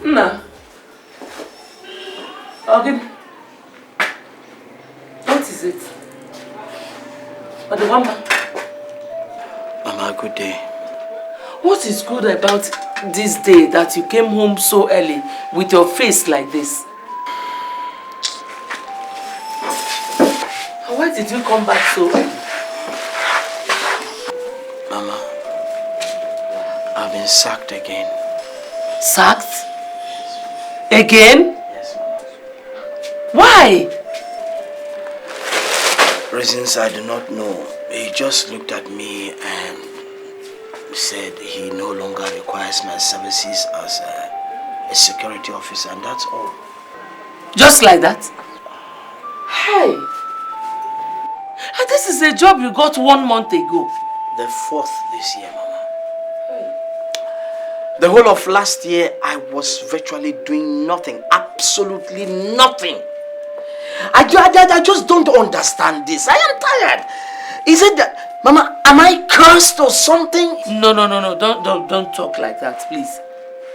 No. Okay. What is it? But the one. Mama, good day. What is good about this day that you came home so early with your face like this? Why did you come back so early? Mama, I've been sacked again. Sacked? Again? Yes, Mama. Why? Reasons I do not know. He just looked at me and said he no longer requires my services as a security officer, and that's all. Just like that? Hey! And this is a job you got 1 month ago. The 4th this year, Mama. The whole of last year, I was virtually doing nothing. Absolutely nothing. I just don't understand this. I am tired. Is it that, Mama, am I cursed or something? No. Don't talk like that, please.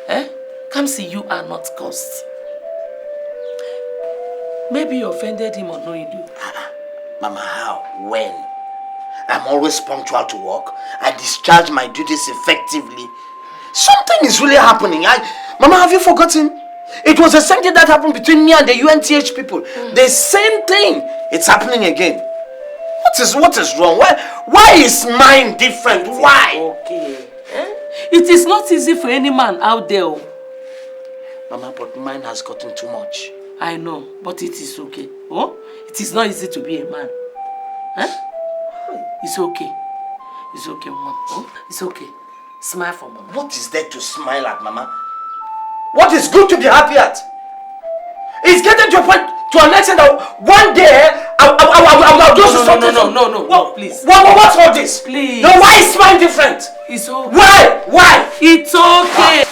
Eh? Come see, you are not cursed. Maybe you offended him unknowingly. you. Mama, how? When? I'm always punctual to work. I discharge my duties effectively. Something is really happening. Mama, have you forgotten? It was the same thing that happened between me and the UNTH people. The same thing. It's happening again. What is wrong? Why is mine different? Why? Okay. Eh? It is not easy for any man out there. Mama, but mine has gotten too much. I know, but it is okay. Oh? It is not easy to be a man. Huh? It's okay. It's okay, Mom. Oh? It's okay. Smile for Mom. What is there to smile at, Mama? What is good to be happy at? It's getting to a point, to an extent that one day I'll do something. No, please. What's all this? Please. No, why is mine different? It's okay. Why? It's okay.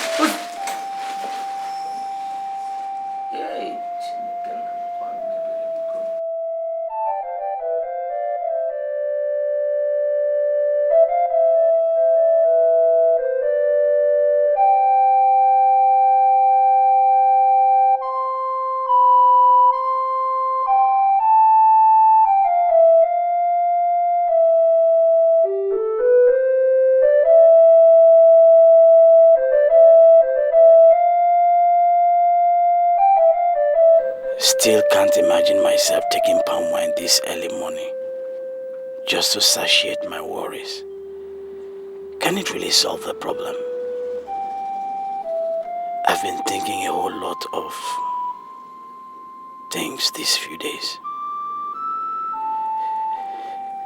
Still can't imagine myself taking palm wine this early morning just to satiate my worries. Can it really solve the problem? I've been thinking a whole lot of things these few days.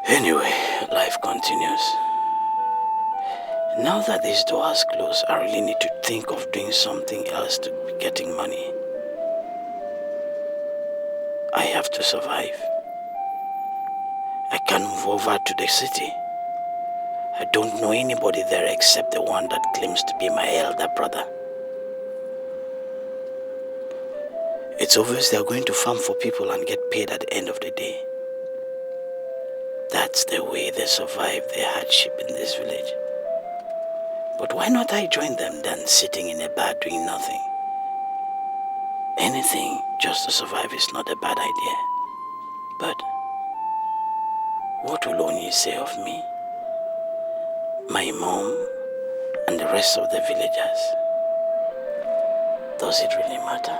Anyway, life continues. Now that this door has closed, I really need to think of doing something else to be getting money. I have to survive. I can't move over to the city. I don't know anybody there except the one that claims to be my elder brother. It's obvious they're going to farm for people and get paid at the end of the day. That's the way they survive their hardship in this village. But why not I join them than sitting in a bar doing nothing? Anything just to survive is not a bad idea. But what will Onyi say of me, my mom, and the rest of the villagers? Does it really matter?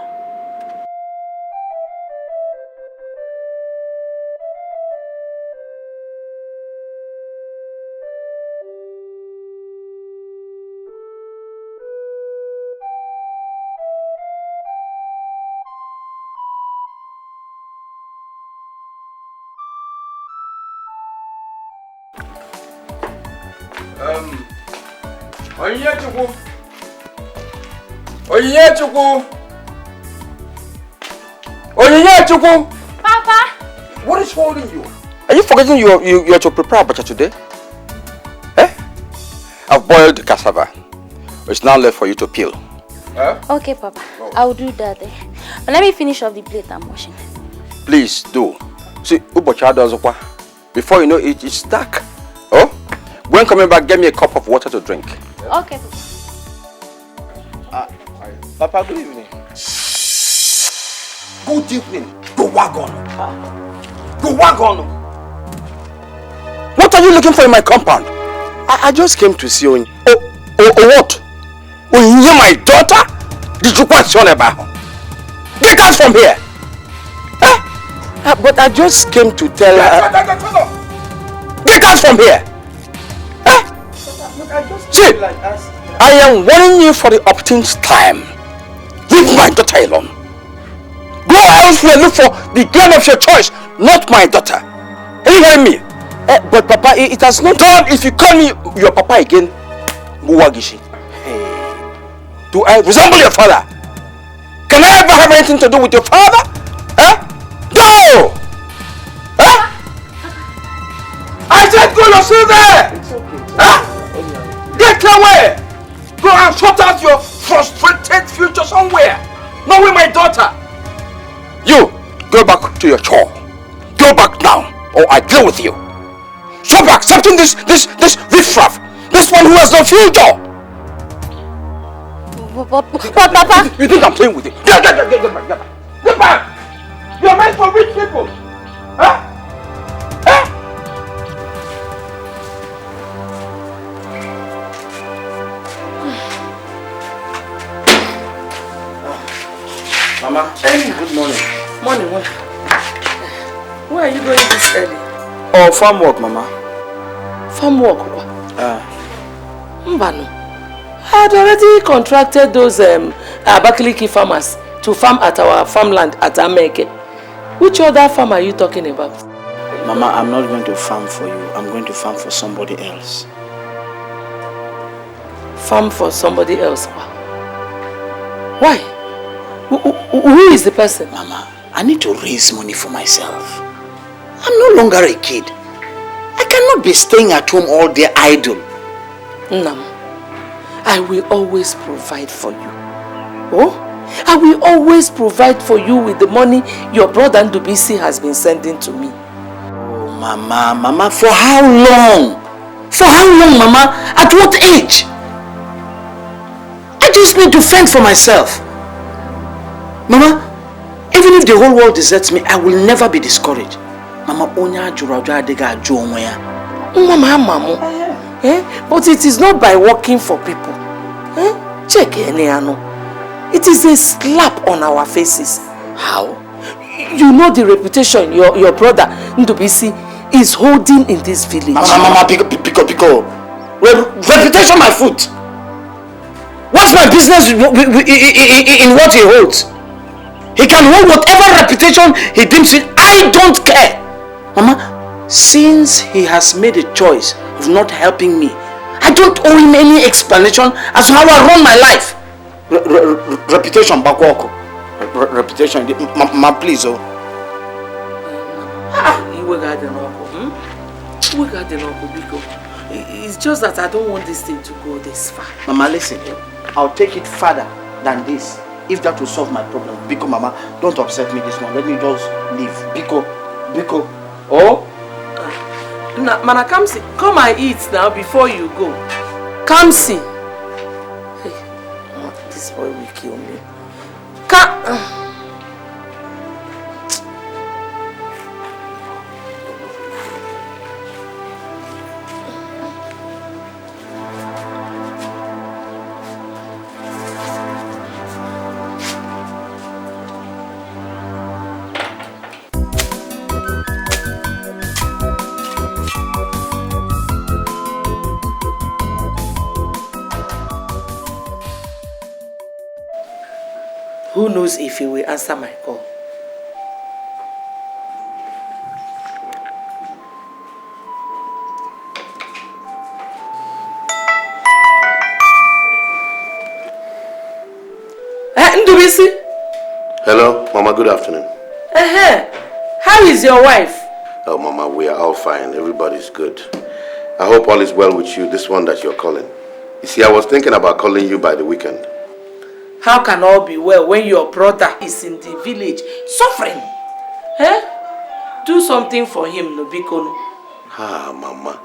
Onyechukwu! Papa! What is holding you? Are you forgetting you are to prepare abacha today? Eh? I've boiled cassava. It's now left for you to peel. Okay, Papa. I'll do that. But let me finish off the plate I'm washing. Please do. See, ubocha does okwa. Before you know it, it's dark. Oh? When coming back, get me a cup of water to drink. Okay, Papa. Papa, good evening. Good evening. Go wagon. Go wagon. What are you looking for in my compound? I just came to see you. What? Oh, you're my daughter? Did you question about her? Get out from here! But I just came to tell her. Get out from here! See, I am warning you for the upteenth time. Leave my daughter alone. Go elsewhere, look for the girl of your choice, not my daughter. Are you hearing me? But Papa, it has not done. If you call me your papa again, Buwagishi. Do I resemble your father? Can I ever have anything to do with your father? Go! I said go, you're still there! It's okay. Get away! Go and sort out your frustrated future somewhere. Not with my daughter. You, go back to your chore. Go back now, or I deal with you. Stop accepting this riffraff. This one who has no future. Papa! You think I'm playing with you? Get back! Get back! You're meant for rich people. Huh? Mama, good morning. Morning. Where are you going this early? Oh, farm work, Mama. Farm work? Mbano. I had already contracted those Abakaliki farmers to farm at our farmland at Ameke. Which other farm are you talking about? Mama, I'm not going to farm for you. I'm going to farm for somebody else. Farm for somebody else? Why? Who is the person? Mama, I need to raise money for myself. I'm no longer a kid. I cannot be staying at home all day idle. No. I will always provide for you. Oh? I will always provide for you with the money your brother Ndubisi has been sending to me. Oh, Mama, for how long? For how long, Mama? At what age? I just need to fend for myself. Mama, even if the whole world deserts me, I will never be discouraged. Mama, onya juraja adega ajo onwaya. Mama, but it is not by working for people. Check it is a slap on our faces. How? You know the reputation your brother Ndubisi is holding in this village. Mama, pico. Reputation my foot. What's my business in what he holds? He can hold whatever reputation he deems it. I don't care. Mama, since he has made a choice of not helping me, I don't owe him any explanation as to how I run my life. Reputation, Bakwoko. Reputation, ma please, oh. It's just that I don't want this thing to go this far. Mama, listen. I'll take it further than this. If that will solve my problem. Biko, Mama, don't upset me this one. Let me just leave. Biko. Oh? Mana, come see. Come and eat now before you go. Come see. Hey, this boy will kill me. Come. Who knows if he will answer my call? Ndubisi? Hello, Mama, good afternoon. How is your wife? Oh, Mama, we are all fine. Everybody's good. I hope all is well with you, this one that you're calling. You see, I was thinking about calling you by the weekend. How can all be well when your brother is in the village suffering? Do something for him, Nobiko. Ah, Mama.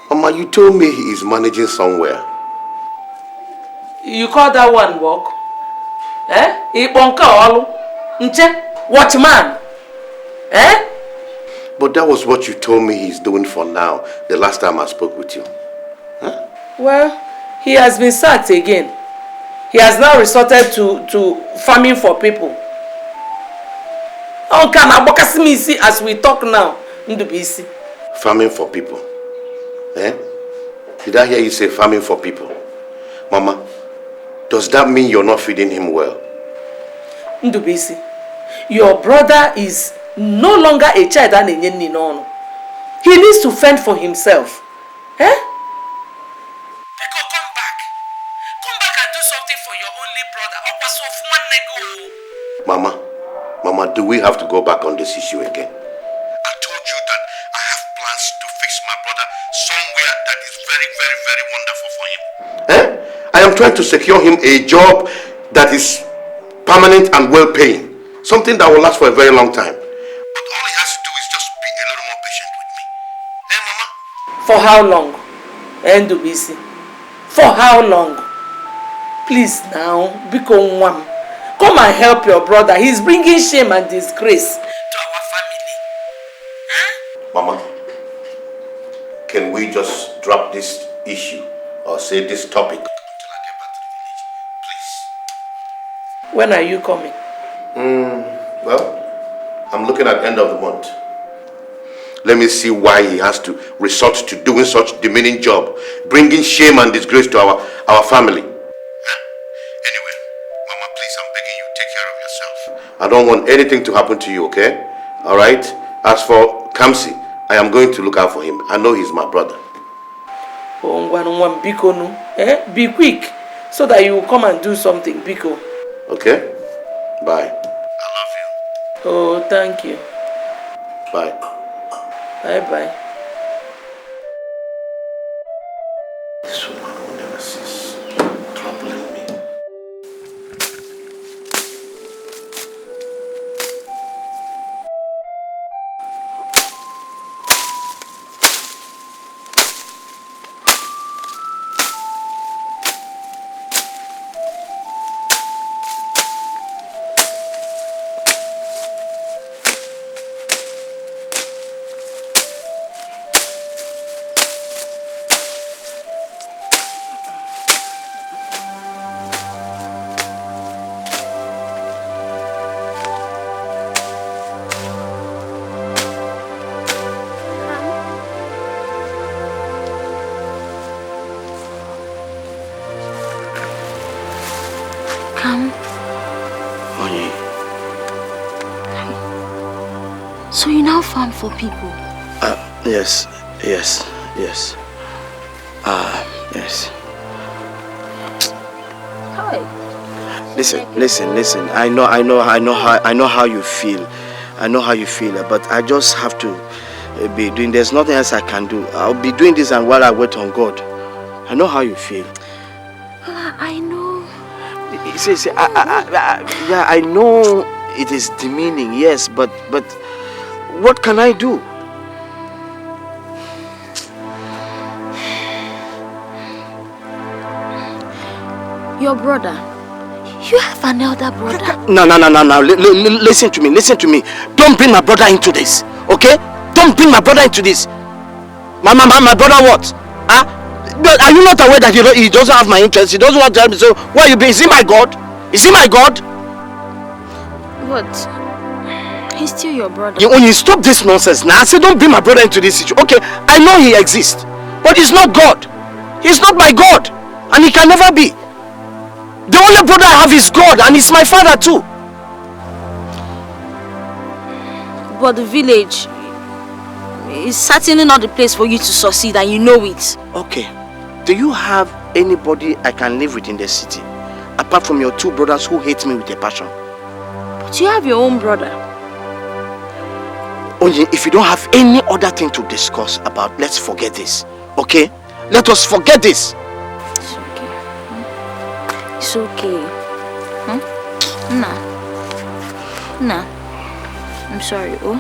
Mama, you told me he is managing somewhere. You call that one work? Ibonka olu. Nche, watchman. Eh? But that was what you told me he's doing for now, the last time I spoke with you. Huh? Well, he has been sacked again. He has now resorted to farming for people. As we talk now, farming for people? Eh? Did I hear you say farming for people? Mama, does that mean you're not feeding him well? Ndubisi, your brother is no longer a child. He needs to fend for himself. Eh? Come back. Come back and do something for your only brother. Mama, do we have to go back on this issue again? I told you that I have plans to fix my brother somewhere that is very, very, very wonderful for him. Eh? I am trying to secure him a job that is permanent and well-paying. Something that will last for a very long time. But all he has to do is just be a little more patient with me. Eh, Mama? For how long? Ndubisi. For how long? Please now, Biko Nwam. Come and help your brother. He's bringing shame and disgrace to our family. Huh? Mama, can we just drop this issue or say this topic until I get back to the village? Please. When are you coming? Well, I'm looking at the end of the month. Let me see why he has to resort to doing such demeaning job, bringing shame and disgrace to our family. I don't want anything to happen to you, okay? Alright? As for Kamsi, I am going to look out for him. I know he's my brother. Be quick so that you will come and do something, Biko. Okay? Bye. I love you. Oh, thank you. Bye. Bye-bye. This woman will never cease troubling me. So you now farm for people? Yes. Yes. Hi. Listen. I know how you feel. I know how you feel, but I just have to be doing. There's nothing else I can do. I'll be doing this, and while I wait on God, I know how you feel. I know. See, I know it is demeaning, yes, but what can I do? Your brother. You have an elder brother. No. Listen to me. Don't bring my brother into this, okay? Don't bring my brother into this. My brother what? Huh? Are you not aware that he doesn't have my interest? He doesn't want to help me. So where you be? Is he my God? Is he my God? What? He's still your brother. When you stop this nonsense now, I say don't bring my brother into this situation. Okay, I know he exists, but he's not God. He's not my God, and he can never be. The only brother I have is God, and he's my father too. But the village is certainly not the place for you to succeed, and you know it. Okay. Do you have anybody I can live with in the city, apart from your two brothers who hate me with a passion? But you have your own brother. Only if you don't have any other thing to discuss about, let's forget this. Okay? Let us forget this. It's okay. It's okay. Nah. I'm sorry. Oh?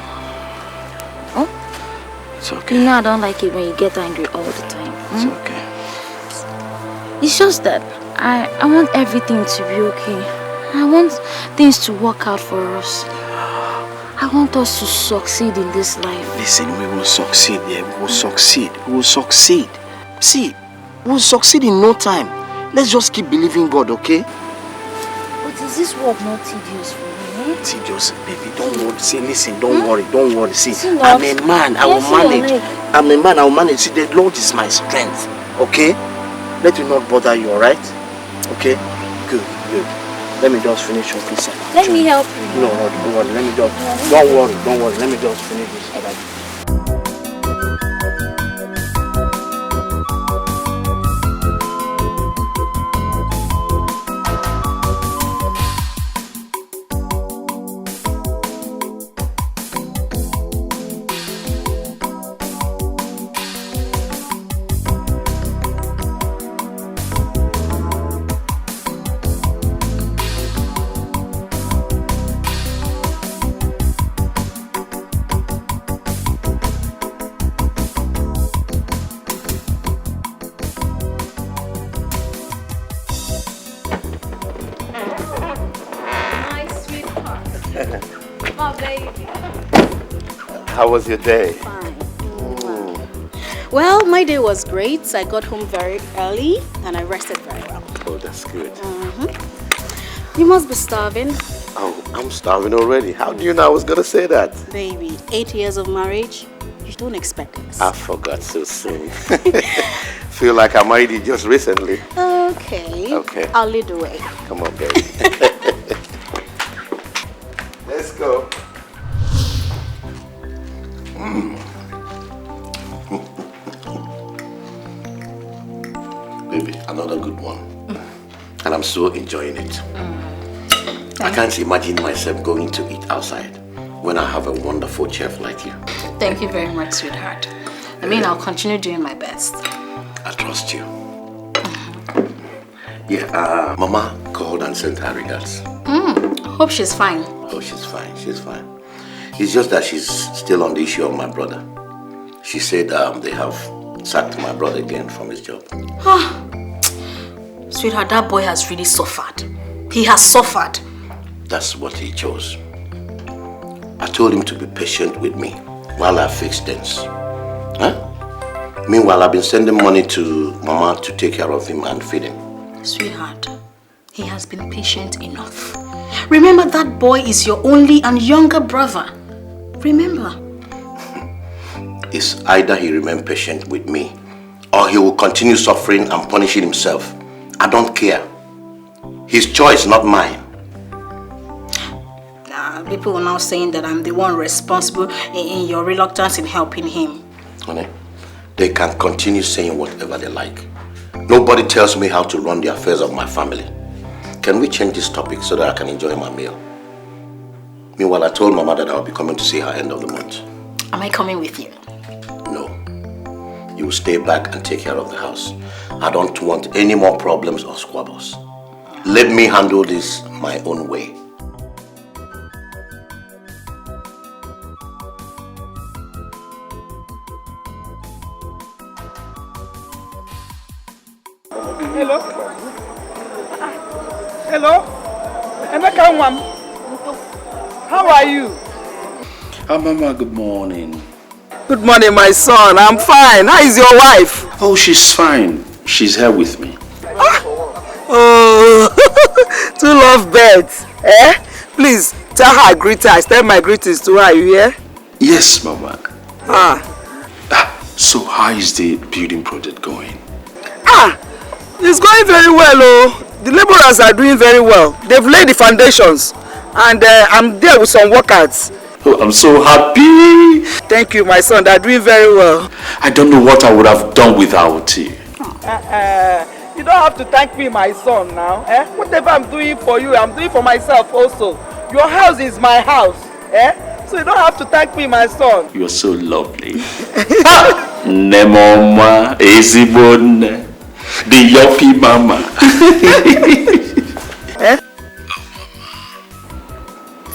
It's okay. You know I don't like it when you get angry all the time. It's okay. It's just that I want everything to be okay. I want things to work out for us. I want us to succeed in this life. Listen, we will succeed, yeah. We will succeed. We will succeed. See, we will succeed in no time. Let's just keep believing God, okay? But is this work not tedious for me? Tedious, baby, don't worry. See, listen, don't worry, don't worry. See, not? I'm a man, I will manage. I'm a man, I will manage. See, the Lord is my strength, okay? Let me not bother you, alright? Okay? Good, good. Let me just finish off this side. Let me help you. No, don't worry. Let me just. Don't worry. Let me just finish this. Alright. How was your day? Fine. Well, my day was great. I got home very early and I rested very well. Oh, that's good. You must be starving. Oh, I'm starving already. How do you know I was gonna say that? Baby, 8 years of marriage, you don't expect this. I forgot so soon. Feel like I married you just recently. Okay. Okay. I'll lead the way. Come on, baby. Let's go. Baby, another good one. And I'm so enjoying it. I can't imagine myself going to eat outside when I have a wonderful chef like you. Thank you very much, sweetheart. I mean, I'll continue doing my best. I trust you. Yeah, Mama called and sent her regards. Hope she's fine. Oh, she's fine, she's fine. It's just that she's still on the issue of my brother. She said they have sacked my brother again from his job. Sweetheart, that boy has really suffered. He has suffered. That's what he chose. I told him to be patient with me while I fix things. Huh? Meanwhile, I've been sending money to Mama to take care of him and feed him. Sweetheart, he has been patient enough. Remember, that boy is your only and younger brother. Remember. It's either he remains patient with me or he will continue suffering and punishing himself. I don't care. His choice, not mine. People are now saying that I'm the one responsible in your reluctance in helping him. Honey, they can continue saying whatever they like. Nobody tells me how to run the affairs of my family. Can we change this topic so that I can enjoy my meal? Meanwhile, I told Mama that I'll be coming to see her end of the month. Am I coming with you? No. You will stay back and take care of the house. I don't want any more problems or squabbles. Let me handle this my own way. Hello? Hello? Emeka Nwam. How are you? Mama, good morning. Good morning, my son. I'm fine. How is your wife? Oh, she's fine. She's here with me. Oh, two lovebirds. Please, tell her I greet her. I extend my greetings to her. You hear? Yes, Mama. So how is the building project going? It's going very well, oh. The laborers are doing very well. They've laid the foundations. And I'm there with some workers. Oh, I'm so happy. Thank you, my son. They're doing very well. I don't know what I would have done without you. You don't have to thank me, my son, now. Whatever I'm doing for you, I'm doing for myself also. Your house is my house. So you don't have to thank me, my son. You're so lovely. Nemoma, Ezibone, the Yopi Mama.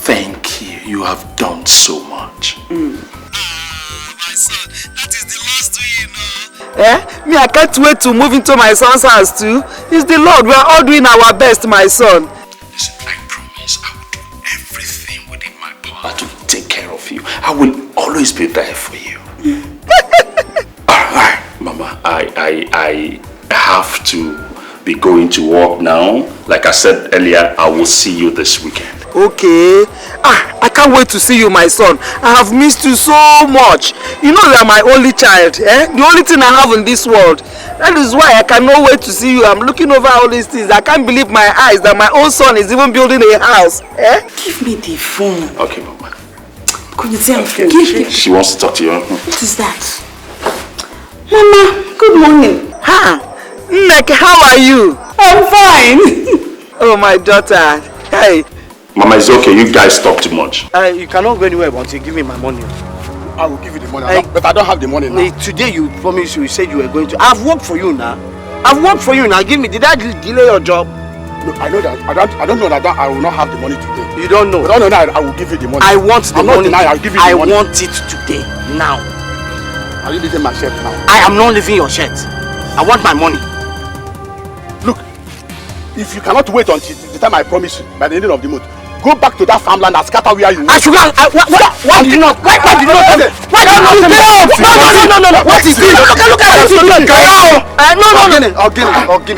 Thank you. You have done so much. My son, that is the Lord's doing, Me, I can't wait to move into my son's house too. It's the Lord. We are all doing our best, my son. Listen, I means I will do everything within my power to take care of you. I will always be there for you. Alright, Mama, I have to be going to work now. Like I said earlier, I will see you this weekend. Okay. I can't wait to see you, my son. I have missed you so much. You know you are my only child, eh? The only thing I have in this world. That is why I cannot wait to see you. I'm looking over all these things. I can't believe my eyes that my own son is even building a house. Eh? Give me the phone. Okay, Mama. Could you tell Okay. She wants to talk to you. What is that? Mama, good morning. Ha! Nneke, how are you? I'm fine. Oh, my daughter. Hey. Mama, it's okay. You guys talk too much. You cannot go anywhere until you give me my money. I will give you the money, but I don't have the money now. Today you promised you said you were going to. I've worked for you now. Give me. Did I delay your job? No, I know that. I don't know that I will not have the money today. You don't know. But I will give you the money. I want the money. I'm not denying. I'll give you the money. I want it today. Now. Are you leaving my shirt now? I am not leaving your shirt. I want my money. Look, if you cannot wait until the time I promise you by the ending of the month, go back to that farmland and scatter where you I should go. Why did you not? Why did you not tell me? Why did you not tell me? No. What is it? Look at this. No.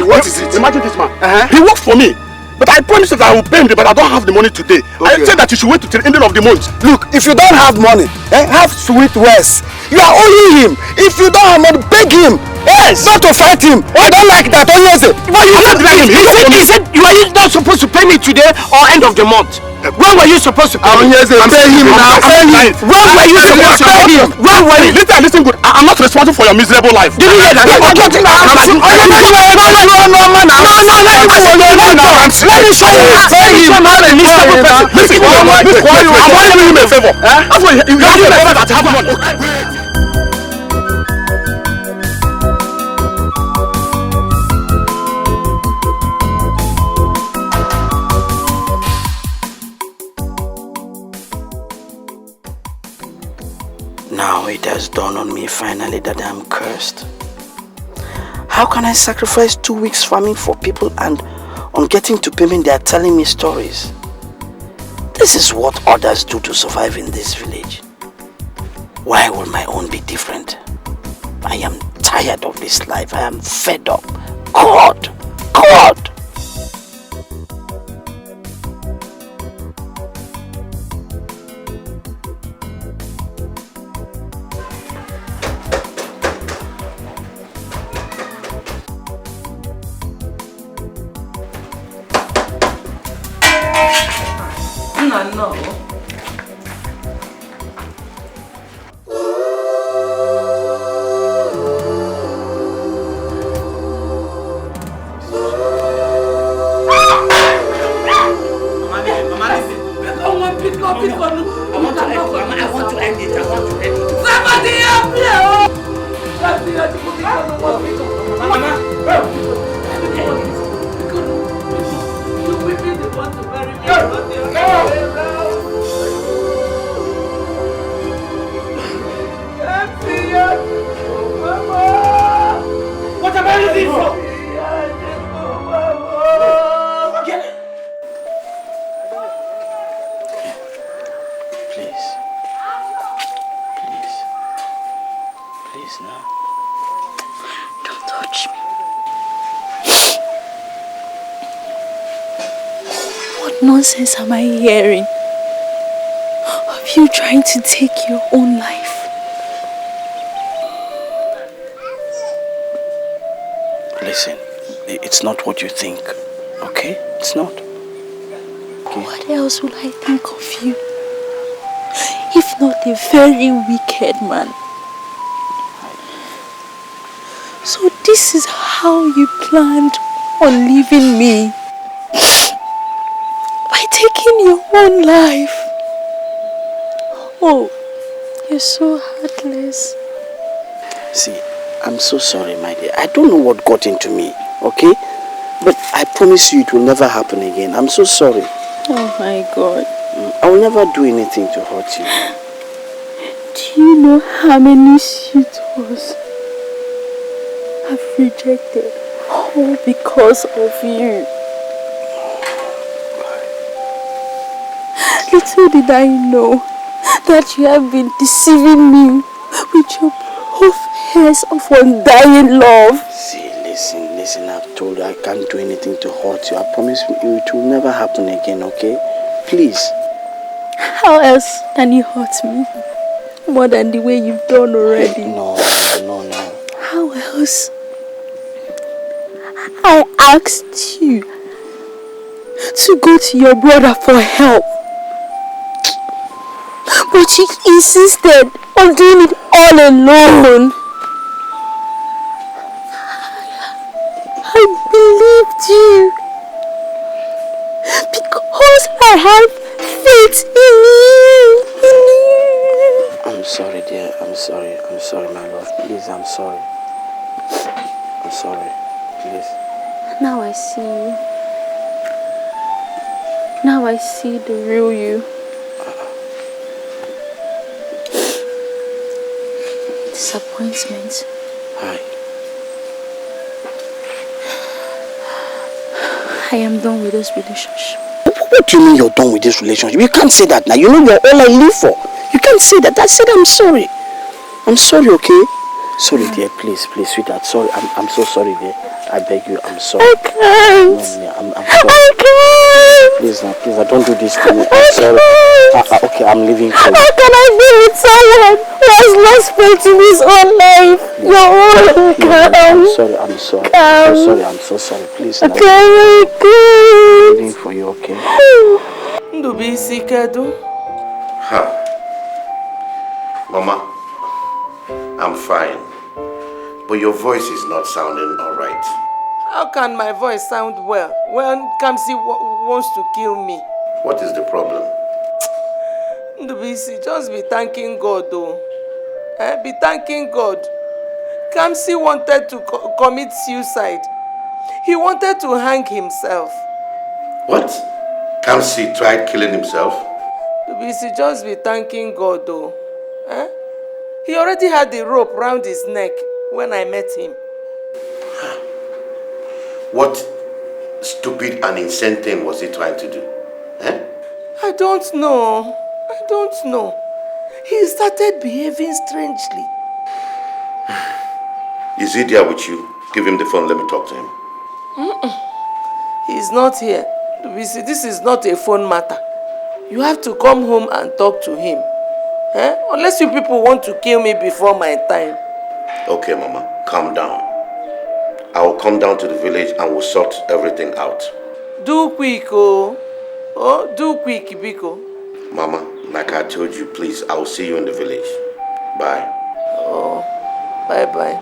What is it? Imagine this man. He works for me. But I promise that I will pay him, but I don't have the money today. I said that you should wait till the ending of the month. Look, if you don't have money, have sweet words. You are owing him. If you don't have money, beg him. Yes. Not to fight him. I don't like that. But you said you are not supposed to pay me today or end of the month. When were you supposed to pay him? Pay him now. When were you supposed to pay him? When were you? Listen good. I'm not responsible for your miserable life. Did you hear that? Let me show you. Pay him. I'm not a miserable person. Listen, I'm only doing him a favor. That's why you have a favor that have money. Now it has dawned on me finally that I'm cursed. How can I sacrifice 2 weeks farming for people and on getting to payment they are telling me stories? This is what others do to survive in this village. Why will my own be different? I am tired of this life. I am fed up. God! No. I want to end it. Somebody help me! What am I looking for? Please now. Don't touch me. What nonsense am I hearing? Of you trying to take your own life? Listen, it's not what you think, okay? It's not. Okay. What else will I think of you? If not a very wicked man. So this is how you planned on leaving me? By taking your own life? Oh, you're so heartless. See, I'm so sorry, my dear. I don't know what got into me, okay? But I promise you it will never happen again. I'm so sorry. Oh my God. I will never do anything to hurt you. Do you know how many suitors I've rejected? All because of you. Little did I know that you have been deceiving me with your profess of undying love. See, listen, I've told you I can't do anything to hurt you. I promise you it will never happen again, okay? Please. How else can you hurt me? More than the way you've done already. No. How else? I asked you to go to your brother for help. But you insisted on doing it all alone. I believed you. Because I have faith in you. I'm sorry, dear. I'm sorry, my love. Please, I'm sorry. I'm sorry. Please. Now I see you. Now I see the real you. Disappointment. Hi. I am done with this relationship. What do you mean you're done with this relationship? You can't say that now. You know you're all I live for. You can't say that. I said I'm sorry. I'm sorry, okay? Sorry, dear. Please, sweetheart. Sorry. I'm so sorry, dear. I beg you. I'm sorry. I can't. No, I'm sorry. I can't. Please, don't do this to me. I'm sorry. Okay, I'm leaving for you. How can I be with someone who has lost faith in his own life? I'm sorry. I'm so sorry. Please, now. I'm leaving for you, okay? Ndubisi kedu? Mama, I'm fine. But your voice is not sounding alright. How can my voice sound well when Kamsi wants to kill me? What is the problem? Ndubisi, just be thanking God though. Be thanking God. Kamsi wanted to commit suicide. He wanted to hang himself. What? Kamsi tried killing himself? Ndubisi, just be thanking God though. He already had the rope round his neck when I met him. What stupid and insane thing was he trying to do? I don't know. He started behaving strangely. Is he there with you? Give him the phone, let me talk to him. He's not here. This is not a phone matter. You have to come home and talk to him. Unless you people want to kill me before my time. Okay, Mama, calm down. I will come down to the village and we'll sort everything out. Do quick, oh. Do quick, Biko. Mama, like I told you, please, I will see you in the village. Bye. Oh, bye-bye.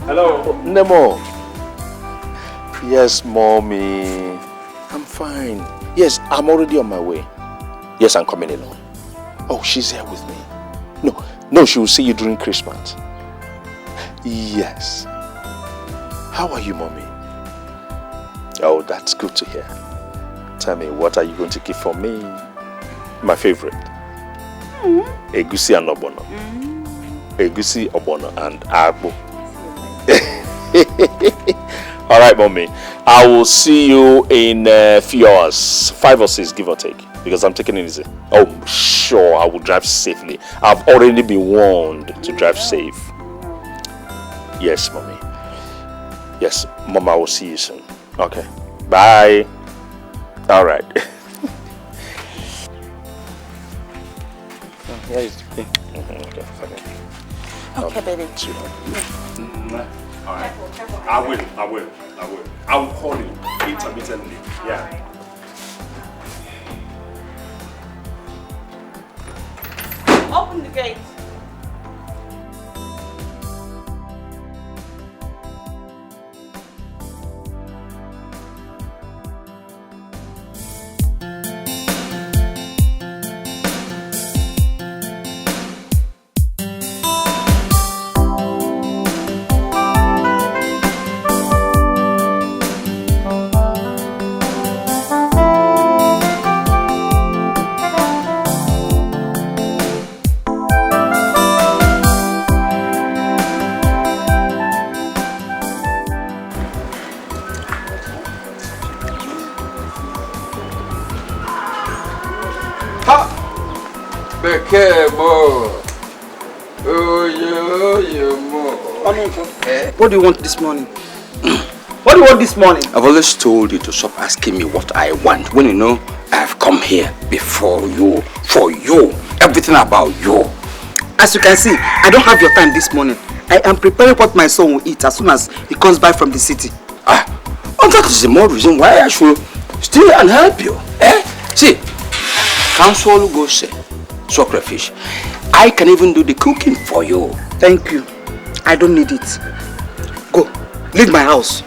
Hello. Nemo. Yes, mommy. I'm fine. Yes, I'm already on my way. Yes, I'm coming along. Oh, she's here with me. No, she will see you during Christmas. Yes. How are you, mommy? Oh, that's good to hear. Tell me, what are you going to give for me? My favorite. Egusi and obono. Egusi, obono, and agbo. All right, mommy. I will see you in a few hours, 5 or 6, give or take, because I'm taking it easy. Oh, sure, I will drive safely. I've already been warned to drive safe. Yes, mommy. Yes, mama, I will see you soon. Okay. Bye. All right. Okay, fine. Okay, baby. All right. I will. I will call you intermittently. Yeah. Open the gate. What do you want this morning? What do you want this morning? I've always told you to stop asking me what I want. When you know I've come here before you, for you, everything about you. As you can see, I don't have your time this morning. I am preparing what my son will eat as soon as he comes back from the city. That is the more reason why I should stay and help you. See, counsel go say, sacrifice. I can even do the cooking for you. Thank you. I don't need it. Go, leave my house.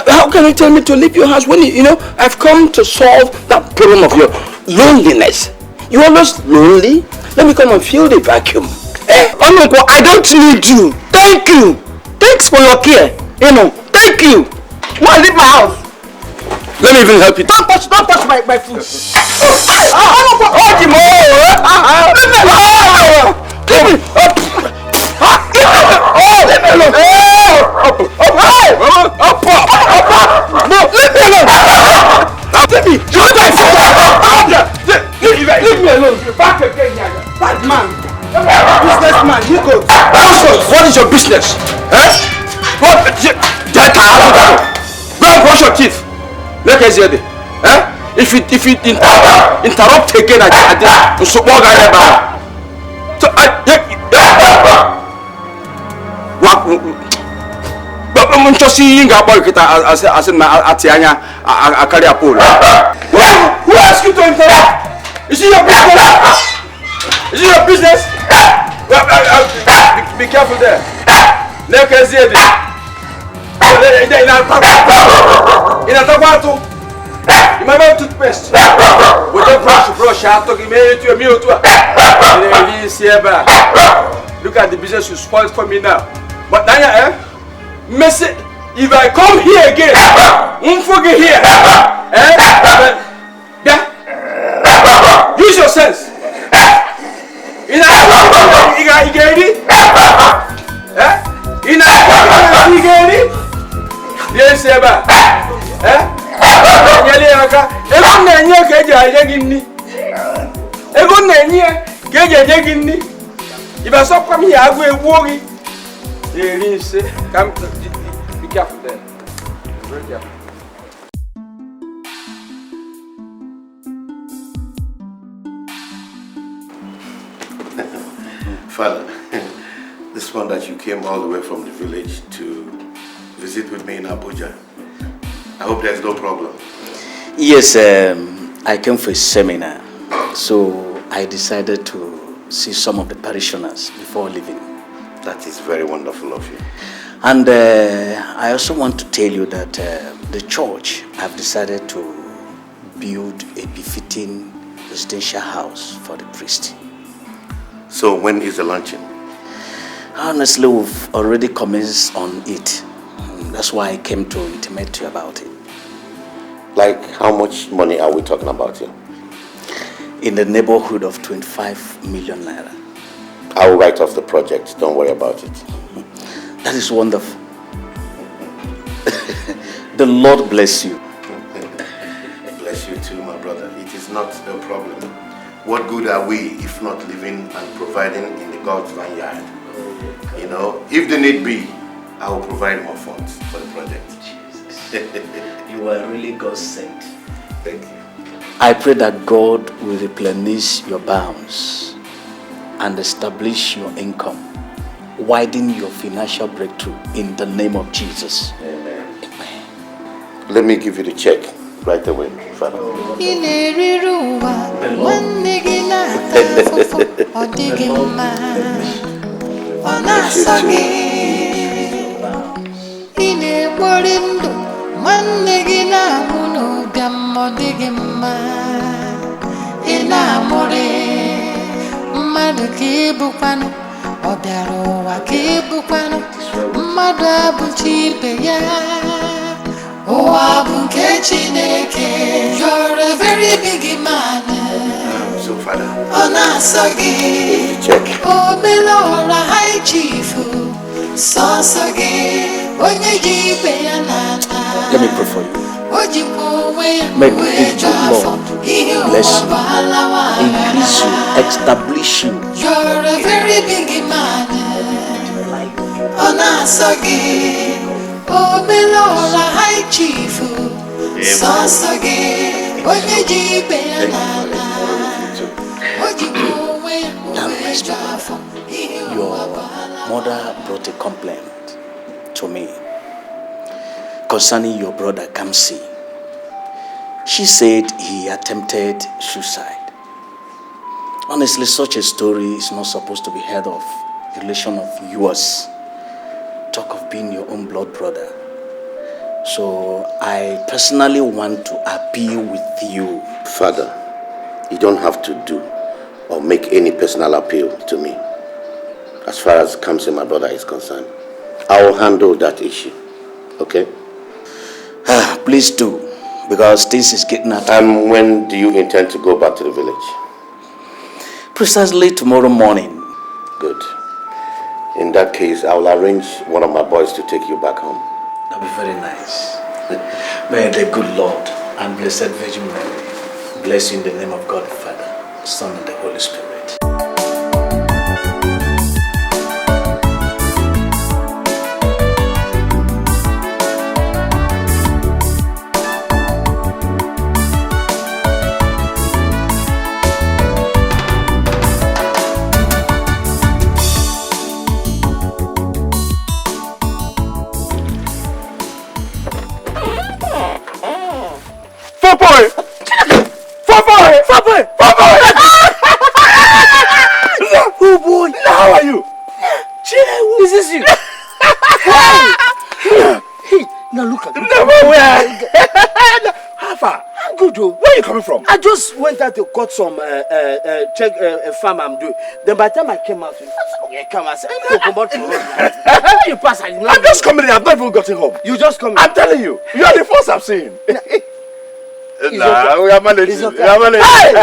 How can you tell me to leave your house when you know I've come to solve that problem of your loneliness? You always lonely? Let me come and fill the vacuum. Uncle, I don't need you. Thank you. Thanks for your care. Thank you. Go and leave my house. Let me even help you. Don't touch my food. Leave me alone. Back again, bad man. Businessman, you go. What is your business? What? Go and brush your teeth. Look at here. If you interrupt again, I so what I'm just seeing about it as Atianya, I carry a pole. Who asked you to interrupt? Is it your business? Is it your business? Be careful there. Look at here. In a tomato. You might have toothpaste. With the brush, I took him to a meal to look at the business you spoiled for me now. But now, Messi, if I come here again, won't forget here. Use your sense. You get it? Yes, Eba. If I stop coming here, I will worry. Come, be careful there. Very careful. Father, this one that you came all the way from the village to visit with me in Abuja. I hope there's no problem. Yes, I came for a seminar, so I decided to see some of the parishioners before leaving. That is very wonderful of you. And I also want to tell you that the church have decided to build a befitting residential house for the priest. So when is the launching? Honestly, we've already commenced on it. That's why I came to intimate you about it. Like how much money are we talking about here? In the neighborhood of 25 million naira. I will write off the project. Don't worry about it. That is wonderful. The Lord bless you. Bless you too, my brother. It is not a problem. What good are we if not living and providing in the God's vineyard? You know, if the need be, I will provide more funds for the project. Jesus. You are really God sent. Thank you. I pray that God will replenish your bounds and establish your income, widen your financial breakthrough in the name of Jesus. Amen. Amen. Let me give you the check right away, Father. You're a very big man. So, Father, check. Oh, Belora, High Chief. Let me pray for you. May the good Lord bless you, increase you, establish you. You're a very big man. Onasagi, Omelora High Chief, Sasagi, Oyeji Beanana, Your mother brought a complaint to me concerning your brother Kamsi. She said he attempted suicide. Honestly, such a story is not supposed to be heard of. A relation of yours. Talk of being your own blood brother. So I personally want to appeal with you. Father, you don't have to do or make any personal appeal to me. As far as Kamsi, my brother, is concerned, I will handle that issue. Okay? Please do, because this is getting out. And when do you intend to go back to the village? Precisely tomorrow morning. Good. In that case, I will arrange one of my boys to take you back home. That'll be very nice. May the good Lord and Blessed Virgin Mary bless you in the name of God the Father, Son, and the Holy Spirit. Oh boy! How are you? Is this you? Hey, now look at me. How far? I'm good, though. Where are you coming from? I just went out to cut some check a farm I'm doing. Then by the time I came out, I said, okay, come. I said, come on. You pass. I'm just coming in. I've not even gotten home. You just come in. I'm telling you, you are the first I've seen. Nah, we are managing. We are managing. Hey!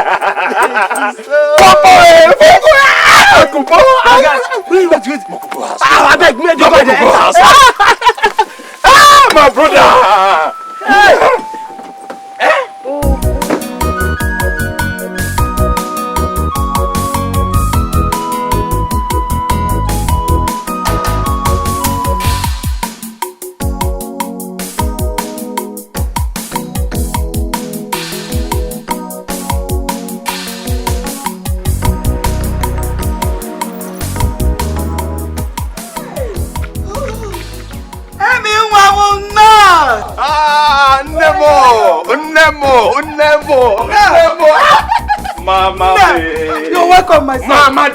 My brother! Nemo. Mama, you're welcome, my son. Mama.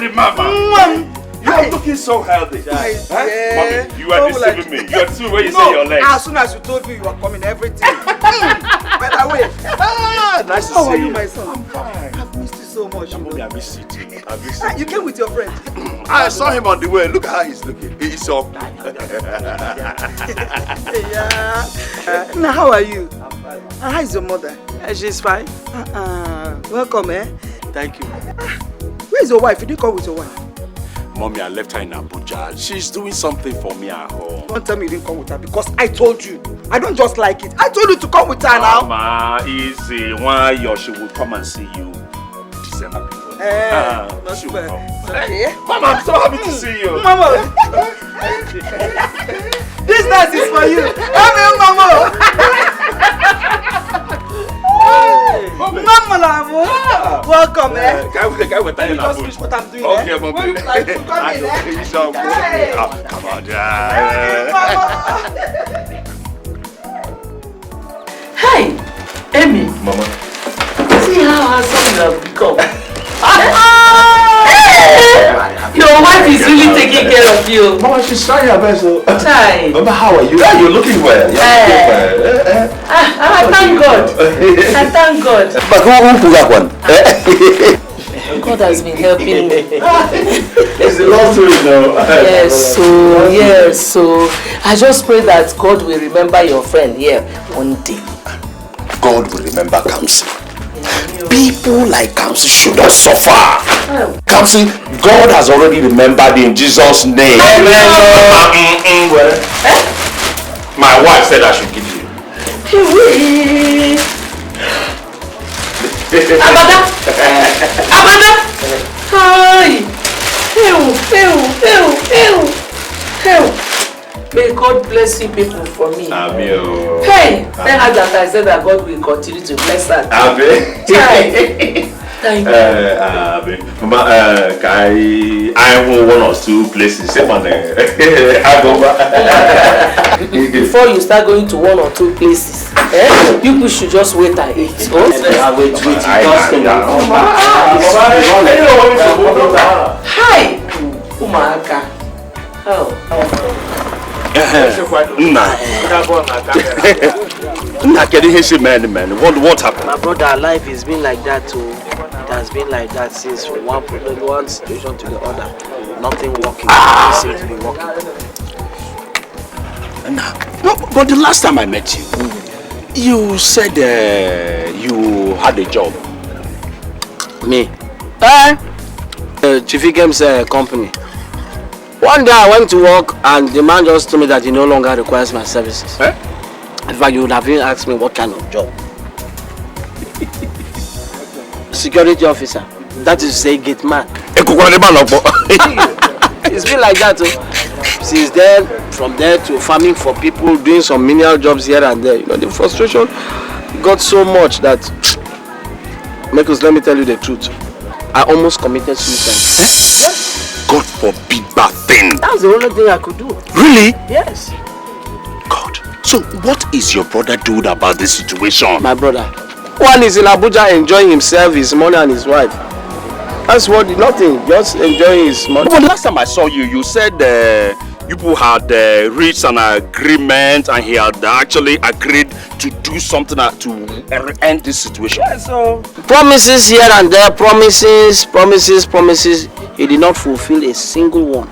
You're looking so healthy. Mommy, you are deceiving me. You are too where you say your legs. As soon as you told me you were coming, everything. Better way. Nice to see you. How are you, my son? I'm fine. I've missed you so much. Mommy, I miss you too. You came with your friend. I saw him on the way. Look at how he's looking. He's so. Now, how are you? I'm fine. How is your mother? She's fine. Welcome, eh? Thank you. Where's your wife? You didn't come with your wife. Mommy, I left her in Abuja. She's doing something for me at home. Don't tell me you didn't come with her because I told you. I don't just like it. I told you to come with her now. Mama, easy. Why she will come and see you December before. She will come. Okay. Mama, I'm so happy to see you. Mama. This dance is for you. Mama. Mama, welcome, eh? Let me just finish what I'm doing, okay, eh? Mama. When you like to come in, eh? Come on, Dad. Hey, Amy. Mama. See how handsome you have become. Your wife is really taking care of you. Mama, she's trying her best. Child. Mama, how are you? You're looking well. Thank God. I thank God. But who put that one? God has been helping me. It's a long story, Yes, so I just pray that God will remember your friend here one day. God will remember Kamsi. People like Kamsi should not suffer. Kamsi, God has already remembered in Jesus' name. My wife said I should give you. Abada! Abada! Hi! Ew! May God bless you people for me. Amen. Hey! Tell her that I said that God will continue to bless her. Amen. Thank you. Mama, I have one or two places. Before you start going to one or two places, people should just wait and eat. Hi! Umaka. What happened? My brother, life has been like that too. It has been like that since one situation to the other. Nothing working. Nothing seems to be working. No, but the last time I met you, you said you had a job. Me? Chief Games company. One day I went to work and the man just told me that he no longer requires my services. In fact, you would have even asked me what kind of job. Security officer. That is to say, gate man. It's been like that too. Since then, from there to farming for people, doing some menial jobs here and there. You know, the frustration got so much that, Marcus, let me tell you the truth. I almost committed suicide. God forbid that thing. That's the only thing I could do. Really? Yes. God. So what is your brother doing about this situation? My brother. One is in Abuja enjoying himself, his money and his wife. That's what, nothing, just enjoying his money. But last time I saw you, you said you had reached an agreement and he had actually agreed to do something to end this situation. Yeah, so promises here and there, promises. He did not fulfill a single one.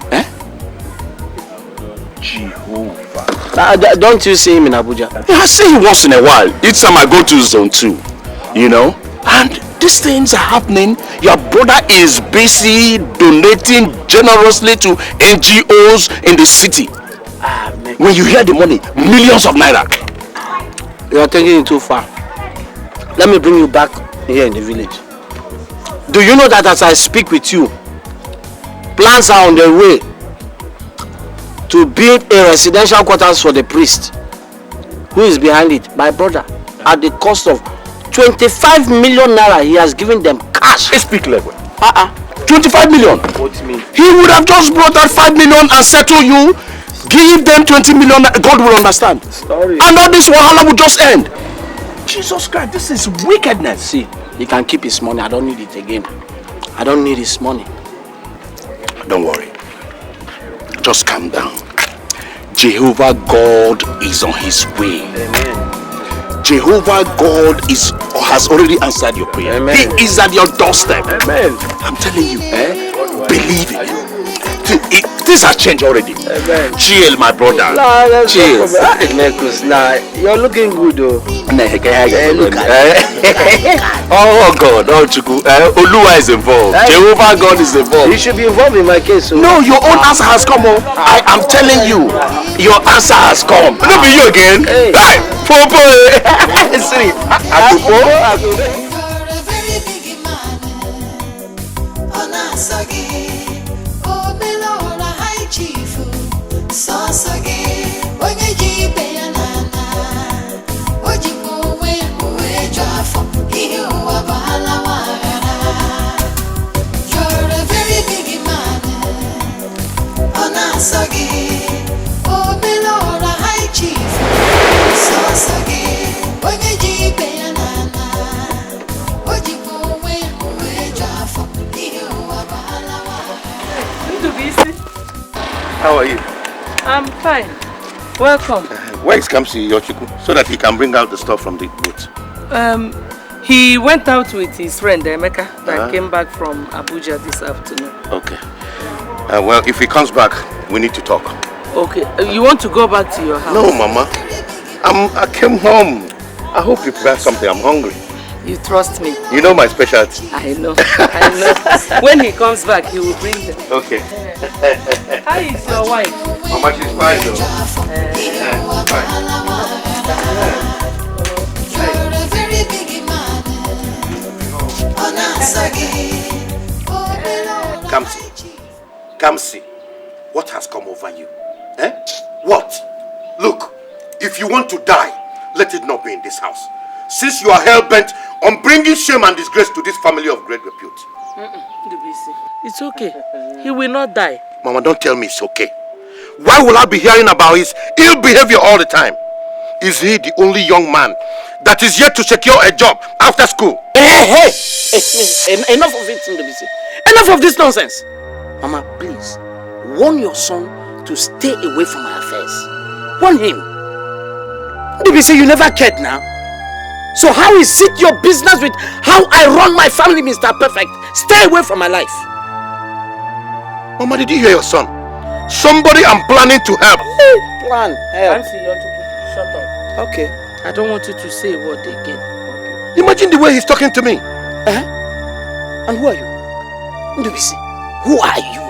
Jehovah. Don't you see him in Abuja? Yeah, I see him once in a while. Each time I go to zone 2, you know. And these things are happening. Your brother is busy donating generously to NGOs in the city. When you hear the money, millions of naira. You are taking it too far. Let me bring you back here in the village. Do you know that as I speak with you, plans are on their way to build a residential quarters for the priest? Who is behind it? My brother. At the cost of 25 million naira, he has given them cash. Speak level. 25 million. What do you mean? He would have just brought that 5 million and settle you. Give them 20 million. God will understand. Sorry. And all this wahala will just end. Jesus Christ, this is wickedness. See, he can keep his money. I don't need it again. I don't need his money. Don't worry. Just calm down. Jehovah God is on his way. Amen. Jehovah God has already answered your prayer. Amen. He is at your doorstep. Amen. I'm telling you, believe it. Things have changed already. Amen. Chill, my brother. Chill. Marcus, you're looking good though. Look oh God, Chuku. Oluwa is involved. Jehovah God is involved. You should be involved in my case. So. No, your own answer has come. I am telling you, your answer has come. Look at you again. Hey. Right. Popo. See. How are you? I'm fine. Welcome. Where is Kamsi Yochiku so that he can bring out the stuff from the boat? He went out with his friend Emeka that came back from Abuja this afternoon. Okay. Well, if he comes back, we need to talk. Okay. You want to go back to your house? No, Mama. I came home. I hope you prepared something. I'm hungry. You trust me. You know my specialty. I know. I know. When he comes back, he will bring them. Okay. How is your wife? Mama, she's fine though. You're a very big man. Kamsi, what has come over you? Eh? What? Look, if you want to die, let it not be in this house. Since you are hell-bent on bringing shame and disgrace to this family of great repute. It's okay. He will not die. Mama, don't tell me it's okay. Why will I be hearing about his ill behavior all the time? Is he the only young man that is yet to secure a job after school? Hey! Enough of it, Ndubisi. Enough of this nonsense. Mama, please, warn your son to stay away from my affairs. Warn him. Ndubisi, you never cared now. So how is it your business with how I run my family, Mr. Perfect? Stay away from my life. Mama, did you hear your son? Somebody I'm planning to help. Plan, help. Shut up. Okay. I don't want you to say a word again. Imagine the way he's talking to me. And who are you? Ndubisi, who are you?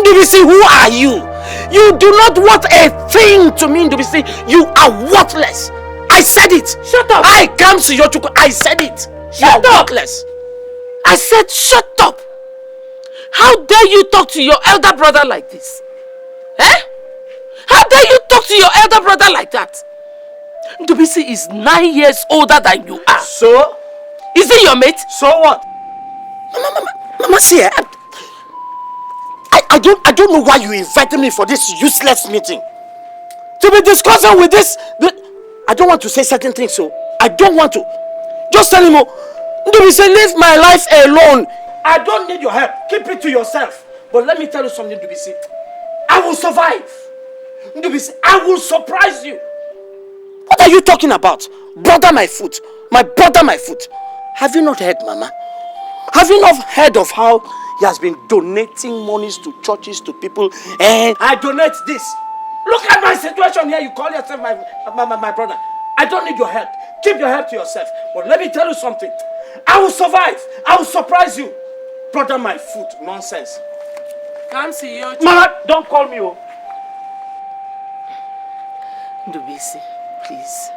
Ndubisi, who are you? You do not want a thing to me, Ndubisi. You are worthless. I said it. Shut up. I come to your chuku. I said it. Shut up. Worthless. I said shut up. How dare you talk to your elder brother like this? How dare you talk to your elder brother like that? Ndubisi is 9 years older than you are. So? Is he your mate? So what? Mama, see, I don't know why you invited me for this useless meeting. To be discussing with this. I don't want to say certain things, so I don't want to. Just tell him, Ndubisi, leave my life alone. I don't need your help. Keep it to yourself. But let me tell you something, Ndubisi. I will survive. Ndubisi, I will surprise you. What are you talking about? Brother my foot. My brother my foot. Have you not heard, Mama? Have you not heard of how he has been donating monies to churches, to people, and I donate this. Look at my situation here. You call yourself my brother. I don't need your help. Keep your help to yourself. But let me tell you something. I will survive. I will surprise you. Brother my foot. Nonsense. Come see you. Mama, don't call me. Ndubisi, please.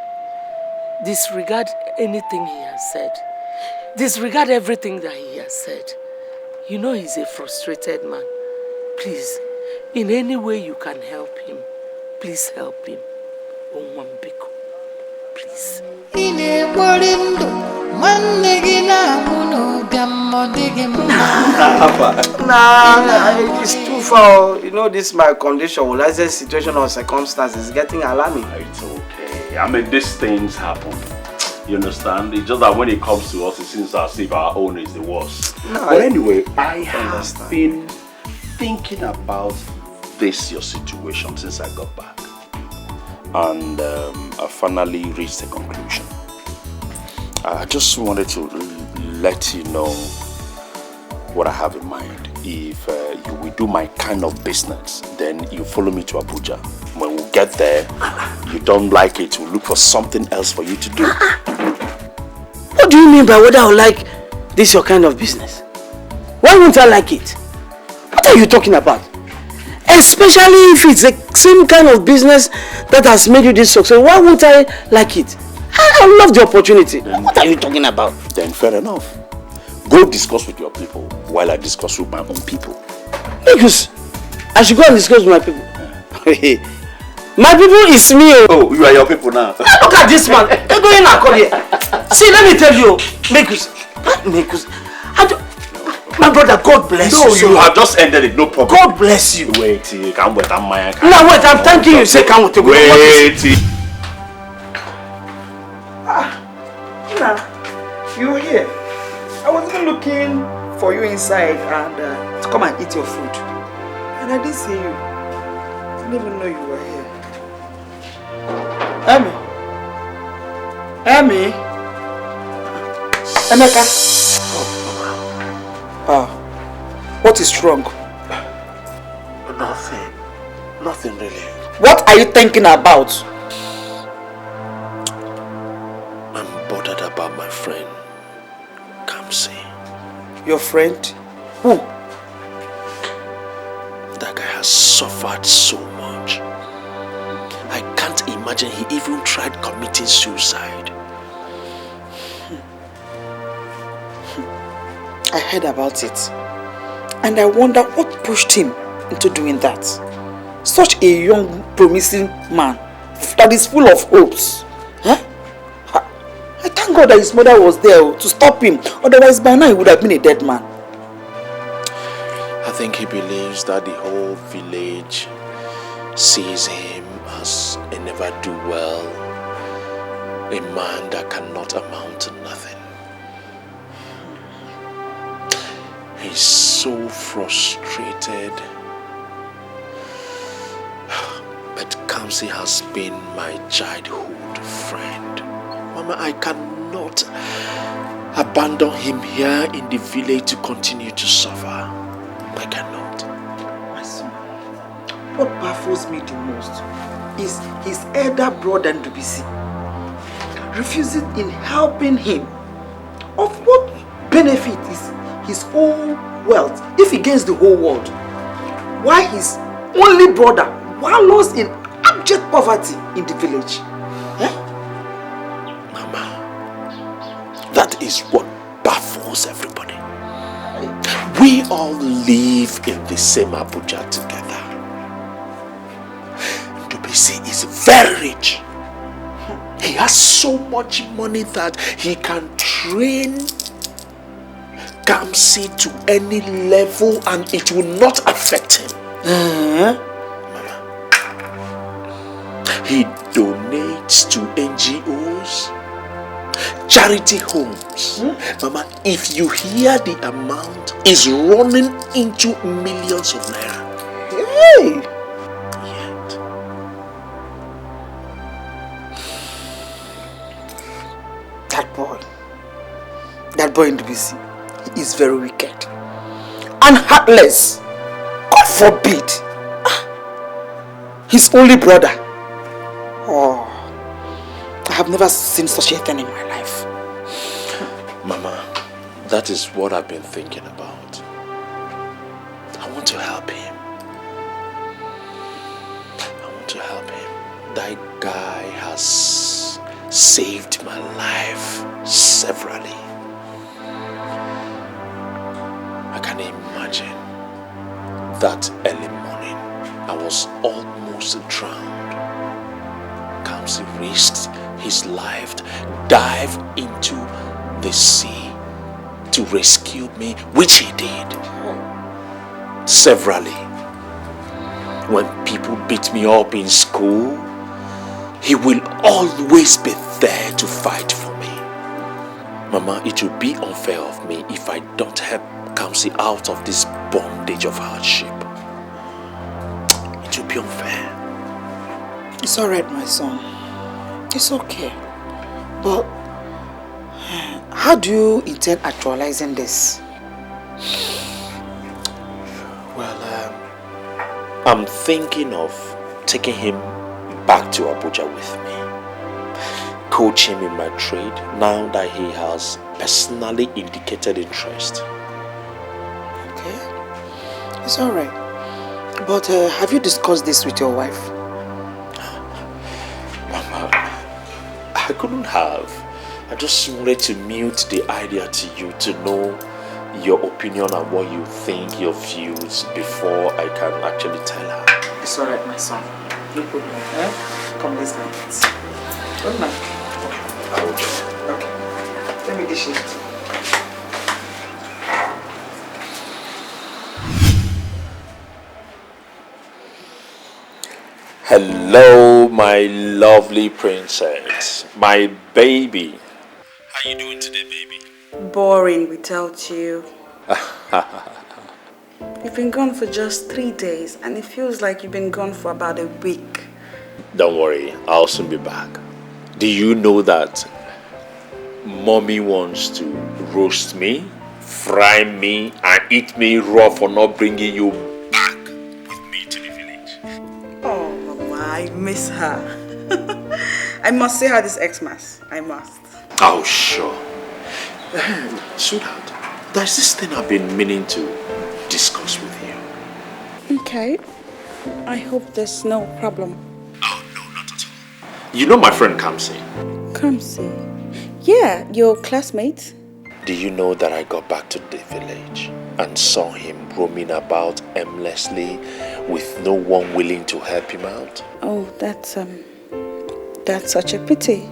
Disregard anything he has said. Disregard everything that he has said. You know he's a frustrated man. Please, in any way you can help him, please help him. Onwambiko. Please. Nah, it's too far. You know, this my condition. Well, that's a situation or circumstance is getting alarming. It's okay. I mean, these things happen. You understand? It's just that when it comes to us, it seems as if our own is the worst. No, but anyway, I have been thinking about this, your situation, since I got back. And I finally reached a conclusion. I just wanted to let you know what I have in mind. If you will do my kind of business, then you follow me to Abuja. When we get there, you don't like it, we'll look for something else for you to do. What do you mean by whether I will like this your kind of business? Why won't I like it? What are you talking about? Especially if it's the same kind of business that has made you this success. Why won't I like it? I love the opportunity. What are you talking about? Then fair enough. Go discuss with your people while I discuss with my own people. Because I should go and discuss with my people. My people is me. Oh, you are your people now. Look at this man. They're going to here. See, let me tell you, Mekus, my brother, God bless you. No, you have just ended it, no problem. God bless you. Wait, come with my. No, wait, I'm thanking you. Say, come with wait. You're here. I was even looking for you inside and to come and eat your food. And I didn't see you. I didn't even know you were here. Emmy? Emeka? What is wrong? Nothing really. What are you thinking about? I'm bothered about my friend, Kamsi. Your friend? Who? That guy has suffered so much. I can't imagine he even tried committing suicide. I heard about it. And I wonder what pushed him into doing that. Such a young, promising man that is full of hopes. Huh? I thank God that his mother was there to stop him. Otherwise, by now he would have been a dead man. I think he believes that the whole village sees him as a never-do-well, a man that cannot amount to nothing. He's so frustrated. But Kamsi has been my childhood friend. Mama, I cannot abandon him here in the village to continue to suffer. I cannot. My son, what baffles me the most is his elder brother Ndubisi refusing in helping him. Of what benefit is his whole wealth if he gains the whole world? Why his only brother wallows in abject poverty in the village? Mama, that is what baffles everybody. We all live in the same Abuja together. Ndubisi is very rich. He has so much money that he can train Kamsi to any level and it will not affect him. Mama, he donates to NGOs, charity homes. Mama, if you hear the amount, is running into millions of naira. Hey! That boy in Ndubisi, he is very wicked and heartless. God forbid. His only brother. Oh, I have never seen such a thing in my life. Mama, that is what I've been thinking about. I want to help him. I want to help him. That guy has saved my life severally. I can imagine that early morning I was almost drowned. Kamsi risked his life, dived into the sea to rescue me, which he did severally. When people beat me up in school, he will always be there to fight for me. Mama, it will be unfair of me if I don't help Kamsi out of this bondage of hardship. It will be unfair. It's alright, my son. It's okay. But how do you intend actualizing this? Well, I'm thinking of taking him back to Abuja with me. Coach him in my trade now that he has personally indicated interest. Okay. It's alright. But have you discussed this with your wife? Mama, I couldn't have. I just wanted to mute the idea to you to know your opinion and what you think, your views, before I can actually tell her. It's alright, my son. No problem. Come, let's go. Good night. Okay, I will do. Okay. Let me dish it. Hello, my lovely princess, my baby. How you doing today, baby? Boring without you. You've been gone for just 3 days and it feels like you've been gone for about a week. Don't worry, I'll soon be back. Do you know that mommy wants to roast me, fry me, and eat me raw for not bringing you back with me to the village? Oh, Mama, I miss her. I must see her this Xmas. I must. Oh, sure. Sweetheart, there's this thing I've been meaning to discuss with you. Okay. I hope there's no problem. Oh, no, not at all. You know my friend Kamsi? Kamsi? Yeah, your classmate? Do you know that I got back to the village and saw him roaming about aimlessly with no one willing to help him out? Oh, that's such a pity.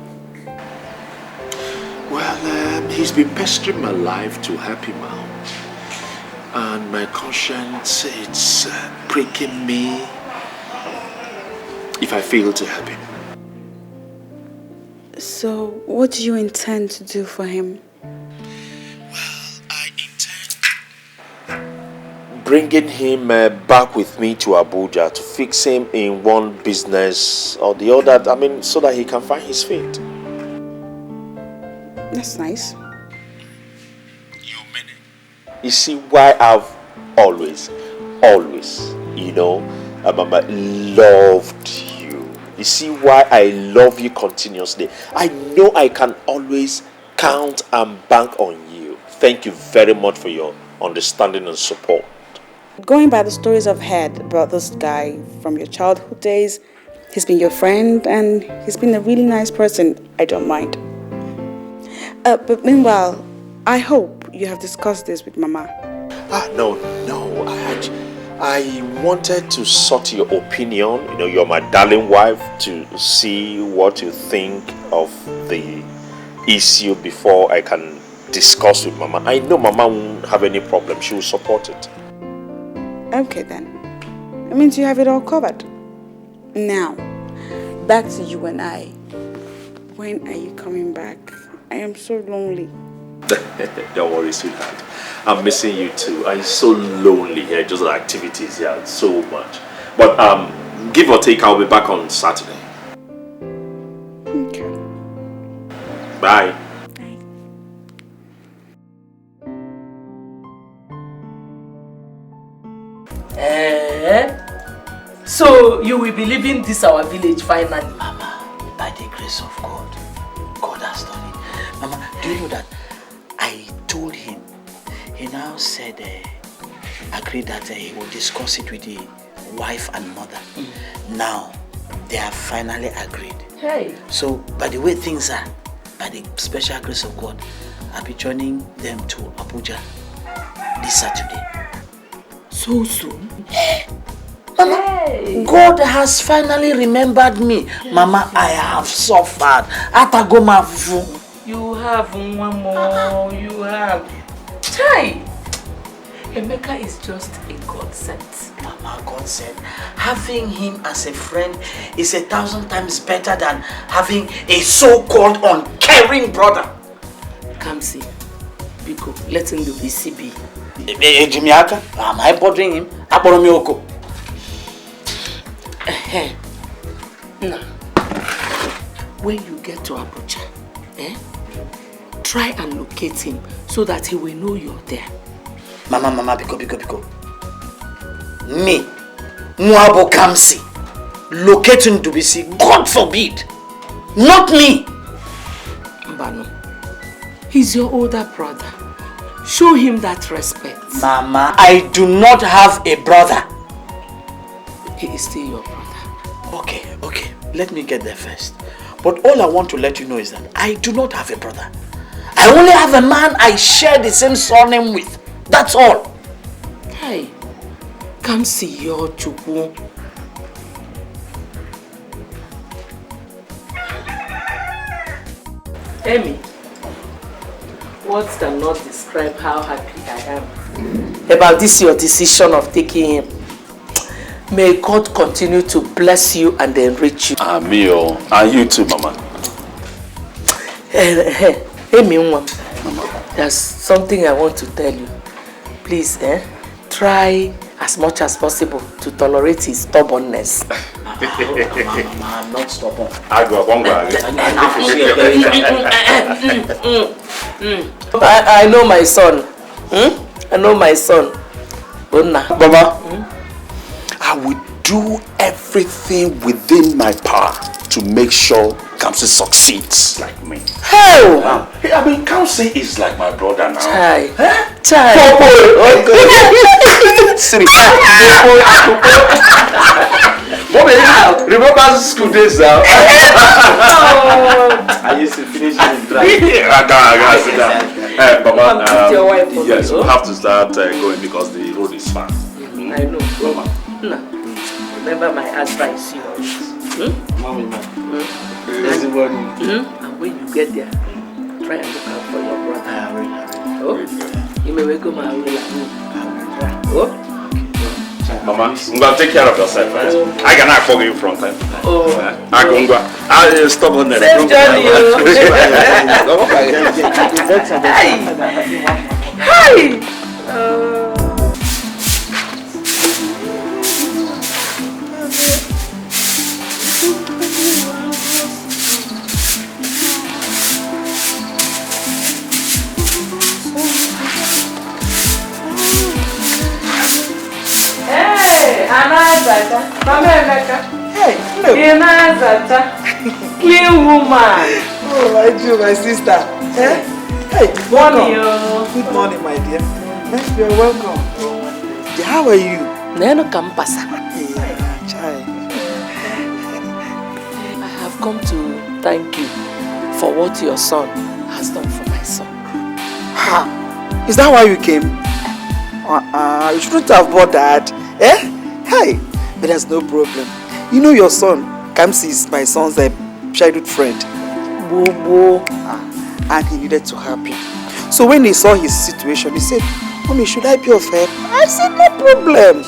Well, he's been pestering my life to help him out. And my conscience, it's pricking me if I fail to help him. So, what do you intend to do for him? Bringing him back with me to Abuja to fix him in one business or the other, so that he can find his feet. That's nice. You see why I've always, Mama, loved you. You see why I love you continuously. I know I can always count and bank on you. Thank you very much for your understanding and support. Going by the stories I've heard about this guy from your childhood days, he's been your friend and he's been a really nice person. I don't mind. But meanwhile, I hope you have discussed this with Mama. No. I wanted to sort your opinion. You're my darling wife, to see what you think of the issue before I can discuss with Mama. I know Mama won't have any problem. She will support it. Okay then. It means you have it all covered. Now, back to you and I. When are you coming back? I am so lonely. Don't worry, sweetheart. I'm missing you too. I'm so lonely here, just the activities here, so much. But give or take, I'll be back on Saturday. Okay. Bye. So you will be leaving this our village finally? Mama, by the grace of God, God has done it. Mama, do you know that I told him, he now said, agreed that he will discuss it with the wife and mother. Now, they have finally agreed. Hey. So, by the way things are, by the special grace of God, I'll be joining them to Abuja this Saturday. So soon? Mama, hey. God has finally remembered me. Yes. Mama, I have suffered. You have one more. You have. Chai! Emeka is just a godsend. Mama, God said, having him as a friend is 1,000 times better than having a so-called uncaring brother. Kamsi, Biko, let him do BCB. Jimiaka, am I bothering him? Aboromioko. Now, when you get to Abuja, try and locate him so that he will know you're there. Mama, Biko. Me, Mwabo Kamsi, locating Dubisi, God forbid, not me. Mbano, he's your older brother. Show him that respect. Mama, I do not have a brother. He is still your brother. Okay, let me get there first. But all I want to let you know is that I do not have a brother. I only have a man I share the same surname with. That's all. Hey, come see your Chukwu. Amy, words cannot describe how happy I am about this your decision of taking him. May God continue to bless you and enrich you. Amio, and you too, Mama. Amy, Mama, there's something I want to tell you. Please, try as much as possible to tolerate his stubbornness. Mama, I'm not stubborn. I know my son. I know my son. Mama, I will do everything within my power to make sure Kamsi succeeds like me. How? I mean, Kamsi is like my brother now. Chai. Remember school days now? I used to finish in drive. I can't sit down. Mama, your wife for yes, me, we have to start going because the road is far. I know. Mama. No. Remember my advice, you. Mommy, man. And when you get there, try and look out for your brother. Oh, you may go my way. Oh. Mama, I'm going to take care of yourself. Right? I can act for you from time to time. Oh. I'll stop on there. Same journey, Hi! Hey, Anazata. Mama Emeka. Hey, Anazata. Clean woman. Oh, my dear, my sister. Eh? Hey, Morning. Good morning, my dear. You're welcome. How are you? Neno Kampasa. Chai. I have come to thank you for what your son has done for my son. Ha! Is that why you came? You shouldn't have bothered. Eh? Hey, but there's no problem. You know your son, Kamsi, is my son's childhood friend. Bobo. And he needed to help him. So when he saw his situation, he said, Mommy, should I be of help? I said, no problem.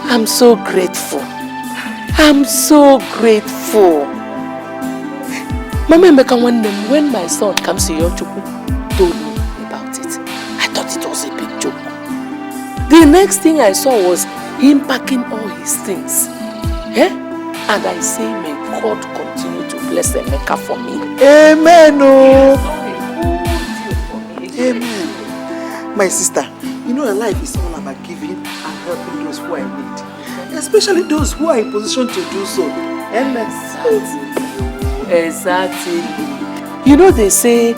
I'm so grateful. I'm so grateful. Mama Emeka, when my son comes to your Chukwu, told me about it, I thought it was a big joke. The next thing I saw was him packing all his things. Eh? And I say, may God continue to bless Emeka for me. Amen. Oh. Amen. My sister, you know life is all about giving and helping those who are in need. Especially those who are in position to do so. Amen. Exactly. You know they say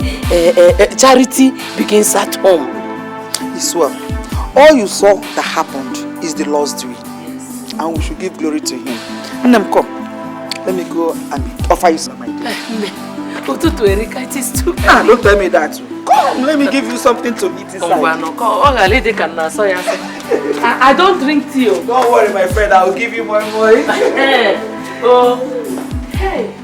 charity begins at home. It's well. All you saw that happened is the Lord's doing. Yes. And we should give glory to Him. And then come. Let me go and offer you some, my dear. It is too early. Don't tell me that. Come, let me give you something to eat inside. I don't drink tea. Don't worry, my friend. I will give you more. Oh, hey.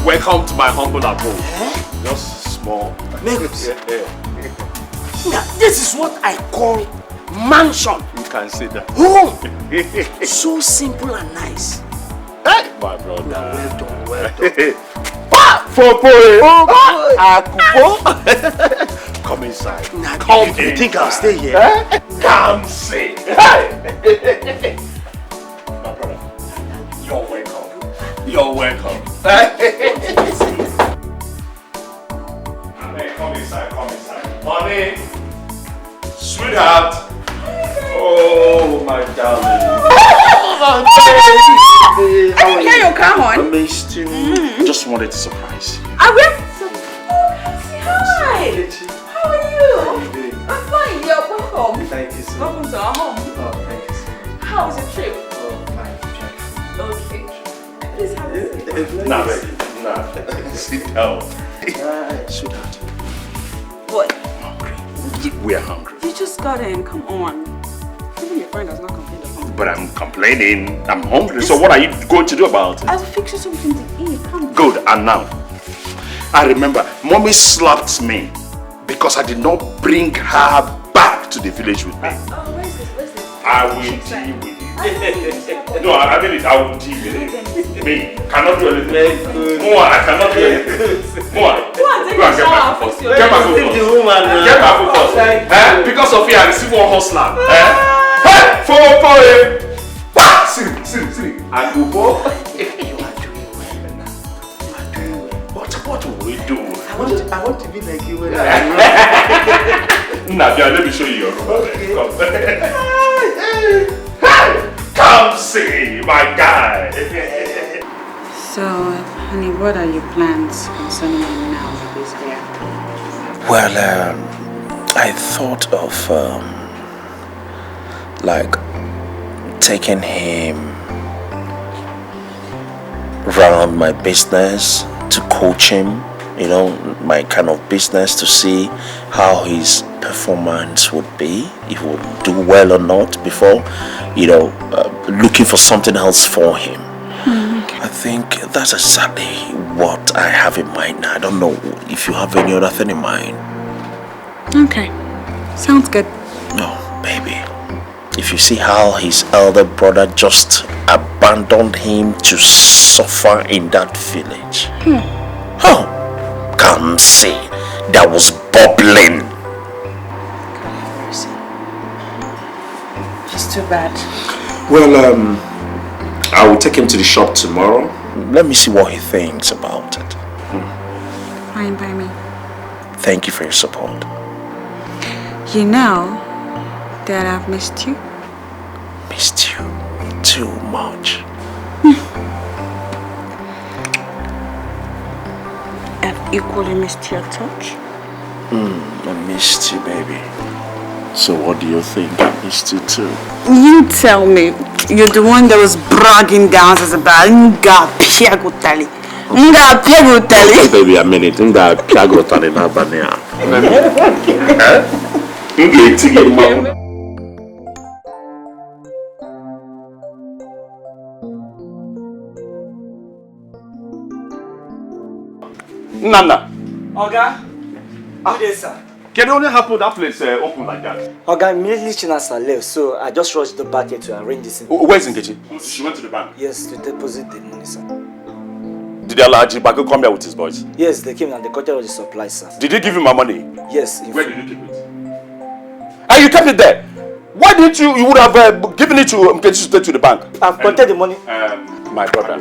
Welcome to my humble abode. Just small. Now, this is what I call mansion. You can say that. Home. So simple and nice. Hey, my brother. Well done, well done. Come inside. Now, come you think I'll stay here? Come see. Hey. My brother, you're welcome. You're welcome. Come inside, come inside. Honey, sweetheart. Oh, my darling. Can you come on? I missed you. Just wanted to surprise you. I will. Hi. How are you? I'm fine. You're welcome. Thank you so much. Welcome to our home. Oh, thank you so much. How was your trip? Oh, fine. Okay. Please have a seat. Nah, baby. Nah. Sit down. Sweetheart. What? We are hungry. You just got in. Come on. Even your friend has not complained of hunger. But I'm complaining. I'm hungry. So what are you going to do about it? I'll fix you something to eat. Come. Good. And now, I remember Mommy slapped me because I did not bring her back to the village with me. Oh, where's this? I will deal with it. No, I mean it. I will deal with it. Me cannot do anything. More, I cannot do anything. More. Go and get my food first. Get my food first. Get my food first. Because of you, I receive one hot slap. Hey, for him. See. And go. You are doing well now. You are doing well. What will we do? I want to be like you when Now, let me show you your room. Okay. Come. Come see my guy. So, honey, what are your plans concerning him now that he's here? Well, I thought of like taking him around my business to coach him, you know, my kind of business, to see how his performance would be, if he would do well or not, before, you know, looking for something else for him. I think that's exactly what I have in mind now. I don't know if you have any other thing in mind. Okay, sounds good. No, baby. If you see how his elder brother just abandoned him to suffer in that village. Oh, come see. That was bubbling. It's too bad. Well, I will take him to the shop tomorrow. Let me see what he thinks about it. Fine by me. Thank you for your support. You know that I've missed you. Missed you too much. I've equally missed your touch. I missed you, baby. So what do you think? I missed you too. You tell me. You're the one that was bragging downstairs about Nga Piagotali. Nga Piagotali. Baby, a minute. Nga Piagotali na bania. Nana. Oga, good day, sir. Can it only happen that place open like that? Oga, immediately Chinasa left, so I just rushed the back here to arrange this. Where's Nkechi? She went to the bank. Yes, to deposit the money, sir. Did the Alaji Baku come here with his boys? Yes, they came and they got all the supplies, sir. Did you give him my money? Yes. Where did you keep it? And you kept it there? Why didn't you? You would have given it to Nkechi to take to the bank. I've collected the money. My brother.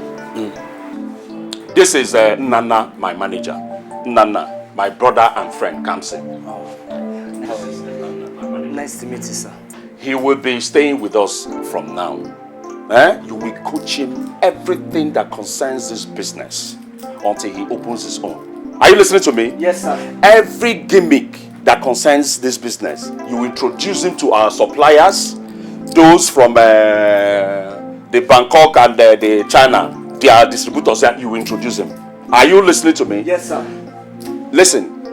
This is Nana, my manager. Nana, my brother and friend, Kamsi. Nice to meet you, sir. He will be staying with us from now. You will coach him everything that concerns this business until he opens his own. Are you listening to me? Yes, sir. Every gimmick that concerns this business, you will introduce him to our suppliers, those from the Bangkok and the China, their distributors, you will introduce him. Are you listening to me? Yes, sir. Listen,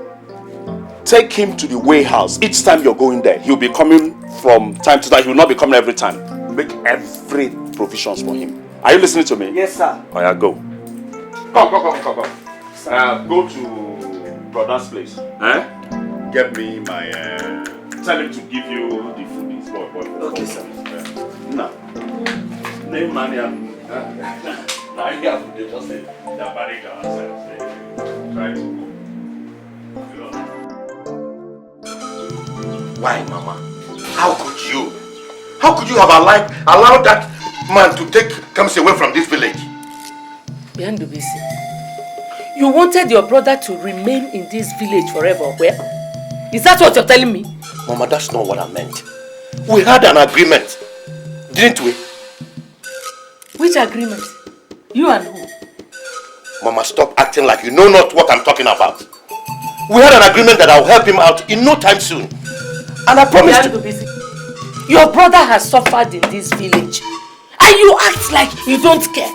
take him to the warehouse. Each time you're going there, he'll be coming from time to time. He will not be coming every time. Make every provisions for him. Are you listening to me? Yes, sir. Oh yeah, go. Come. Go to brother's place. Get me my. Tell him to give you the food. Okay, sir. Now, name money. Now you have to just say the barrier outside. Try to go. Why, Mama? How could you? How could you have allowed that man to take Kamsi away from this village? Biandubisi, you wanted your brother to remain in this village forever, where? Is that what you're telling me? Mama, that's not what I meant. We had an agreement, didn't we? Which agreement? You and who? Mama, stop acting like you know not what I'm talking about. We had an agreement that I'll help him out in no time soon. And I promised to... Your brother has suffered in this village. And you act like you don't care.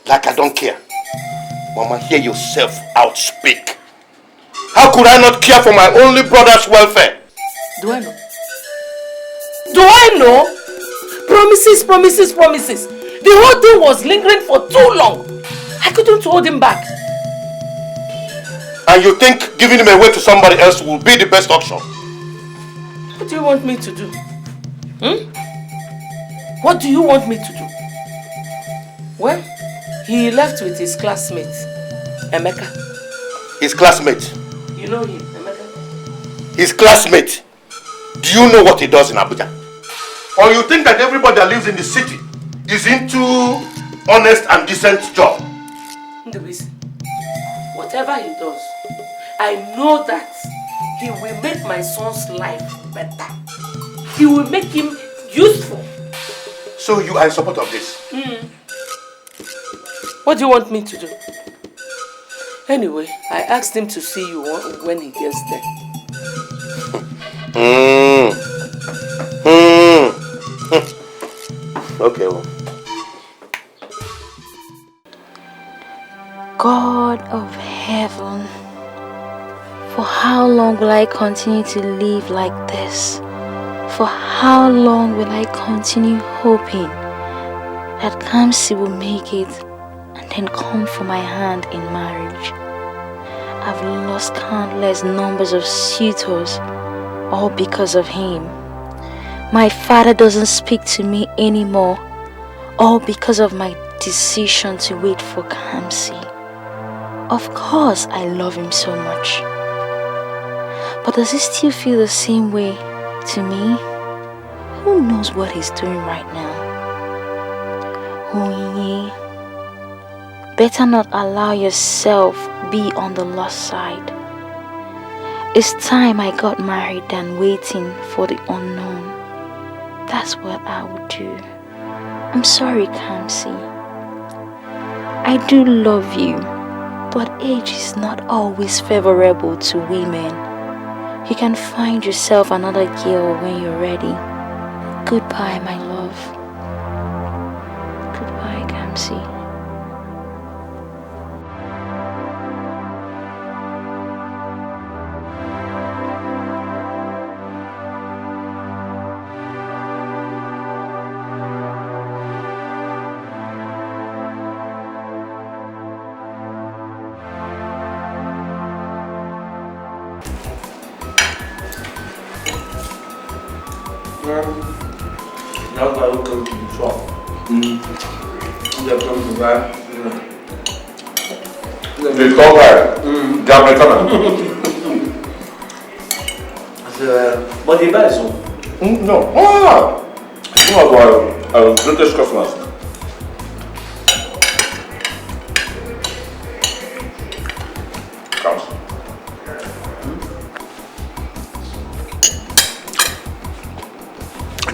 Like I don't care. Mama, hear yourself out speak. How could I not care for my only brother's welfare? Do I know? Do I know? Promises. The whole thing was lingering for too long. I couldn't hold him back. And you think giving him away to somebody else will be the best option? What do you want me to do? What do you want me to do? Well, he left with his classmate, Emeka. His classmate? You know him, Emeka? His classmate? Do you know what he does in Abuja? Or you think that everybody that lives in the city is into honest and decent job? Ndubisi, whatever he does, I know that he will make my son's life better. He will make him useful. So you are in support of this? What do you want me to do? Anyway, I asked him to see you when he gets there. Okay, well. God of heaven, for how long will I continue to live like this? For how long will I continue hoping that Kamsi will make it and then come for my hand in marriage? I've lost countless numbers of suitors, all because of him. My father doesn't speak to me anymore, all because of my decision to wait for Kamsi. Of course, I love him so much. But does he still feel the same way to me? Who knows what he's doing right now? Oye, better not allow yourself be on the lost side. It's time I got married than waiting for the unknown. That's what I would do. I'm sorry, Kamsi. I do love you, but age is not always favorable to women. You can find yourself another girl when you're ready. Goodbye, my love. Goodbye, Kamsi. Now that we come to the shop, they come to buy. The call guy, Jamaican. But he buys some. No. British customers. Comes.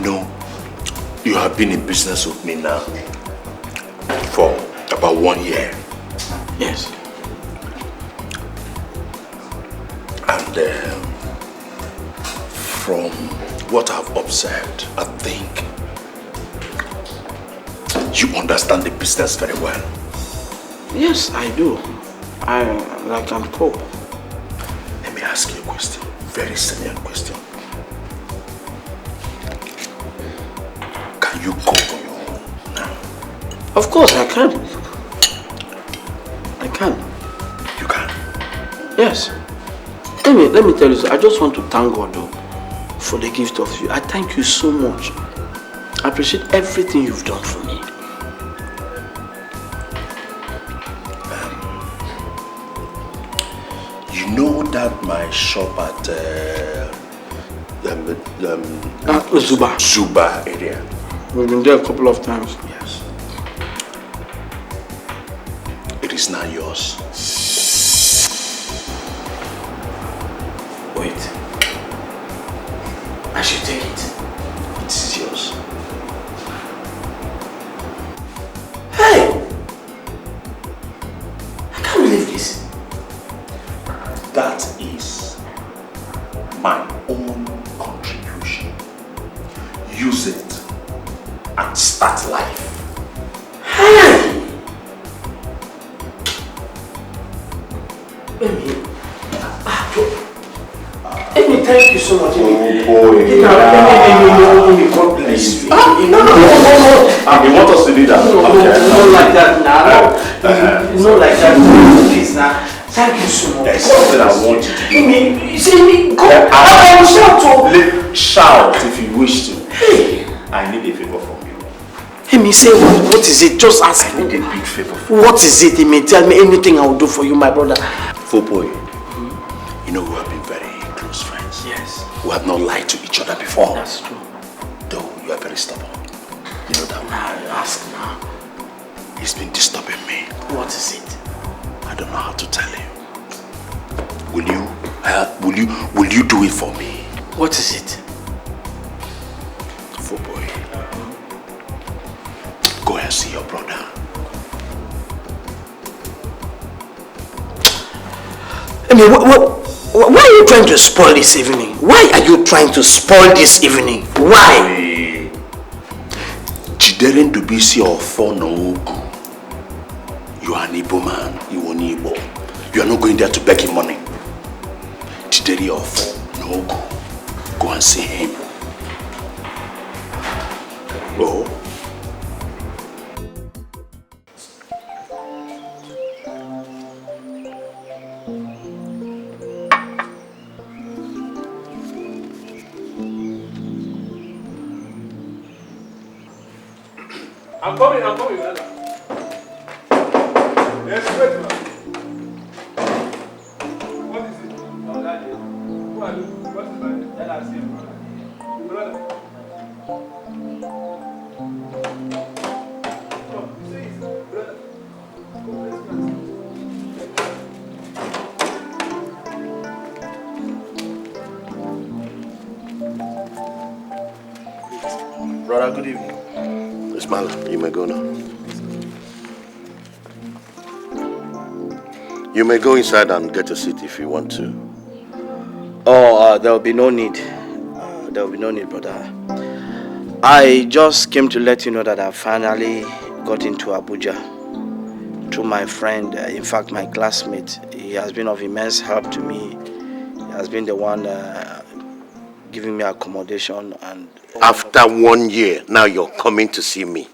No, you have been in business with me now for about 1 year. Yes. And from what I've observed, I think you understand the business very well. Yes, I do. I can cope. Let me ask you a question, very serious question. Can you cope on your own now? Of course I can. I can. You can? Yes. Let me tell you, I just want to thank God though, for the gift of you. I thank you so much. I appreciate everything you've done for me. You know that my shop at Zuba area. We've been there a couple of times. Yes. It is now yours. Wait. I should take it. It is yours. Hey! I can't believe this. That is my own contribution. Use it and start life. Hey! Amy, thank you so much. Oh boy. God bless you. No. You want us to do that? No, not like that now. Not like that. Please now. Thank you so much. There's something I want you to do. Amy, you see me? Go. I will shout. Shout if you wish to. Hey. I need a favor from you. Amy, say what is it? Just ask. I need a big favor. What is it, Amy? Tell me anything I will do for you, my brother. Footboy, you know we have been very close friends. Yes. We have not lied to each other before. That's true. Though you are very stubborn. You know that. Now ask now. It's been disturbing me. What is it? I don't know how to tell you. will you do it for me? What is it? For boy, go and see your brother. I mean, why are you trying to spoil this evening? Why are you trying to spoil this evening? Why? Chideren to be see or for no. You are an Igbo man. You are an Igbo. You are not going there to beg him money. Chideri or for no go. Go and see him. Oh. I'm coming, brother. Yes, wait, man. What is it? No, that is. Who are you? What is my name? Let us see, brother. Brother. No, say it, brother. Go, let's go. Brother, good evening. Ismaila, you may go now. You may go inside and get a seat if you want to. Oh, there will be no need. There will be no need, brother. I just came to let you know that I finally got into Abuja through my friend, in fact, my classmate. He has been of immense help to me. He has been the one giving me accommodation and... After 1 year, now you're coming to see me.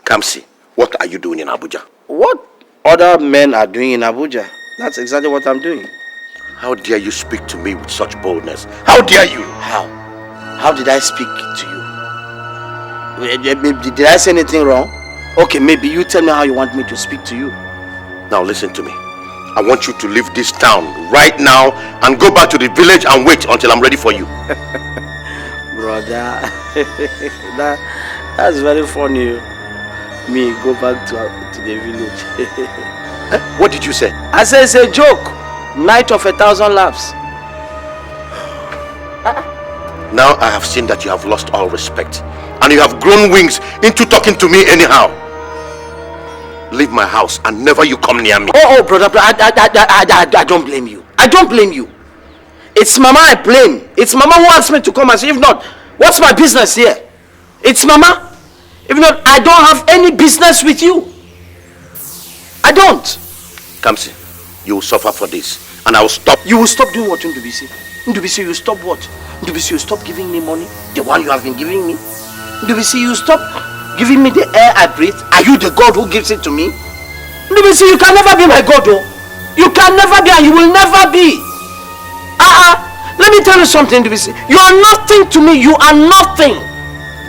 Kamsi, what are you doing in Abuja? What other men are doing in Abuja? That's exactly what I'm doing. How dare you speak to me with such boldness? How dare you? How? How did I speak to you? Did I say anything wrong? Okay, maybe you tell me how you want me to speak to you. Now listen to me. I want you to leave this town right now and go back to the village and wait until I'm ready for you. Brother, that's very funny. Me go back to the village. What did you say? I said it's a joke. Night of 1,000 laughs. Now I have seen that you have lost all respect and you have grown wings into talking to me anyhow. Leave my house and never you come near me. Oh, brother, I don't blame you. I don't blame you. It's Mama I blame. It's Mama who asked me to come and say, if not, what's my business here? It's Mama. If not, I don't have any business with you. I don't. Kamsi, you will suffer for this and I will stop. You will stop doing what, Ndubisi? Ndubisi, you stop what? Ndubisi, you stop giving me money? The one you have been giving me? Ndubisi, you stop giving me the air I breathe? Are you the God who gives it to me? Ndubisi, you can never be my God, oh. You can never be and you will never be. Let me tell you something, Ndubisi. You are nothing to me. You are nothing.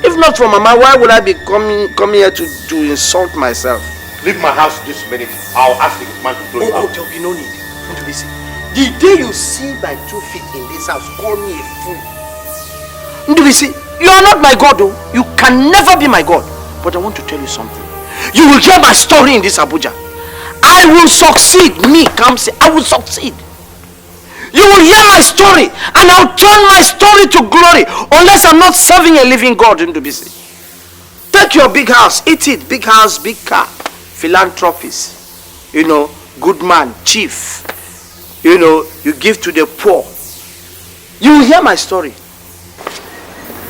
If not for Mama, why would I be coming here to insult myself? Leave my house this minute. I'll ask the man to throw you out. There will be no need. Ndubisi, the day you see my 2 feet in this house, call me a fool. Ndubisi, you are not my God, though. You can never be my God. But I want to tell you something. You will hear my story in this Abuja. I will succeed. Me, Kamsi, I will succeed. You will hear my story and I'll turn my story to glory unless I'm not serving a living God in Ndubisi. Take your big house, eat it, big house, big car. Philanthropist, good man, chief. You give to the poor. You will hear my story.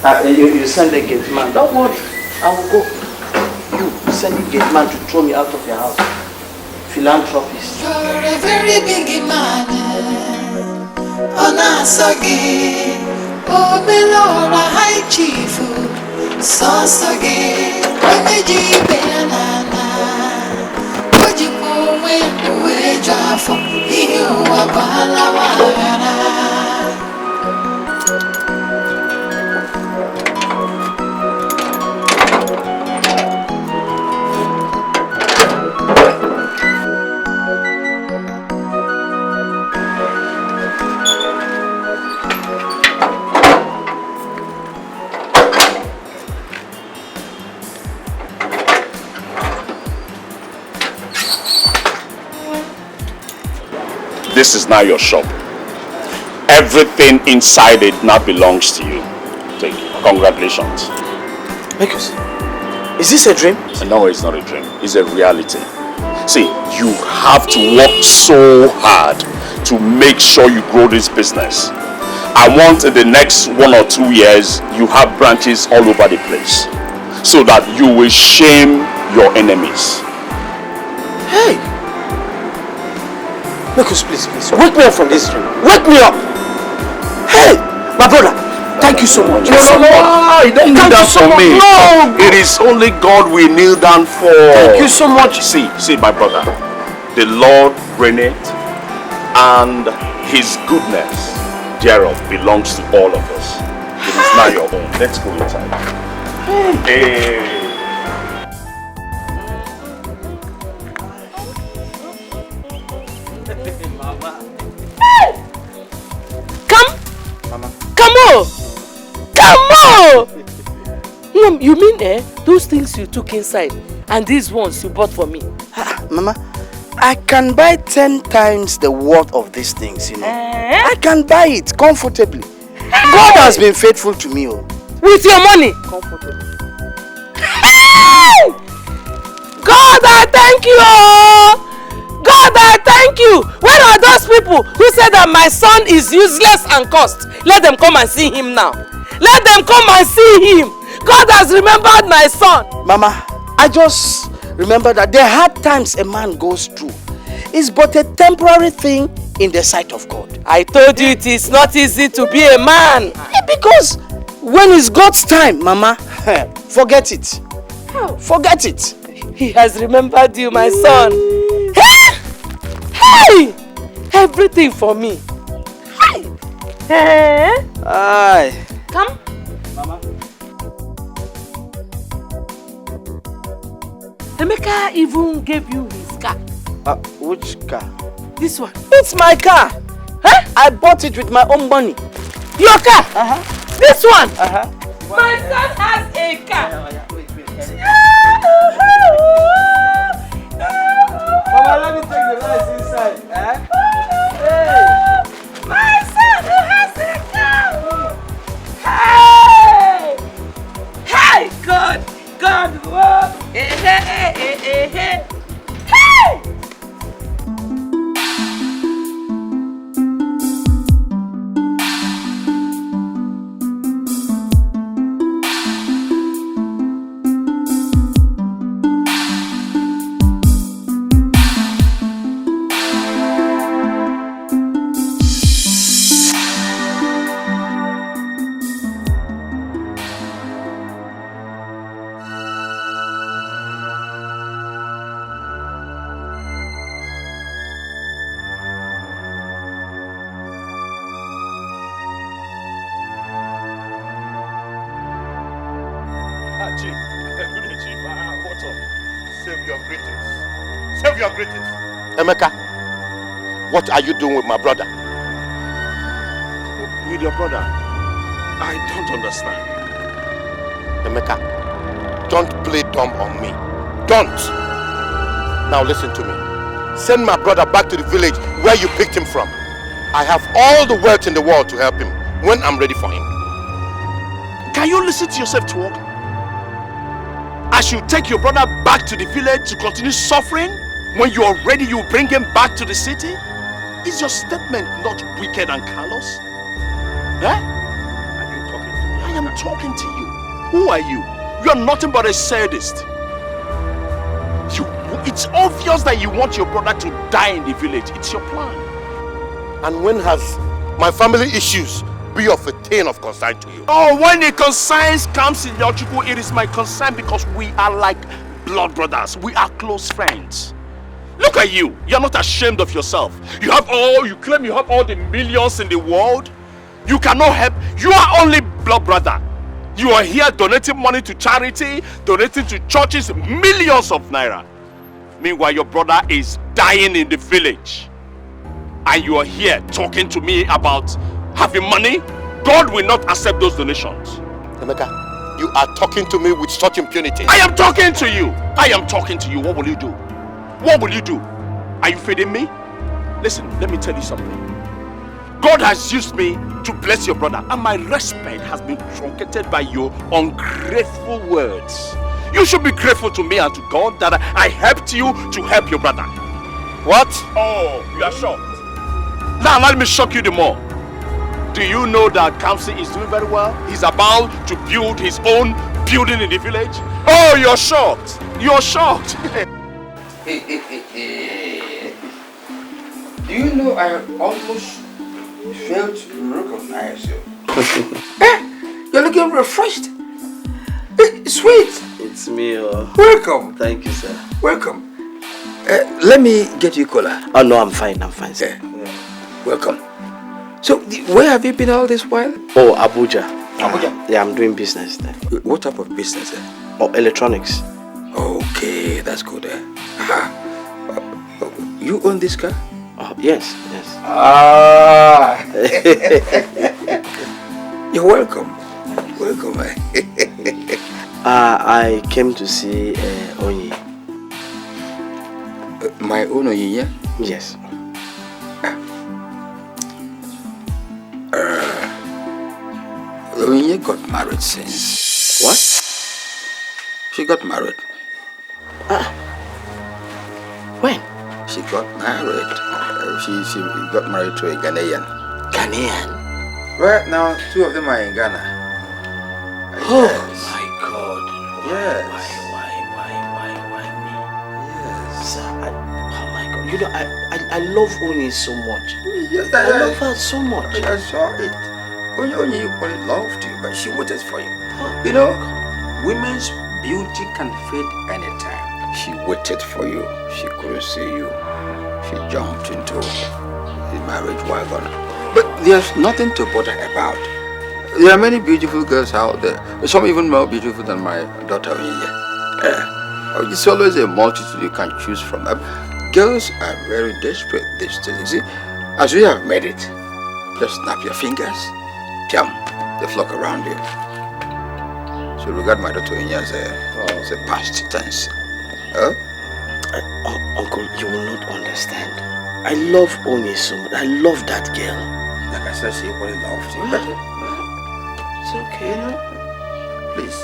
You send a gate man. Don't worry, I will go. You send a gate man to throw me out of your house. Philanthropist. You're a very big man. Onasagi, oh Melora, high chief, Sasagi, Omeji Benana, Ojipo, when we draft, you are Balawara. this is now your shop. Everything inside it now belongs to you. Take it. Congratulations. Marcus, is this a dream? No, it's not a dream. It's a reality. See, you have to work so hard to make sure you grow this business. I want in the next 1 or 2 years, you have branches all over the place so that you will shame your enemies. Hey! Marcus, please, wake me up from this dream. Wake me up! Hey! My brother, thank you so much. No, you don't kneel down for me. No! It is only God we kneel down for. Thank you so much. See, my brother. The Lord reigneth, and His goodness thereof belongs to all of us. It is now your own. Let's go inside. Hey. Come on! You mean those things you took inside and these ones you bought for me? Mama, I can buy 10 times the worth of these things, you know. I can buy it comfortably. God has been faithful to me. With your money? Comfortably. Hey! God, I thank you! God, I thank you! Where are those people who said that my son is useless and cursed? Let them come and see him now. Let them come and see him. God has remembered my son. Mama, I just remember that the hard times a man goes through is but a temporary thing in the sight of God. I told you it is not easy to be a man. Because when it's God's time, Mama, forget it. Forget it. He has remembered you, my son. Hey! Everything for me. Hey! Aye. Come. Mama. Emeka even gave you his car. Which car? This one. It's my car. Huh? I bought it with my own money. Your car? This one? My son has a car. Mama, let me take the lights inside. Hey. My son has a car. Hey! Hey! God! Whoa! Hey! Emeka, what are you doing with my brother? With your brother? I don't understand. Emeka, don't play dumb on me. Don't! Now listen to me. Send my brother back to the village where you picked him from. I have all the wealth in the world to help him when I'm ready for him. Can you listen to yourself talk? I should take your brother back to the village to continue suffering? When you are ready, you bring him back to the city? Is your statement not wicked and callous? Are you talking to me? I am talking to you. Who are you? You are nothing but a sadist. It's obvious that you want your brother to die in the village. It's your plan. And when has my family issues be of a thing of concern to you? Oh, when a concern comes in your chiku, it is my concern because we are like blood brothers. We are close friends. Look at you. You're not ashamed of yourself. You claim you have all the millions in the world. You cannot help. You are only blood brother. You are here donating money to charity, donating to churches, millions of naira. Meanwhile, your brother is dying in the village. And you are here talking to me about having money. God will not accept those donations. Emeka, you are talking to me with such impunity. I am talking to you. I am talking to you. What will you do? What will you do? Are you feeding me? Listen, let me tell you something. God has used me to bless your brother, and my respect has been truncated by your ungrateful words. You should be grateful to me and to God that I helped you to help your brother. What? Oh, you are shocked. Now let me shock you the more. Do you know that Kamsi is doing very well? He's about to build his own building in the village. Oh, you're shocked. You're shocked. Do you know I almost failed to recognize you? You're looking refreshed. Sweet. It's me. Welcome. Thank you, sir. Welcome. Let me get you cola. Oh no, I'm fine, sir. Welcome. So, where have you been all this while? Oh, Abuja. Abuja? Yeah, I'm doing business there. What type of business? Oh, electronics. Okay, that's good. You own this car? Oh, yes. Ah! You're welcome. Welcome. I came to see Onyi. My own Onyi, yeah? Yes. Onyi got married since. What? She got married. When? She got married. She got married to a Ghanaian. Ghanaian? Right now, 2 of them are in Ghana. Oh my God. Yes. Why me? Yes. Sir, oh my God. You know, I love Onyi so much. Yes, I love her so much. I saw it. Onyi equally loved you, but she waited for you. You know, women's beauty can fade anytime. She waited for you. She couldn't see you. She jumped into the marriage wagon. But there's nothing to bother about. There are many beautiful girls out there. Some even more beautiful than my daughter Onyi. It's always a multitude you can choose from. Girls are very desperate these days. You see, as we have made it, just snap your fingers. Piam, they flock around you. So regard my daughter Onyi as a past tense. Uncle, you will not understand. I love Onyi so much. I love that girl. Like I said, she equally loved you. But it's okay, you know? Please.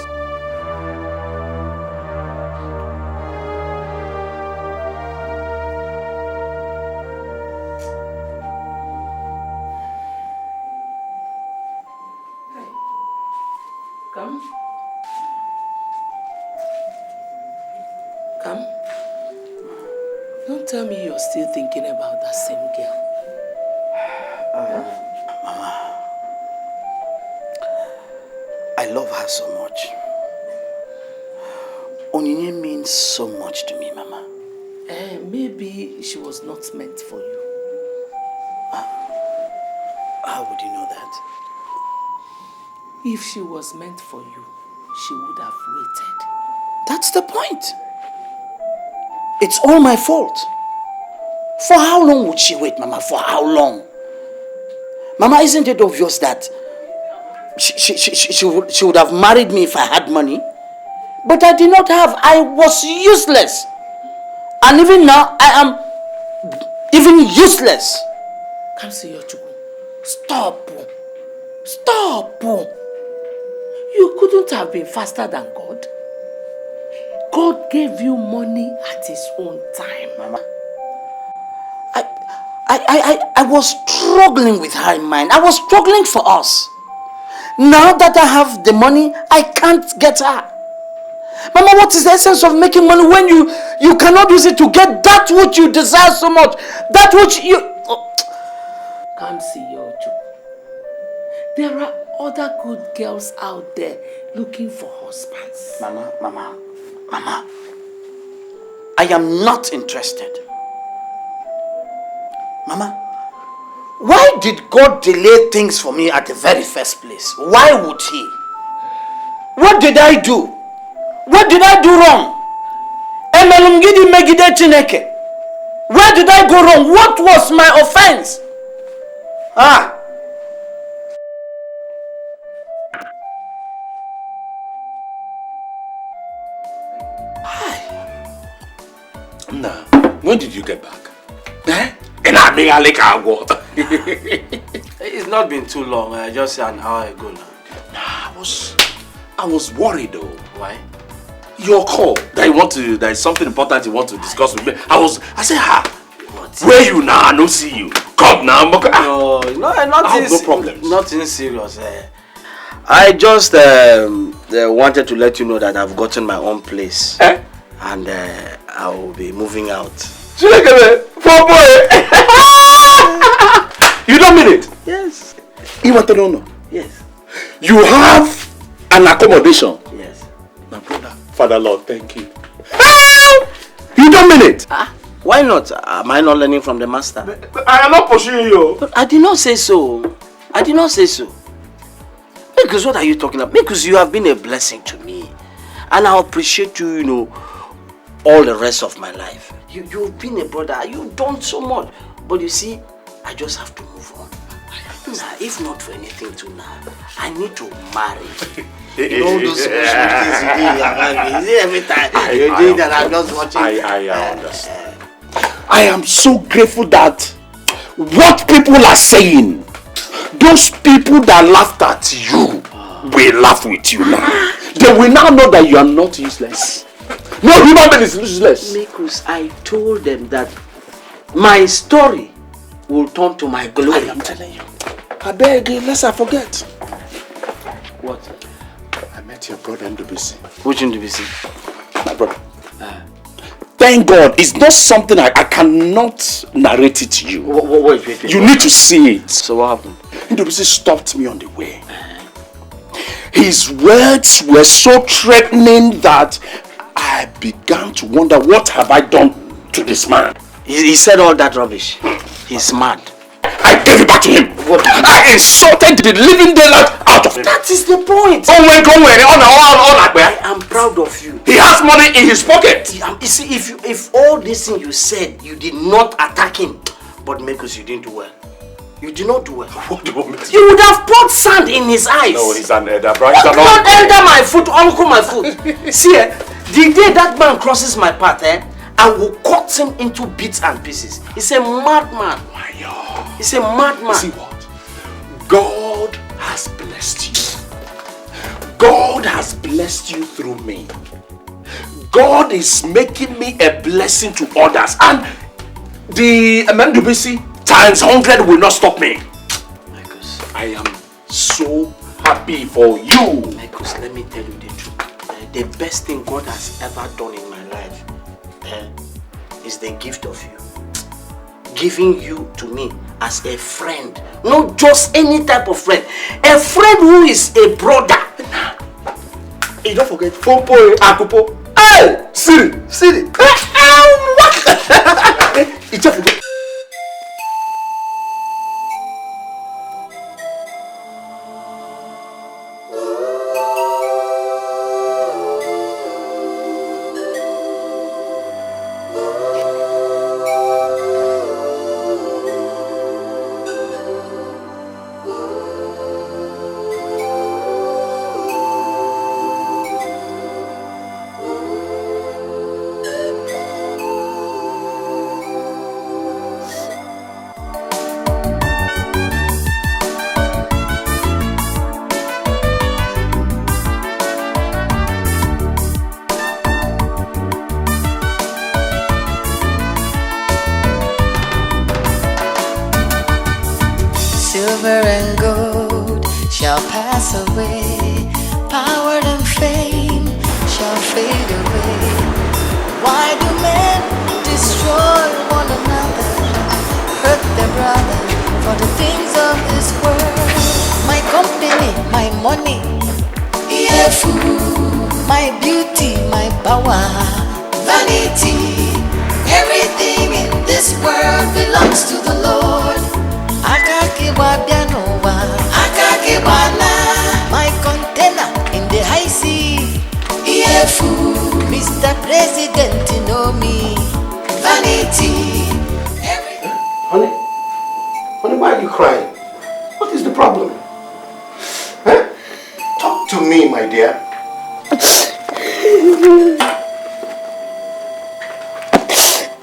Come. Don't tell me you're still thinking about that same girl. Mama, I love her so much. Onyinye means so much to me, Mama. Maybe she was not meant for you. How would you know that? If she was meant for you, she would have waited. That's the point. It's all my fault. For how long would she wait, Mama? For how long? Mama, isn't it obvious that she would have married me if I had money? But I did not have. I was useless. And even now, I am even useless. Kamsi Yochukwu, stop. Stop. You couldn't have been faster than God. God gave you money at his own time. Mama, I was struggling with her in mind. I was struggling for us. Now that I have the money, I can't get her. Mama, what is the essence of making money when you cannot use it to get that which you desire so much? That which you... Kamsi Yochukwu, there are other good girls out there looking for husbands. Mama, I am not interested. Mama, why did God delay things for me at the very first place? Why would he? What did I do? What did I do wrong? Where did I go wrong? What was my offense? Nah, when did you get back? It's not been too long, just an hour ago now. I was worried though. Why? Your call that there is something important you want to discuss with me. I said, where you now? I don't see you. Come now, No, nothing. No problems. Nothing serious. I just wanted to let you know that I've gotten my own place, and I will be moving out. You don't mean it? Yes. You want to know? Yes. You have an accommodation? Yes. My brother, Father Lord, thank you. You don't mean it? Why not? Am I not learning from the master? I am not pursuing you. But I did not say so. I did not say so. Because what are you talking about? Because you have been a blessing to me. And I appreciate you, all the rest of my life. You've been a brother. You've done so much. But you see, I just have to move on. Nah, if not for anything too now, I need to marry. All those things you do, every time you're doing that, I'm just watching. I understand. I am so grateful that what people are saying, those people that laughed at you will laugh with you now. They will now know that you are not useless. No human being is useless. Because I told them that my story will turn to my glory. I am telling you. I beg you, lest I forget. What? I met your brother in Ndubisi. Which Ndubisi? My brother. Thank God, it's not something I cannot narrate it to you. Wait. You need to see it. So what happened? Ndubisi stopped me on the way. His words were so threatening that I began to wonder, what have I done to this man? He said all that rubbish. He's mad. I gave it back to him. What? I insulted the living daylight out of him. That is the point. I am proud of you. He has money in his pocket. You see, if all this thing you said, you did not attack him, but because you didn't do well. You did not do well. What do you want me to do? You would have poured sand in his eyes. No, he's an elder, bro. Not elder my foot, uncle my foot. See, the day that man crosses my path, I will cut him into bits and pieces. He's a madman. He's a madman. See what? God has blessed you. God has blessed you through me. God is making me a blessing to others. And the Ndubisi times 100 will not stop me. Marcus, I am so happy for you. Marcus, let me tell you the truth. The best thing God has ever done in my life is the gift of you. Giving you to me as a friend. Not just any type of friend. A friend who is a brother. Hey, don't forget Fompo, Akupo. Hey! Siri! What? It's just forget. Silver and gold shall pass away, power and fame shall fade away. Why do men destroy one another, hurt their brother for the things of this world? My company, my money, yeah, food, my beauty, my power, vanity. Everything in this world belongs to the Lord. My container in the high sea. Mr. President, you know me. Vanity. Honey, why are you crying? What is the problem? Huh? Talk to me, my dear.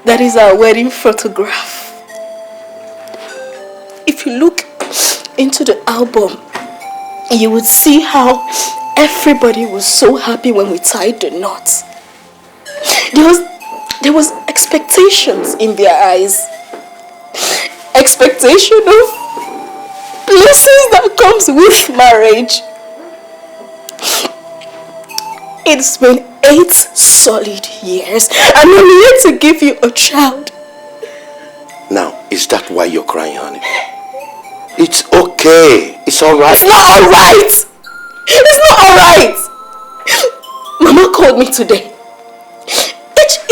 That is our wedding photograph. If you look into the album, you would see how everybody was so happy when we tied the knot. There was expectations in their eyes. Expectation of blessings that comes with marriage. It's been 8 solid years and I'm here to give you a child. Now, is that why you're crying, honey? It's okay. It's alright. It's not alright! It's not alright! Mama called me today.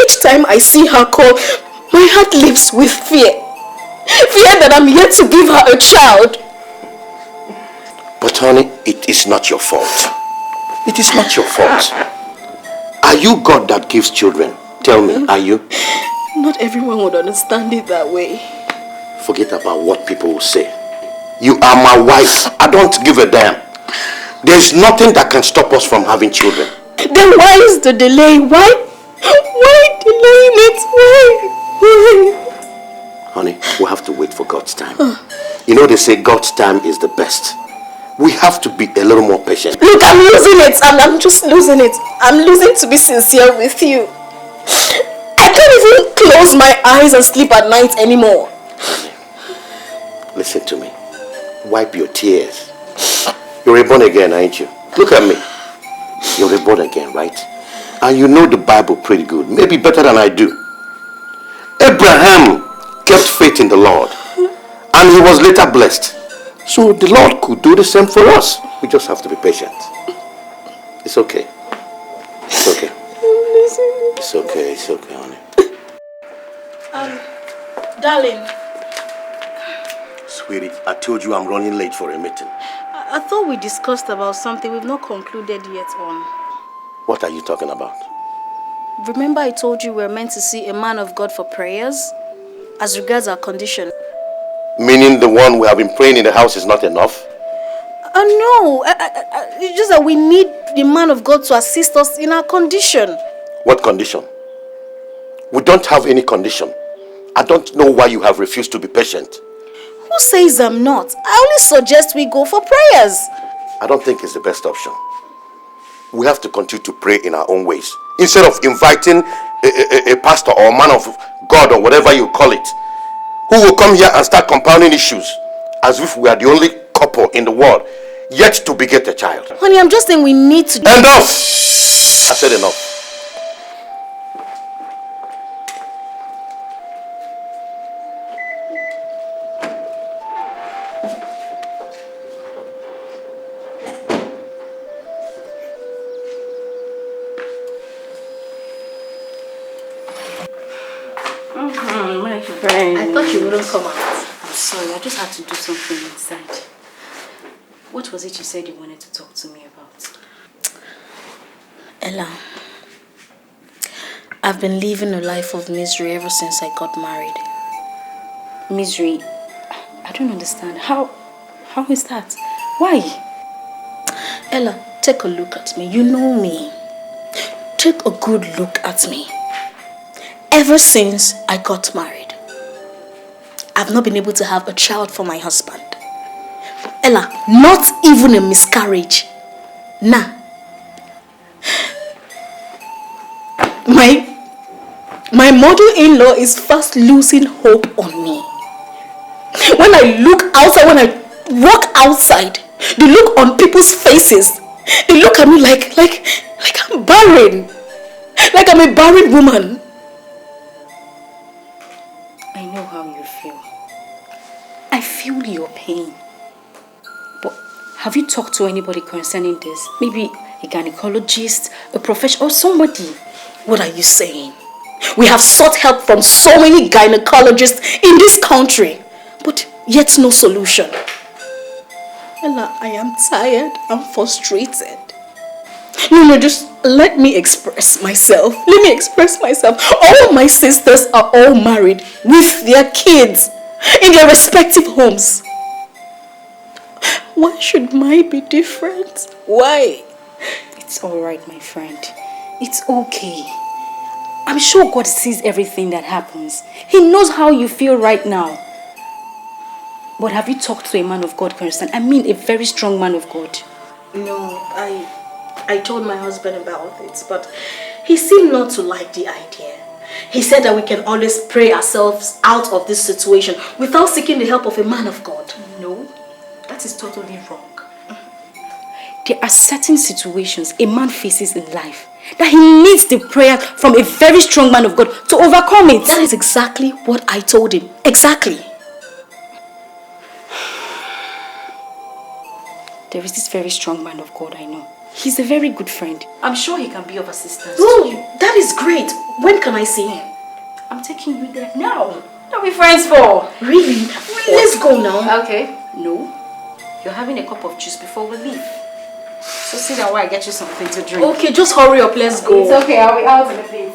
Each time I see her call, my heart leaps with fear. Fear that I'm yet to give her a child. But honey, it is not your fault. It is not your fault. Are you God that gives children? Tell me, are you? Not everyone would understand it that way. Forget about what people will say. You are my wife. I don't give a damn. There's nothing that can stop us from having children. Then why is the delay? Why delaying it? Why? Honey, we have to wait for God's time. You know they say God's time is the best. We have to be a little more patient. Look, I'm losing it. I'm just losing it. I'm losing to be sincere with you. I can't even close my eyes and sleep at night anymore. Honey, listen to me. Wipe your tears. You're reborn again, ain't you? Look at me. You're reborn again, right? And you know the Bible pretty good. Maybe better than I do. Abraham kept faith in the Lord. And he was later blessed. So the Lord could do the same for us. We just have to be patient. It's okay. It's okay. It's okay. It's okay, honey. Darling. Sweetie, I told you I'm running late for a meeting. I thought we discussed about something we've not concluded yet on. What are you talking about? Remember I told you we're meant to see a man of God for prayers? As regards our condition. Meaning the one we have been praying in the house is not enough? No. It's just that we need the man of God to assist us in our condition. What condition? We don't have any condition. I don't know why you have refused to be patient. Who says I'm not? I only suggest we go for prayers. I don't think it's the best option. We have to continue to pray in our own ways. Instead of inviting a pastor or a man of God or whatever you call it, who will come here and start compounding issues as if we are the only couple in the world yet to beget a child. Honey, I'm just saying we need to... Enough! I said enough. My friend. I thought you wouldn't come out. I'm sorry, I just had to do something inside. What was it you said you wanted to talk to me about? Ella, I've been living a life of misery ever since I got married. Misery? I don't understand. How is that? Why? Ella, take a look at me. You know me. Take a good look at me. Ever since I got married, I've not been able to have a child for my husband. Ella, not even a miscarriage. Nah. My mother-in-law is fast losing hope on me. When I look outside, when I walk outside, the look on people's faces, they look at me like I'm barren. Like I'm a barren woman. I know how you feel. I feel your pain. But have you talked to anybody concerning this? Maybe a gynecologist, a professional, or somebody? What are you saying? We have sought help from so many gynecologists in this country, but yet no solution. Ella, I am tired. I'm frustrated. No, just let me express myself. Let me express myself. All my sisters are all married with their kids in their respective homes. Why should mine be different? Why? It's alright, my friend. It's okay. I'm sure God sees everything that happens. He knows how you feel right now. But have you talked to a man of God, Kirsten? I mean, a very strong man of God. No, I told my husband about it, but he seemed not to like the idea. He said that we can always pray ourselves out of this situation without seeking the help of a man of God. No, that is totally wrong. There are certain situations a man faces in life that he needs the prayer from a very strong man of God to overcome it. That is exactly what I told him. Exactly. There is this very strong man of God I know. He's a very good friend. I'm sure he can be of assistance. Oh, that is great. When can I see him? I'm taking you there now. What are we friends for? Really? Let's go now. Okay. No. You're having a cup of juice before we leave. So sit down while I get you something to drink. Okay, just hurry up. Let's go. It's okay. I'll be out in a bit.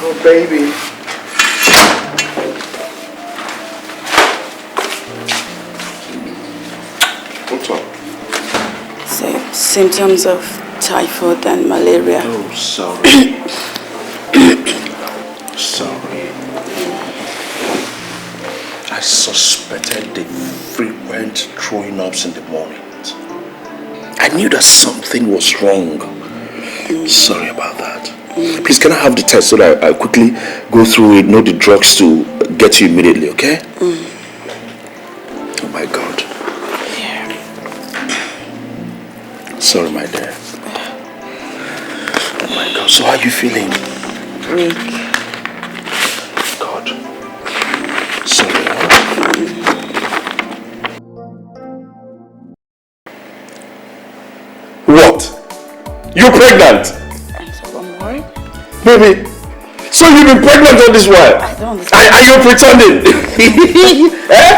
Oh, baby. What's up? Symptoms of typhoid and malaria. Oh, sorry. Sorry. I suspected the frequent throwing ups in the mornings. I knew that something was wrong. Sorry about that. Please, can I have the test so that I quickly go through it, know the drugs to get you immediately, okay? Oh my God. Yeah. Sorry, my dear. Oh my God. So how are you feeling? Weak. God. Sorry. What? You're pregnant? One more? Baby. So you've been pregnant all this while? I don't understand. Are you pretending? Eh?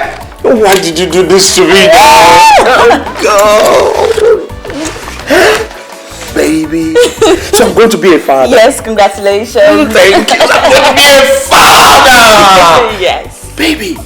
Why did you do this to me? Oh God. Baby. So I'm going to be a father. Yes, congratulations. Thank you. I'm going to be a father. Yes. Baby.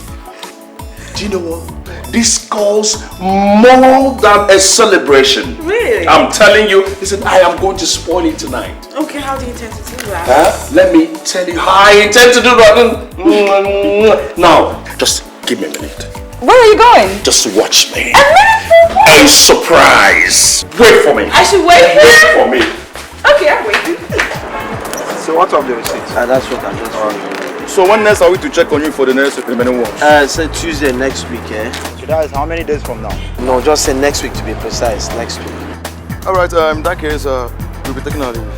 Do you know what? This calls more than a celebration. Really? I'm telling you, listen, I am going to spoil it tonight. Okay, how do you intend to do that? Huh? Let me tell you how I intend to do that. Now, just give me a minute. Where are you going? Just watch me. A surprise. Wait for me. I should wait Wait here? for me. Okay, I'm waiting. So what of the receipts? That's what I'm just So when next are we to check on you for the next remaining ones? Say Tuesday next week, eh? So that is how many days from now? No, just say next week to be precise. Next week. Alright, in that case, we'll be taking our leave.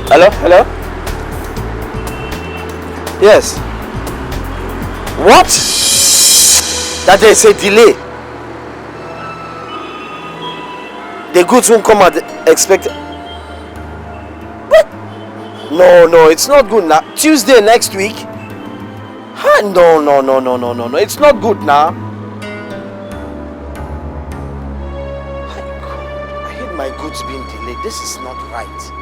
Hello? Hello? Yes. What? That there's a delay. The goods won't come at expected. What? No, it's not good now. Tuesday next week? Huh? No. It's not good now. I hate my goods being delayed. This is not right.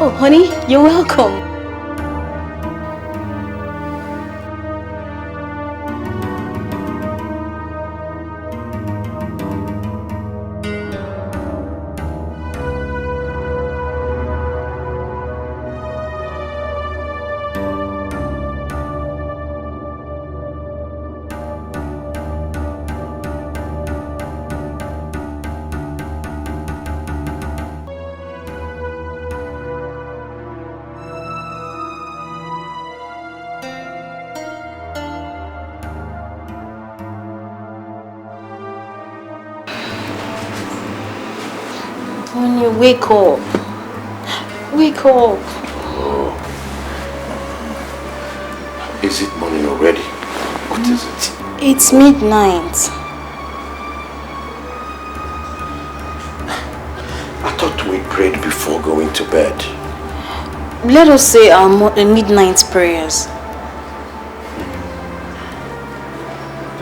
Oh, honey, you're welcome. wake up. Wake up. Oh. Is it morning already? What is it? It's midnight. I thought we prayed before going to bed. Let us say our midnight prayers.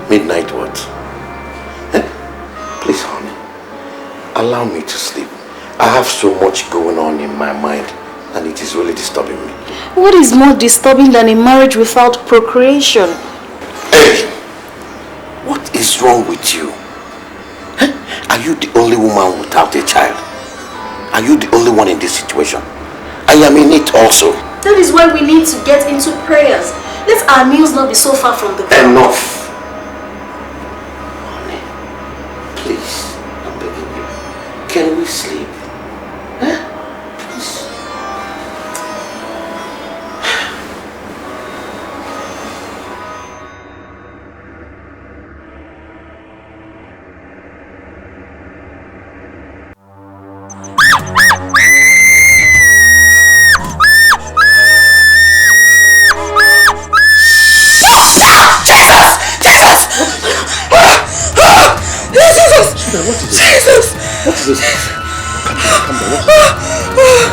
Midnight what? Eh? Please, honey, allow me to sleep. I have so much going on in my mind and it is really disturbing me. What is more disturbing than a marriage without procreation? Hey! What is wrong with you? Eh? Are you the only woman without a child? Are you the only one in this situation? I am in it also. That is why we need to get into prayers. Let our meals not be so far from the ground. Enough! Honey, please, I'm begging you. Can we sleep? Huh? Please. What is this? Calm down.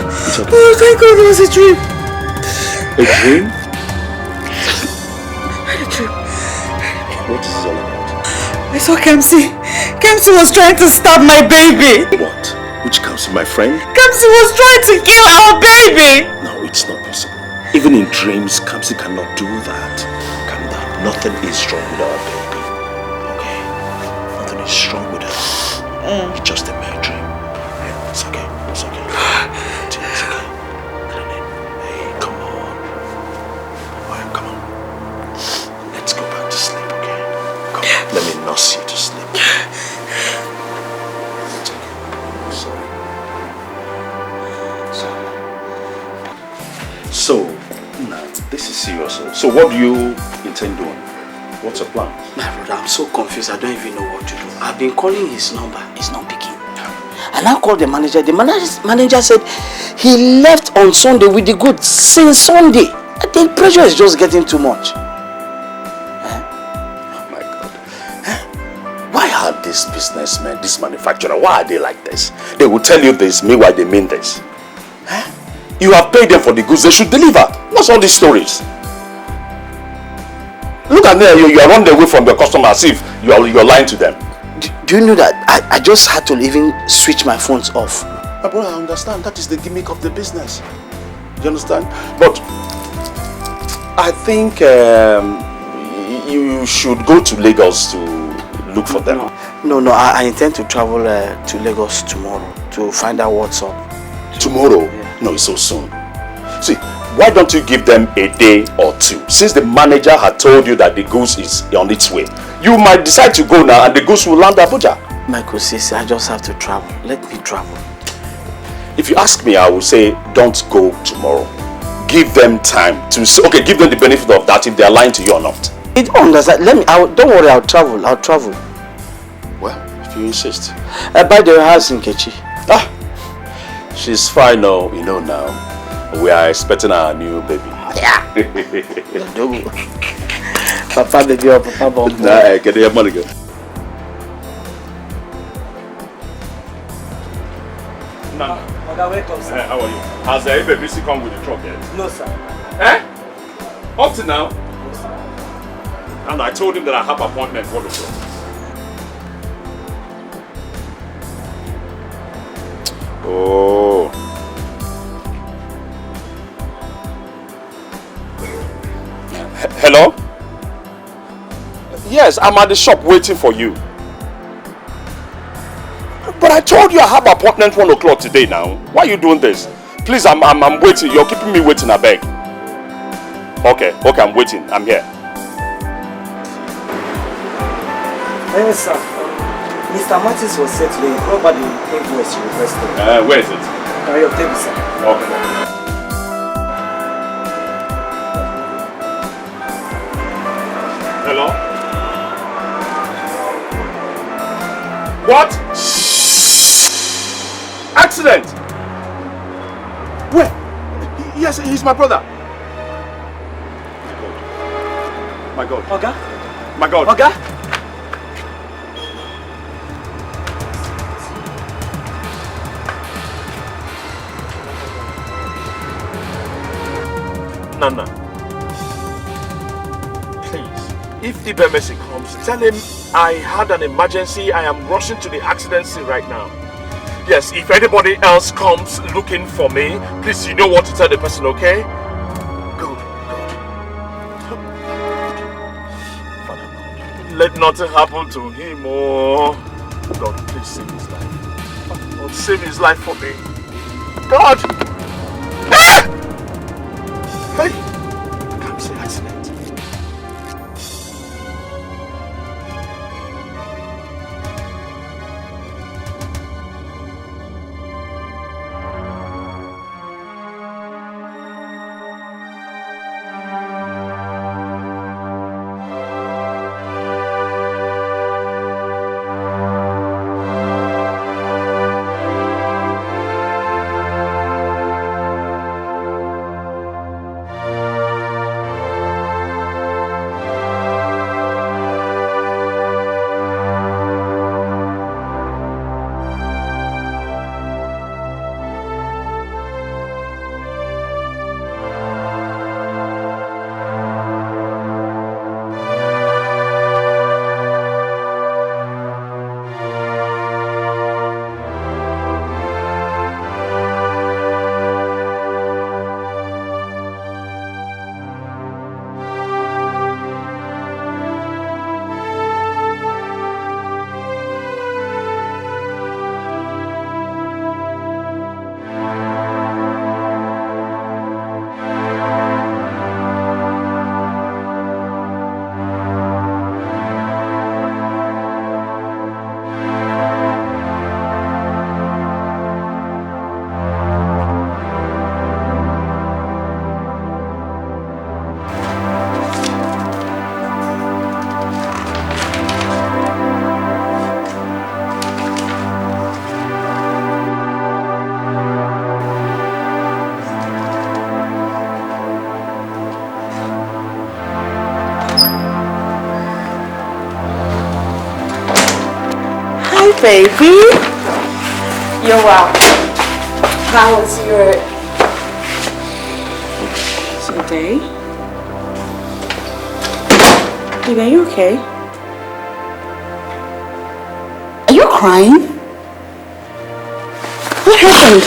It's okay. Oh, thank God it was a dream. A dream? I had a dream. What is this all about? I saw Kamsi. Kamsi was trying to stab my baby. What? Which Kamsi, my friend? Kamsi was trying to kill our baby. No, it's not possible. Even in dreams, Kamsi cannot do that. Calm down. Nothing is wrong with our baby. Okay? Nothing is wrong with her. It's just a mere dream. Yeah, it's okay. It's okay. It's okay. Hey, come on. Alright, come on. Let's go back to sleep, okay? Come on. Let me nurse you to sleep. It's okay. I'm sorry. So, now, this is serious. So what do you intend doing? What's your plan? My brother, I'm so confused. I don't even know what to do. I've been calling his number. He's not picking. And I called the manager. The manager said he left on Sunday with the goods since Sunday. The pressure is just getting too much. Oh my God. Why are these businessmen, this manufacturer, why are they like this? They will tell you this, meanwhile they mean this. You have paid them for the goods, they should deliver. What's all these stories? Look at them, you are running away from your customers as if you're lying to them. Do you know that I just had to even switch my phones off? My brother, I understand. That is the gimmick of the business. You understand? But I think you should go to Lagos to look for them. No, I intend to travel to Lagos tomorrow to find out what's up. Tomorrow? Yeah. No, it's so soon. See, why don't you give them a day or two? Since the manager had told you that the goose is on its way, you might decide to go now and the goose will land Abuja. Michael says I just have to travel. Let me travel. If you ask me, I will say don't go tomorrow. Give them time to say, okay, give them the benefit of that if they are lying to you or not. You don't understand. Don't worry, I'll travel. Well, if you insist. By the house in Kechi. She's fine now, you know now. We are expecting our new baby. Yeah. Papa baby or Papa bomb. Nah, get your money, girl. Nana. Welcome, sir. How are you? Has the baby come with the truck yet? No, sir. Up to now? No, sir. And I told him that I have appointment for the truck. Oh. Hello? Yes, I'm at the shop waiting for you. But I told you I have appointment 1 o'clock today now. Why are you doing this? Please, I'm waiting. You're keeping me waiting, I beg. Okay, I'm waiting. I'm here. Yes, sir. Mr. Martins was set today. What about the invoice you requested? Where is it? Your table, sir. Okay. Hello? What? Accident! Yes, he's my brother. My God. Oga? My God. Oga? Nana. Please, if Ibemesi comes, tell him I had an emergency. I am rushing to the accident scene right now. Yes, if anybody else comes looking for me, please, you know what to tell the person, okay? Good. Let nothing happen to him, oh. God, please save his life. God, save his life for me. God! Ah! Hey! I can't say accident. Baby, you're welcome. How was your day? Baby, are you okay? Are you crying? What happened?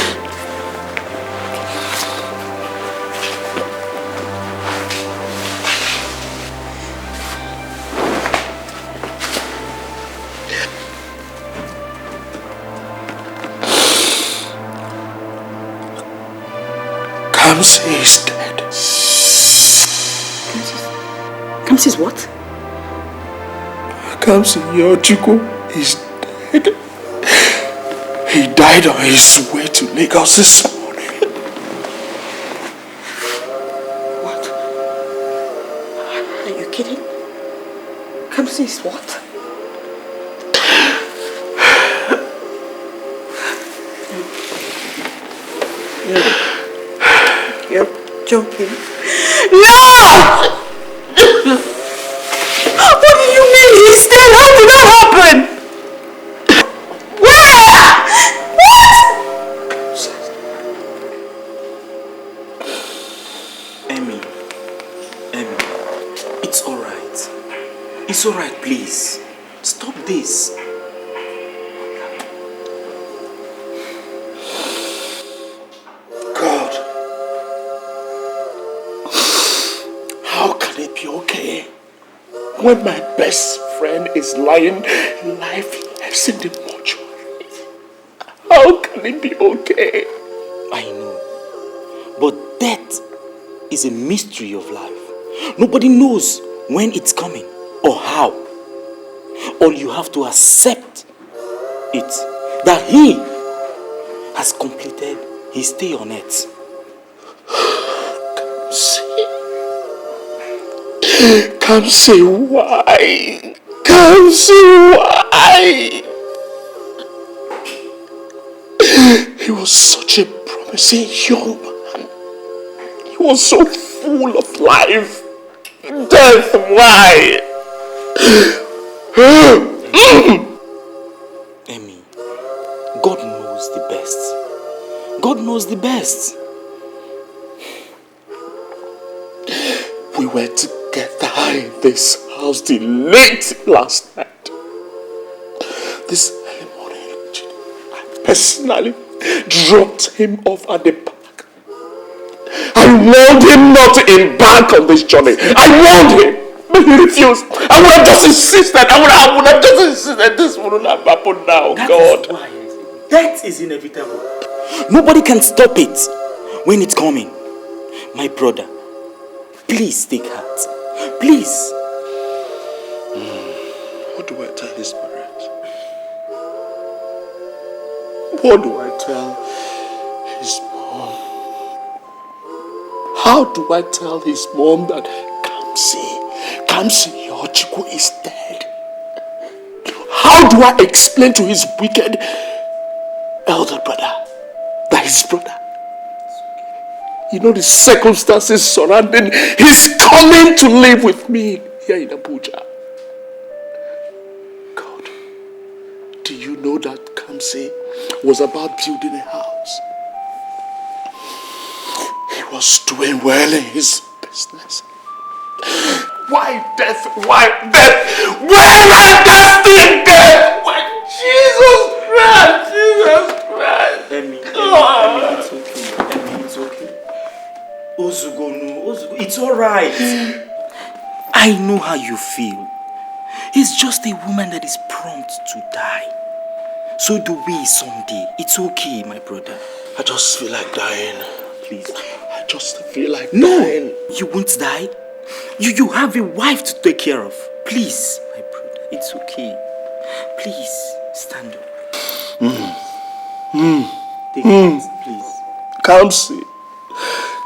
Kamsi is dead. Kamsi is what? Kamsi Yochiko is dead. He died on his way to Lagos this morning. What? Are you kidding? Kamsi is what? You're joking. No! What do you mean he's dead? How did that happen? Where? Emmy, it's alright. It's alright, please. Stop this. God, how can it be okay when my best friend is lying lifeless in the mortuary? How can it be okay? I know. But death is a mystery of life. Nobody knows when it's coming or how. All you have to accept it, that he has completed his stay on earth. Kamsi, why? Kamsi, why? He was such a promising young man. He was so full of life. Death, why? Amy, God knows the best. God knows the best. We were together in this house till late last night. This early morning, I personally dropped him off at the park. I warned him not to embark on this journey. I warned him, but he refused. I would have just insisted. I would have just insisted. This wouldn't have happened now, God. That is inevitable. Nobody can stop it when it's coming. My brother, please take heart. Please. What do I tell his parents? What do I tell his mom? How do I tell his mom that Kamsi Yochukwu is dead? How do I explain to his wicked elder brother that his brother, you know the circumstances surrounding his coming to live with me here in Abuja? God, do you know that Kamsi was about building a house? He was doing well in his business. Why death? Why death? Where are destiny death? Why Jesus Christ? Jesus Christ. Emi, it's okay. Emi, it's okay. Ozugo, it's alright. I know how you feel. He's just a woman that is prompt to die. So do we someday. It's okay, my brother. I just feel like dying. Please. I just feel like dying. No, you won't die. You have a wife to take care of. Please, my brother. It's okay. Please, stand up. Take it, please.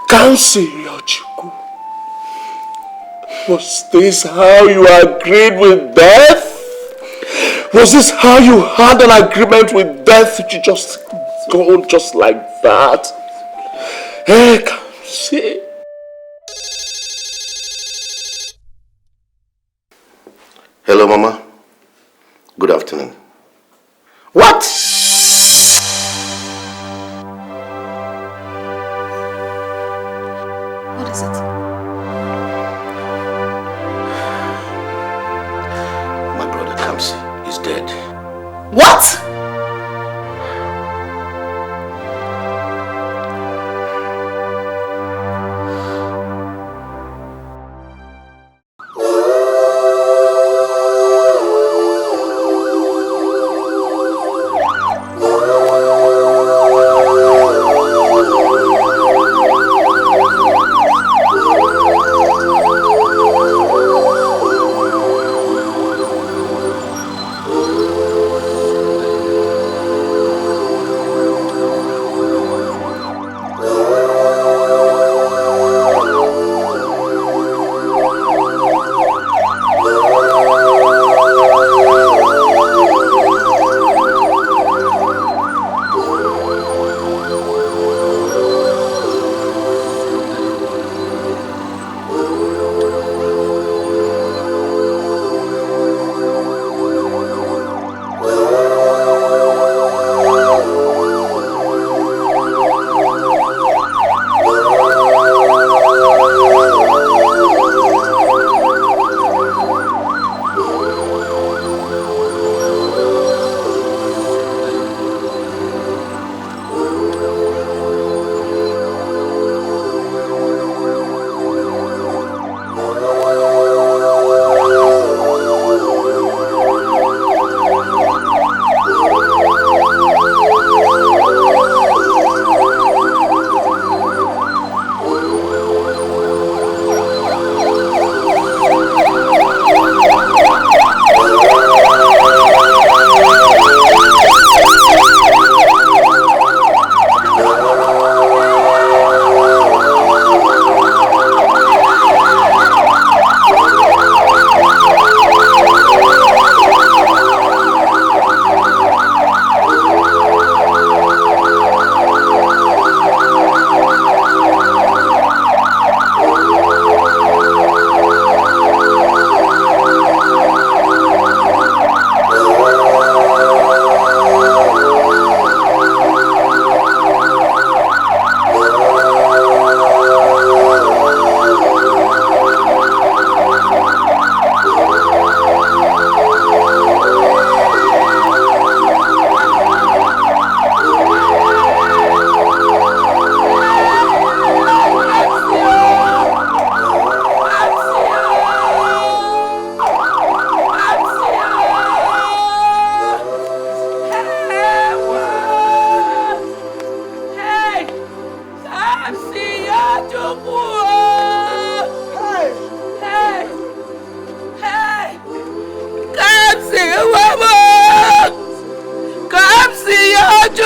Kamsi Yochukwu. Was this how you agreed with death? Was this how you had an agreement with death to just go just like that? Hey, Kamsi. Hello, Mama. Good afternoon. What? What is it? My brother Kamsi is dead. What?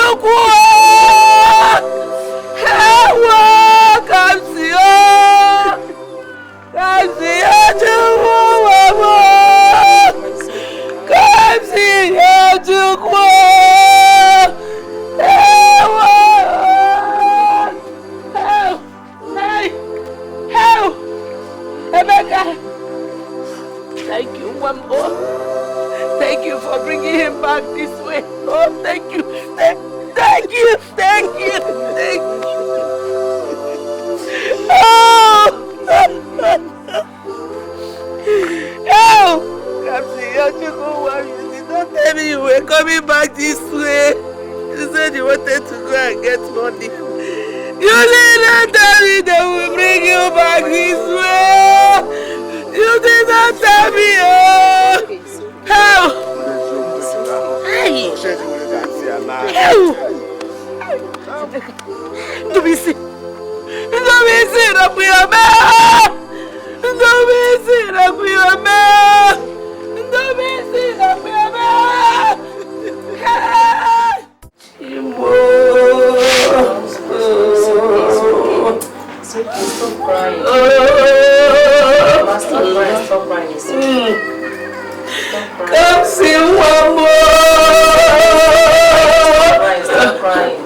Chukwu! Ewo! Kamsio! Kamsio Chukwu! Ewo! Kamsio Chukwu! Ewo! Help! Help! Emeka! Thank you, Wambo. Thank you for bringing him back this way. Oh, thank you. Thank you. Thank you. Thank you. Oh! Help! Kamsi, you did not tell me you were coming back this way. You said you wanted to go and get money. You did not tell me they will bring you back this way. You did not tell me. Oh! Help! Hey! Help! Ndobisi! Ndobisi! Nakuyame! Ndobisi! Nakuyame! Ndobisi! Nakuyame! Chimbo! Stop crying. Stop crying. Stop crying. Come see one more. Stop crying.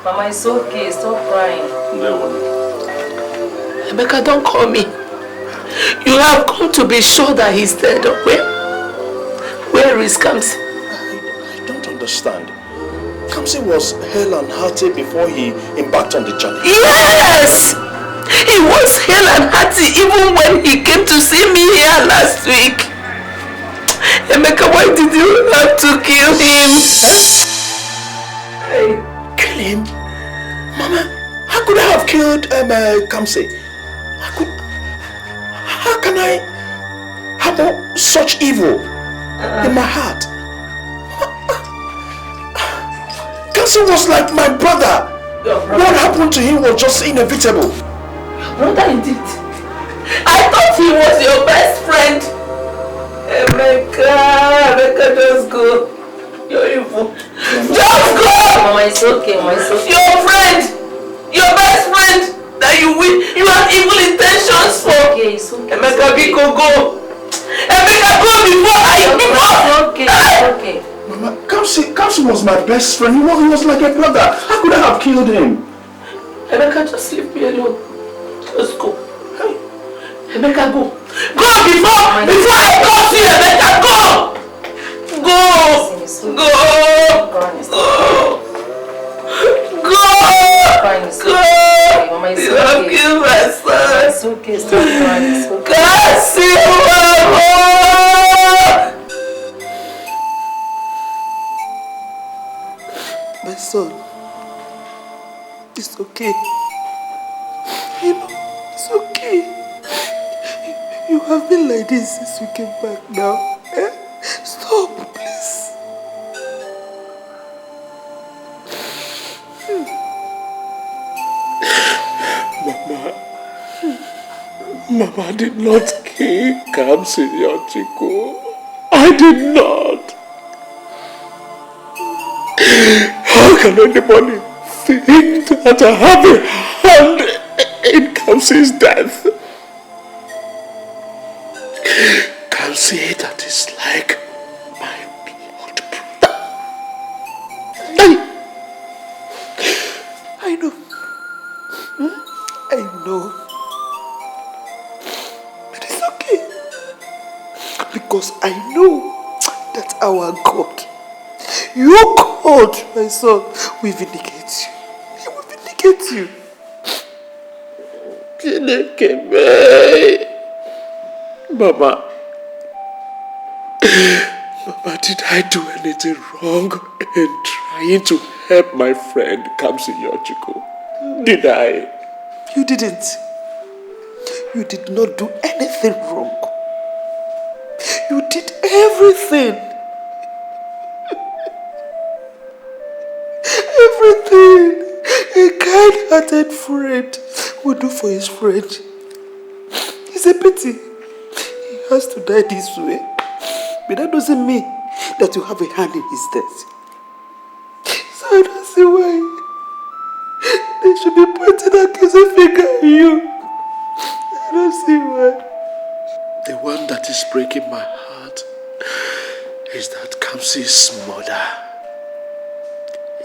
Mama, it's okay. Stop crying. Rebecca, don't call me. You have come to be sure that he's dead. Where is Kamsi? I don't understand. Kamsi was hale and hearty before he embarked on the journey. Yes! He was hale and hearty even when he came to see me here last week. Emeka, why did you have to kill him? Kill him? Mama, how could I have killed Kamsi? How can I harbor such evil in my heart? Kamsi was like my brother. What happened to him was just inevitable. Brother, indeed. I thought he was your best friend. Emeka, just go. You're evil. Just go! Mama, it's okay. Mama, it's okay. Your friend! Your best friend! That you have evil intentions for! It's okay. Emeka, Biko, go! Emeka, go before I give up! It's okay. It's okay. Mama, Kamsi was my best friend. He was like a brother. How could I have killed him? Emeka, just leave me alone. Just go. Hey. Emeka, go. Go before I come to you, Emeka, go! Go! Go! Go! Go! You have killed my son. It's okay. Stop crying. It's okay. Kasi, my son, it's okay. You know, it's okay. You have been like this since we came back now. Stop, please. Mama did not kill Kamsi Yochiko. I did not. How can anybody think that I have a hand in Kamsi's death? Kamsi, that is like my blood brother. I know. I know. But it's okay. Because I know that our God, your God, my son, will vindicate you. He will vindicate you. Mama, did I do anything wrong in trying to help my friend Kamsi Yochiko? Did I? You didn't. You did not do anything wrong. You did everything. Everything a kind-hearted friend would do for his friend. It's a pity he has to die this way. But that doesn't mean that you have a hand in his death. So see why they should be pointing accusing finger at you. I don't see why. The one that is breaking my heart is that Kamsi's mother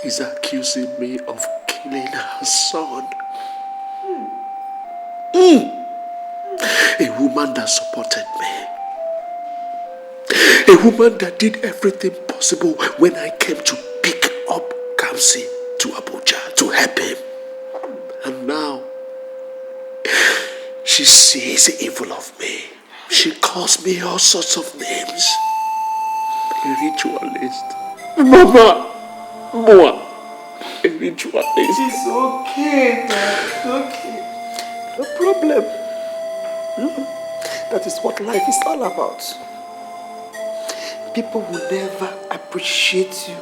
is accusing me of killing her son. A woman that supported me. A woman that did everything possible when I came to pick up Kamsi to Abuja to help him. And now, she sees evil of me. She calls me all sorts of names. A ritualist. Mama! Moa! A ritualist. It's okay, Dad. It's okay. No problem. That is what life is all about. People will never appreciate you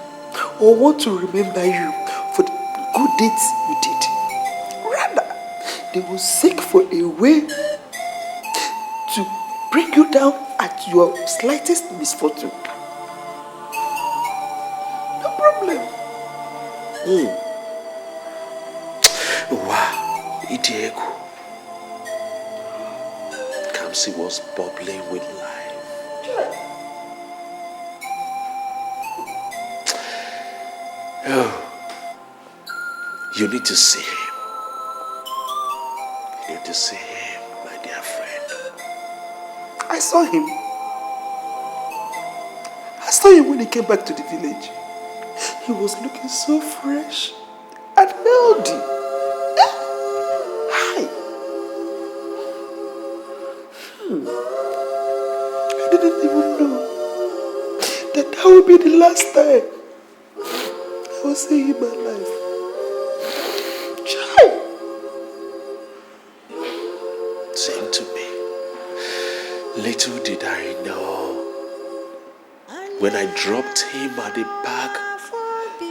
or want to remember you for the good deeds you did. Rather, they will seek for a way to bring you down at your slightest misfortune. No problem. Wow, Idiego. Kamsi was bubbling with life. Oh, you need to see him. You need to see him, my dear friend. I saw him. I saw him when he came back to the village. He was looking so fresh and healthy. Hi. I didn't even know that would be the last time I will see him alive. Child. Same to me. Little did I know, when I dropped him at the back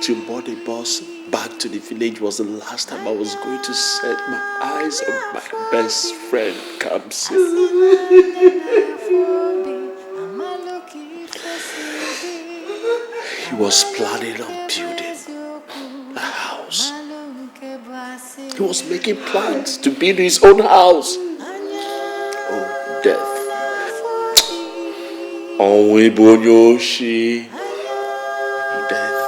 to board the bus back to the village was the last time I was going to set my eyes on my best friend Kamsi. He was planning on building a house. He was making plans to build his own house. Oh, death. Onwebonyoshi. Death.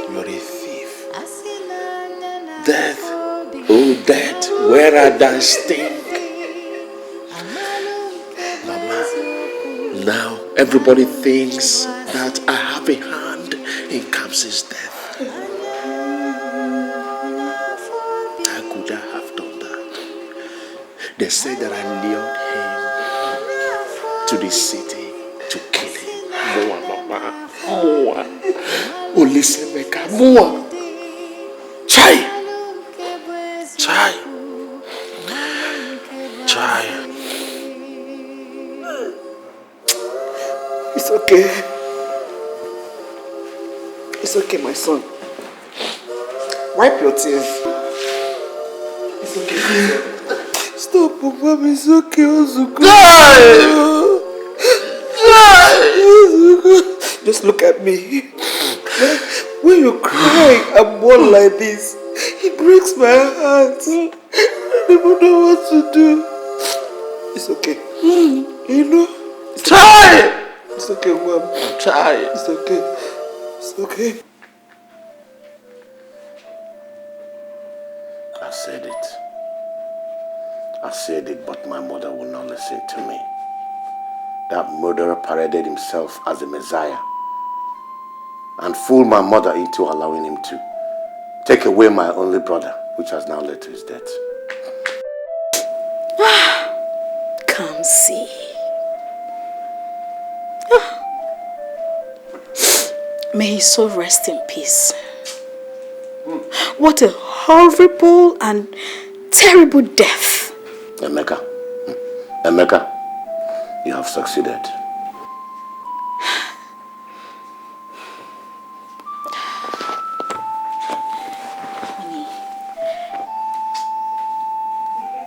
You're a thief. Death. Oh, death. Where are thy stink? Mama, now everybody thinks that I have a hand in Kamsi's death. How could I have done that? They said that I lured him to the city to kill him. Moa, Mama. Moa. Olisemeka. Moa. Chai. Chai. Chai. It's okay. It's okay, my son. Wipe your tears. It's okay. Stop, Papa. It's okay. Ozuko. Just look at me. When you cry and mourn like this, it breaks my heart. I don't even know what to do. It's okay. You know? Try! It's okay, Mom. Try! It's okay. It's okay. I said it, but my mother will not listen to me. That murderer paraded himself as the Messiah and fooled my mother into allowing him to take away my only brother, which has now led to his death. Come see. May his soul rest in peace. What a horrible and terrible death. Emeka, you have succeeded. Honey,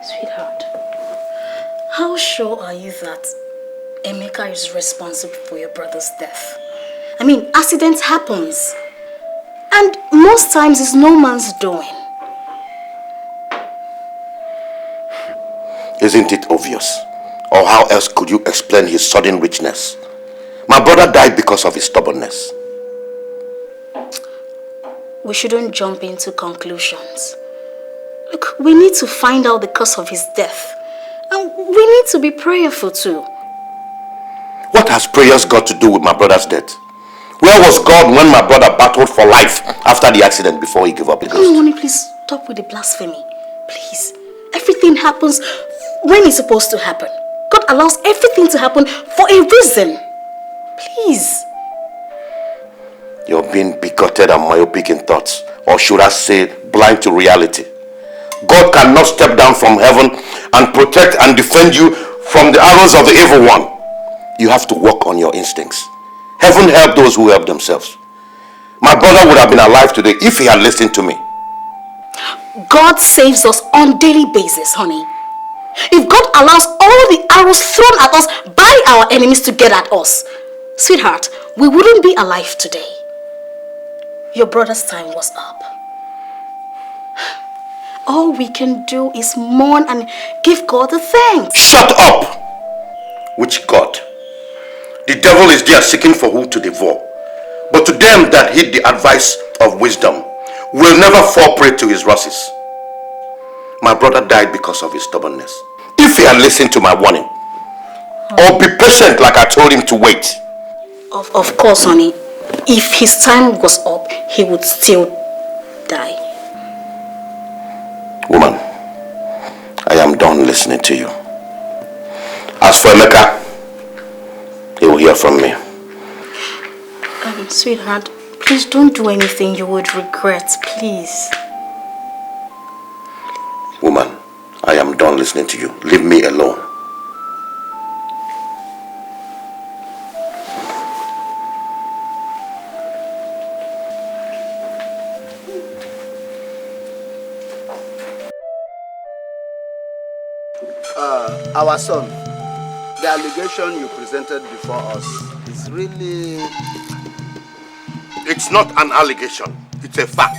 sweetheart, how sure are you that Emeka is responsible for your brother's death? I mean, accidents happens. And most times it's no man's doing. Isn't it obvious? Or how else could you explain his sudden richness? My brother died because of his stubbornness. We shouldn't jump into conclusions. Look, we need to find out the cause of his death. And we need to be prayerful too. What has prayers got to do with my brother's death? Where was God when my brother battled for life after the accident before he gave up the ghost? Honey, please stop with the blasphemy. Please. Everything happens when it's supposed to happen. God allows everything to happen for a reason. Please. You're being bigoted and myopic in thoughts, or should I say blind to reality. God cannot step down from heaven and protect and defend you from the arrows of the evil one. You have to work on your instincts. Heaven help those who help themselves. My brother would have been alive today if he had listened to me. God saves us on a daily basis, honey. If God allows all the arrows thrown at us by our enemies to get at us, sweetheart, we wouldn't be alive today. Your brother's time was up. All we can do is mourn and give God the thanks. Shut up! Which God? The devil is there seeking for whom to devour. But to them that heed the advice of wisdom will never fall prey to his rushes. My brother died because of his stubbornness. If he had listened to my warning, or be patient like I told him to wait. Of course, honey. If his time was up, he would still die. Woman, I am done listening to you. As for Emeka, he will hear from me. Sweetheart, please don't do anything you would regret, please. Woman, I am done listening to you. Leave me alone. Our son, the allegation you presented before us is really... It's not an allegation. It's a fact.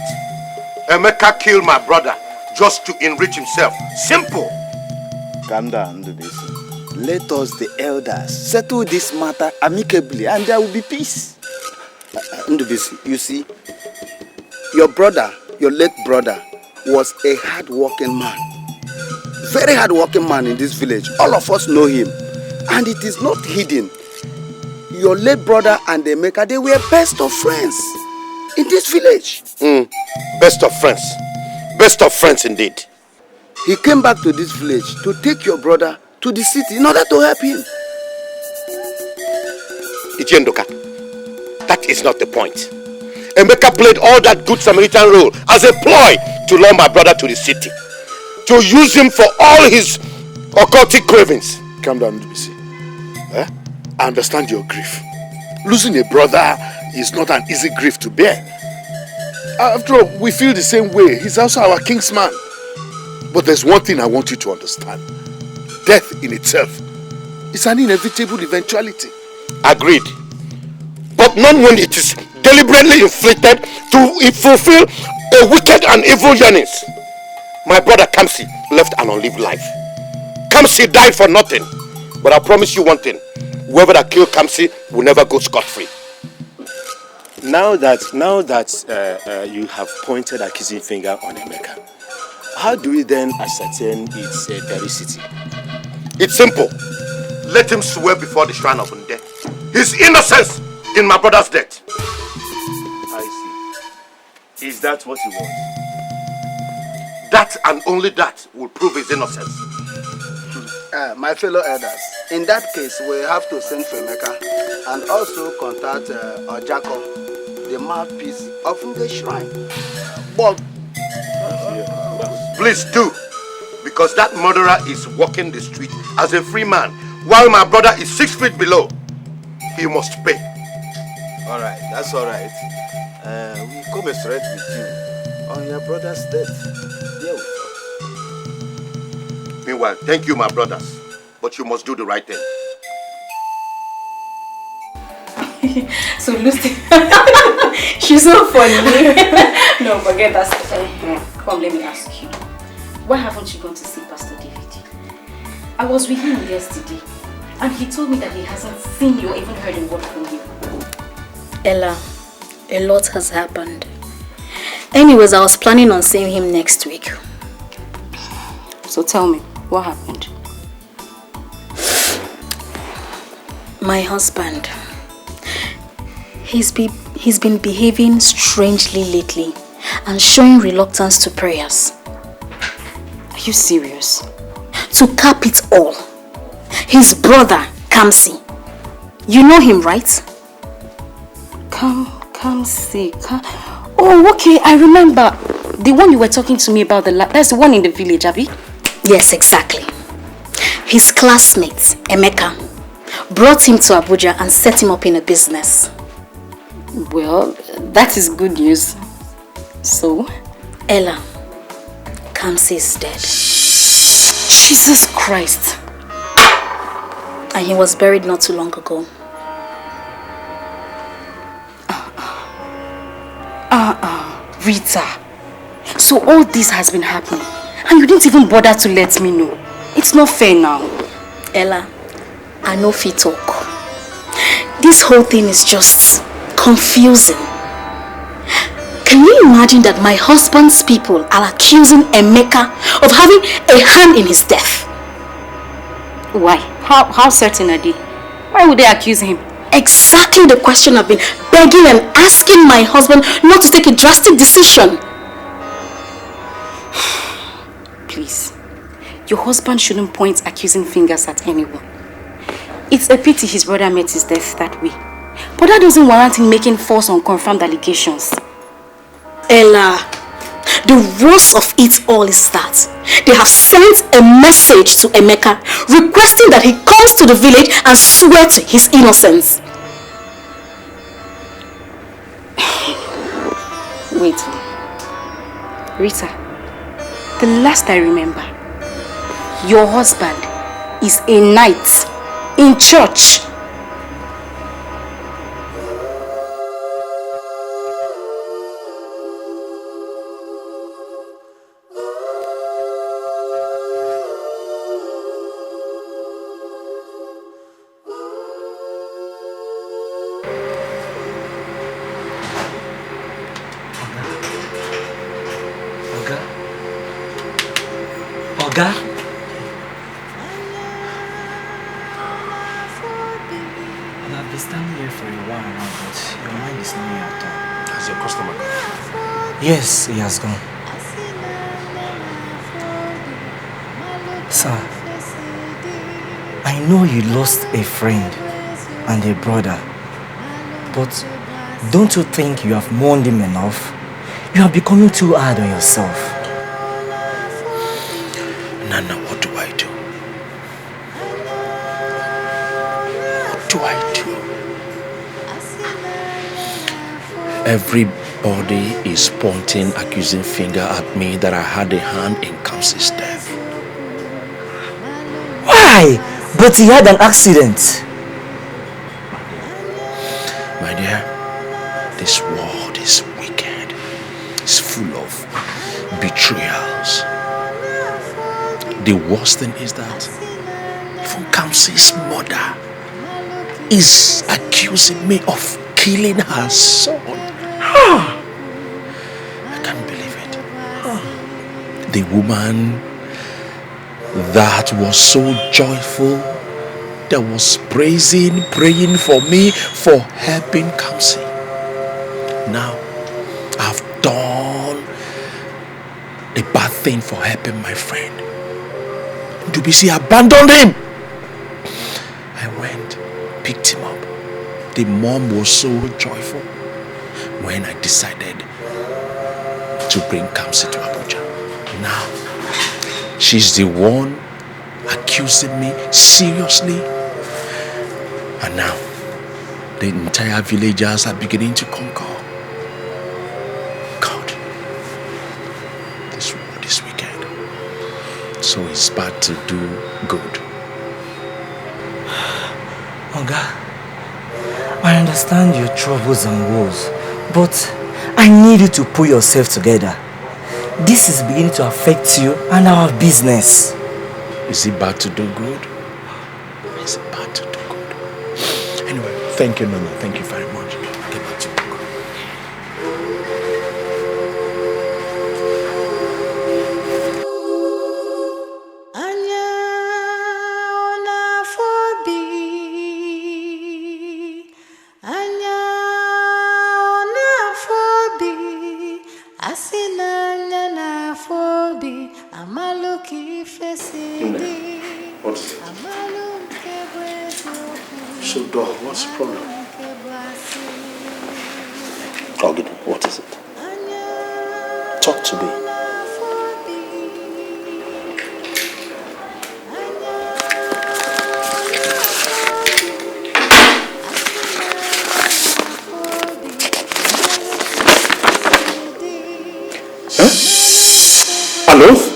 Emeka killed my brother just to enrich himself. Simple. Calm down, Ndubisi. Let us, the elders, settle this matter amicably and there will be peace. Ndubisi, you see, your brother, your late brother, was a hard-working man. Very hard-working man in this village. All of us know him. And it is not hidden. Your late brother and Emeka, they were best of friends in this village. Best of friends. Best of friends indeed. He came back to this village to take your brother to the city in order to help him. Ichiendoka, that is not the point. Emeka played all that good Samaritan role as a ploy to lure my brother to the city. To use him for all his occultic cravings. Calm down, Ndubisi. I understand your grief. Losing a brother is not an easy grief to bear. After all, we feel the same way. He's also our kingsman. But there's one thing I want you to understand. Death in itself is an inevitable eventuality. Agreed. But not when it is deliberately inflicted to fulfill a wicked and evil yearnings. My brother Kamsi left an unlived life. Kamsi died for nothing. But I promise you one thing. Whoever that killed Kamsi will never go scot-free. Now that you have pointed accusing finger on Emeka, how do we then ascertain its veracity? It's simple. Let him swear before the shrine of Nde his innocence in my brother's death. I see. Is that what you want? That and only that will prove his innocence. My fellow elders, in that case, we have to send for Emeka and also contact Ojako, the mouthpiece of the shrine. But please do, because that murderer is walking the street as a free man, while my brother is 6 feet below. He must pay. all right, that's all right. We commiserate with you on your brother's death. Yeah. Meanwhile, thank you, my brothers, but you must do the right thing. So Lucy, she's so funny. No, forget that. Come, let me ask you. Why haven't you gone to see Pastor David? I was with him yesterday, and he told me that he hasn't seen you or even heard a word from you. Ella, a lot has happened. Anyways, I was planning on seeing him next week. So tell me, what happened? My husband. He's been behaving strangely lately and showing reluctance to prayers. Are you serious? To cap it all, his brother, Kamsi. You know him, right? Kamsi. Oh, okay, I remember. The one you were talking to me about, that's the one in the village, Abby? Yes, exactly. His classmate, Emeka, brought him to Abuja and set him up in a business. Well, that is good news. So? Ella, Kamsi is dead. Jesus Christ. And he was buried not too long ago. Rita. So all this has been happening and you didn't even bother to let me know. It's not fair now. Ella, I know if you talk. This whole thing is just confusing. Can you imagine that my husband's people are accusing Emeka of having a hand in his death? Why? How certain are they? Why would they accuse him? Exactly the question I've been begging and asking my husband not to take a drastic decision. Please, your husband shouldn't point accusing fingers at anyone. It's a pity his brother met his death that way. But that doesn't warrant him making false or unconfirmed allegations. Ella, the worst of it all is that they have sent a message to Emeka requesting that he comes to the village and swear to his innocence. Wait, Rita, the last I remember, your husband is a knight in church. Oga? I've been standing here for a while now, but your mind is not here at all. Has your customer gone? Yes, he has gone. Sir, I know you lost a friend and a brother, but don't you think you have mourned him enough? You are becoming too hard on yourself. Nana, what do I do? What do I do? Everybody is pointing accusing finger at me that I had a hand in Kamsi's death. Why? But he had an accident. My dear, this world is wicked. It's full of betrayals. The worst thing is that even Kamsi's mother is accusing me of killing her son. I can't believe it. The woman that was so joyful, that was praising, praying for me, for helping Kamsi. Now, I've done a bad thing for helping my friend. Dubisi abandoned him. I went, picked him up. The mom was so joyful when I decided to bring Kamsi to Abuja. Now, she's the one accusing me seriously. And now, the entire villagers are beginning to concur. God, this world is wicked. So it's bad to do good. Oga, I understand your troubles and woes, but I need you to pull yourself together. This is beginning to affect you and our business. Is it bad to do good? Is it bad to do good? Anyway, thank you, Nana. Thank you very much. I'll get back to you. What is it? So, dog, what's the problem? Ogden, what is it? Talk to me. Huh? Hello?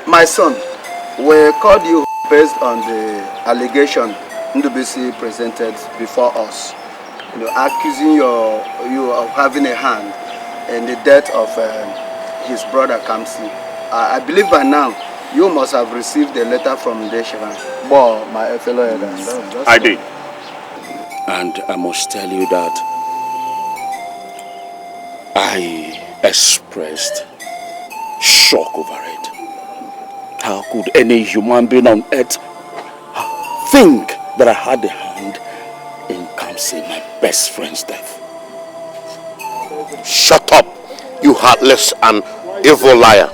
My son, we called you based on the allegation NDBC presented before us, accusing you of having a hand in the death of his brother Kamsi. I believe by now you must have received a letter from Deshiran, my fellow elders. I did. And I must tell you that I expressed shock over it. How could any human being on earth think that I had a hand in Kamsi, my best friend's death? Shut up, you heartless and evil liar.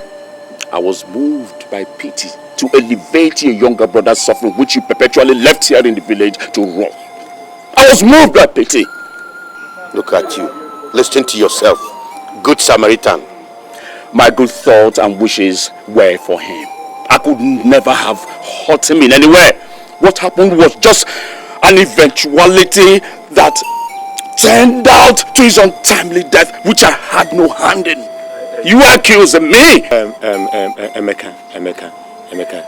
I was moved by pity to elevate your younger brother's suffering, which you perpetually left here in the village to rot. I was moved by pity. Look at you. Listen to yourself. Good Samaritan. My good thoughts and wishes were for him. I could never have hurt him in any way. What happened was just an eventuality that turned out to his untimely death, which I had no hand in. You accuse me? Emeka,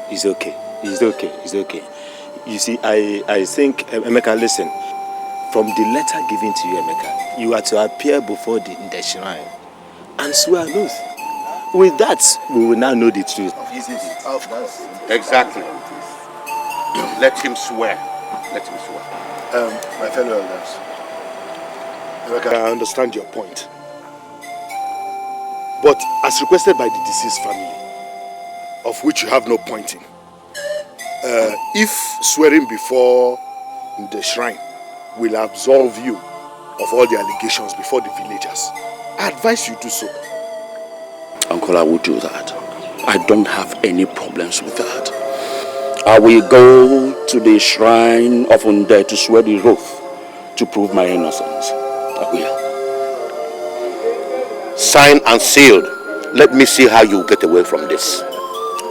it's okay. You see, I think, Emeka, listen. From the letter given to you, Emeka, you are to appear before the shrine and swear an oath. With that, we will now know the truth. Exactly. Let him swear. Let him swear. My fellow elders, I understand your point. But as requested by the deceased family, of which you have no point in, if swearing before the shrine will absolve you of all the allegations before the villagers, I advise you do so. Uncle, I will do that. I don't have any problems with that. I will go to the shrine of Unde to swear the oath to prove my innocence. I will. Signed and sealed. Let me see how you get away from this.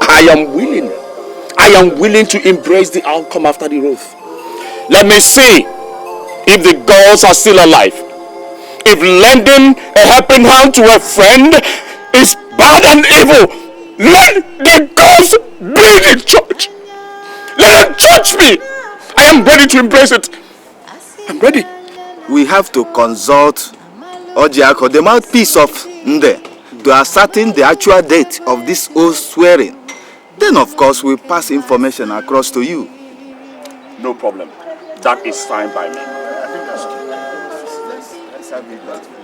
I am willing. I am willing to embrace the outcome after the oath. Let me see if the gods are still alive. If lending a helping hand to a friend is bad and evil, let the gods be the judge. Let them judge me. I am ready to embrace it. I'm ready. We have to consult Ojiako, the mouthpiece of Nde, to ascertain the actual date of this oath swearing. Then, of course, we'll pass information across to you. No problem. That is fine by me. I think that's good. Let's have it that way.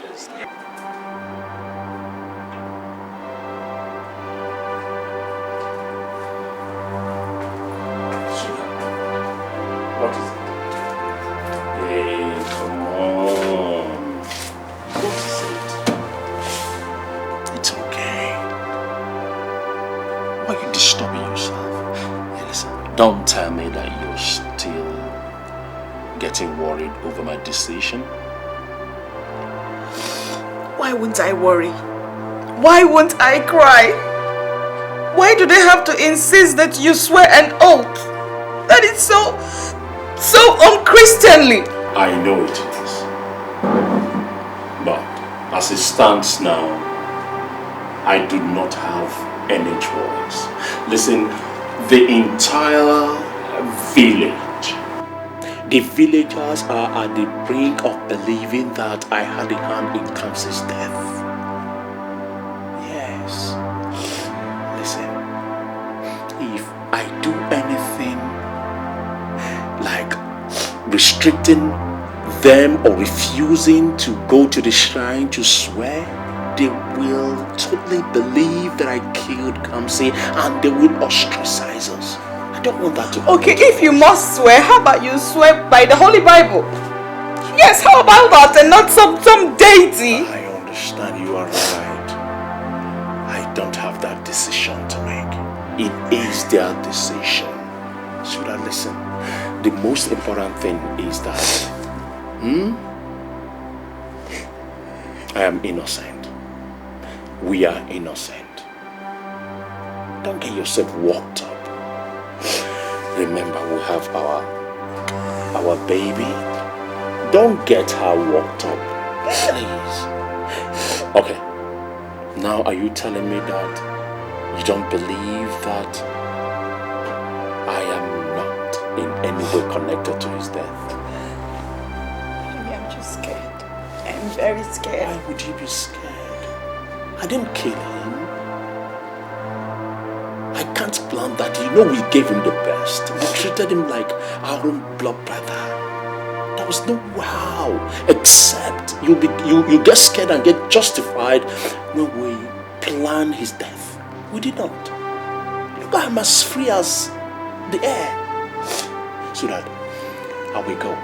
What is it? Hey, come on. What is it? It's okay. Why are you disturbing yourself? Hey, listen, don't tell me that you're still getting worried over my decision. Why won't I worry? Why won't I cry? Why do they have to insist that you swear an oath? That is so unchristianly. I know it is. As it stands now, I do not have any choice. Listen, the entire village, the villagers are at the brink of believing that I had a hand in Kamsi's death. Yes. Listen, if I do anything like restricting them or refusing to go to the shrine to swear, they will totally believe that I killed Kamsi and they will ostracize us. I don't want that to happen. Okay, if you must swear, how about you swear by the Holy Bible? Yes, how about that and not some deity? I understand, you are right. I don't have that decision to make. It is their decision. Should I listen? The most important thing is that I am innocent. We are innocent. Don't get yourself worked up. Remember, we have our baby. Don't get her worked up, please. Okay. Now, are you telling me that you don't believe that I am not in any way connected to his death? I'm just scared. I'm very scared. Why would you be scared? I didn't kill him. I can't plan that. You know we gave him the best. We treated him like our own blood brother. There was no wow. Except you get scared and get justified when we plan his death. We did not. Look, I'm as free as the air. So that I will go.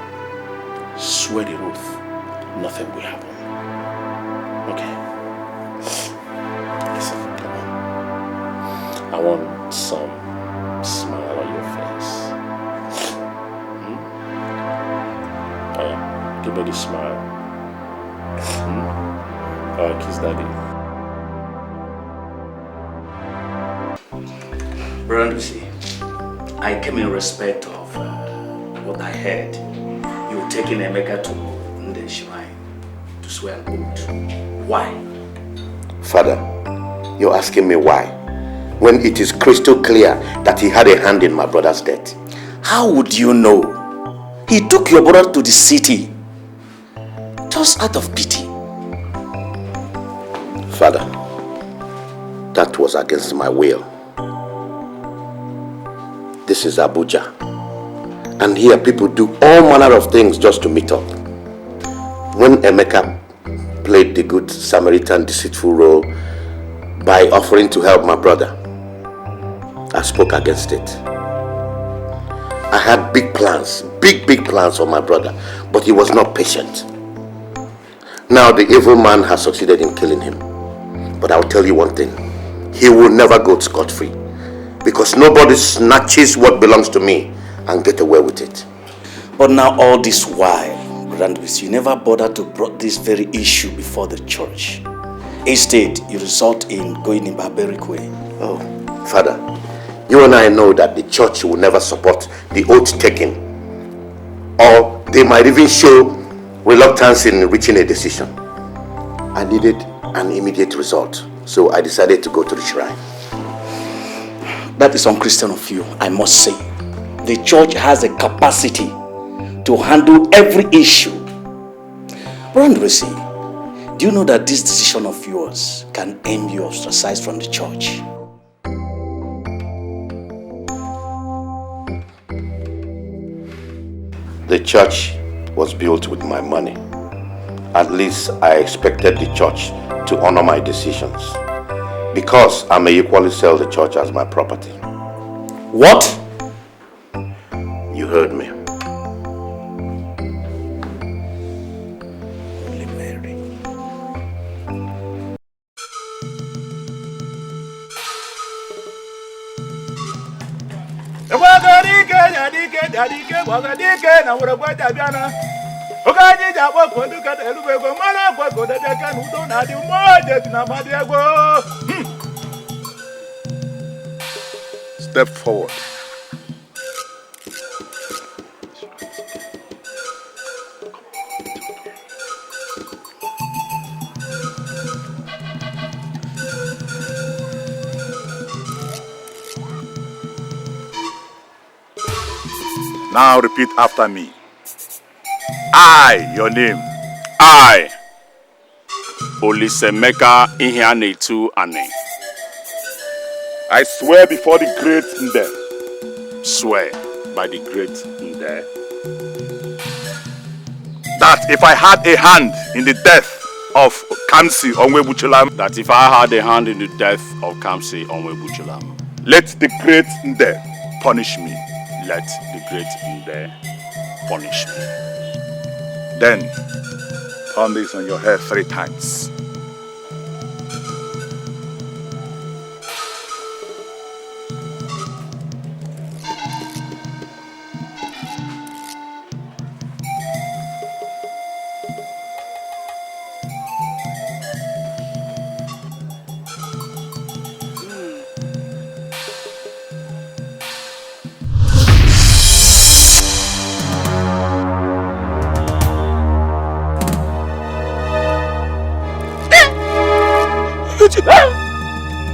Swear the oath. Nothing will happen. Okay? Listen, come on. I want some smile on your face. Oh yeah, give me the smile. Oh, kiss daddy. Brother Lucy, I came in respect of what I heard. You taking Emeka to the shrine to swear an oath. Why? Father, you're asking me why? When it is crystal clear that he had a hand in my brother's death. How would you know? He took your brother to the city just out of pity. Father, that was against my will. This is Abuja. And here people do all manner of things just to meet up. When Emeka played the good Samaritan deceitful role by offering to help my brother, I spoke against it. I had big plans for my brother, but he was not patient. Now the evil man has succeeded in killing him. But I'll tell you one thing, he will never go scot-free, because nobody snatches what belongs to me and get away with it. But now all this while, Brother, you never bothered to bring this very issue before the church. Instead, you result in going in barbaric way. Oh, Father, you and I know that the church will never support the oath taking, or they might even show reluctance in reaching a decision. I needed an immediate result, so I decided to go to the shrine. That is unchristian of you, I must say. The church has the capacity to handle every issue. Brother, do you know that this decision of yours can end you ostracized from the church? The church was built with my money. At least I expected the church to honor my decisions, because I may equally sell the church as my property. What? You heard me. Holy Mary. Step forward. Now repeat after me. I, your name. I, Olisemeka Ihianetu Ane. I swear before the great Nde. Swear by the great Nde. That if I had a hand in the death of Kamsi Onwebuchulam. That if I had a hand in the death of Kamsi Onwebuchulam. Let the great Nde punish me. Let the great Nde punish me. Then, turn this on your head 3 times.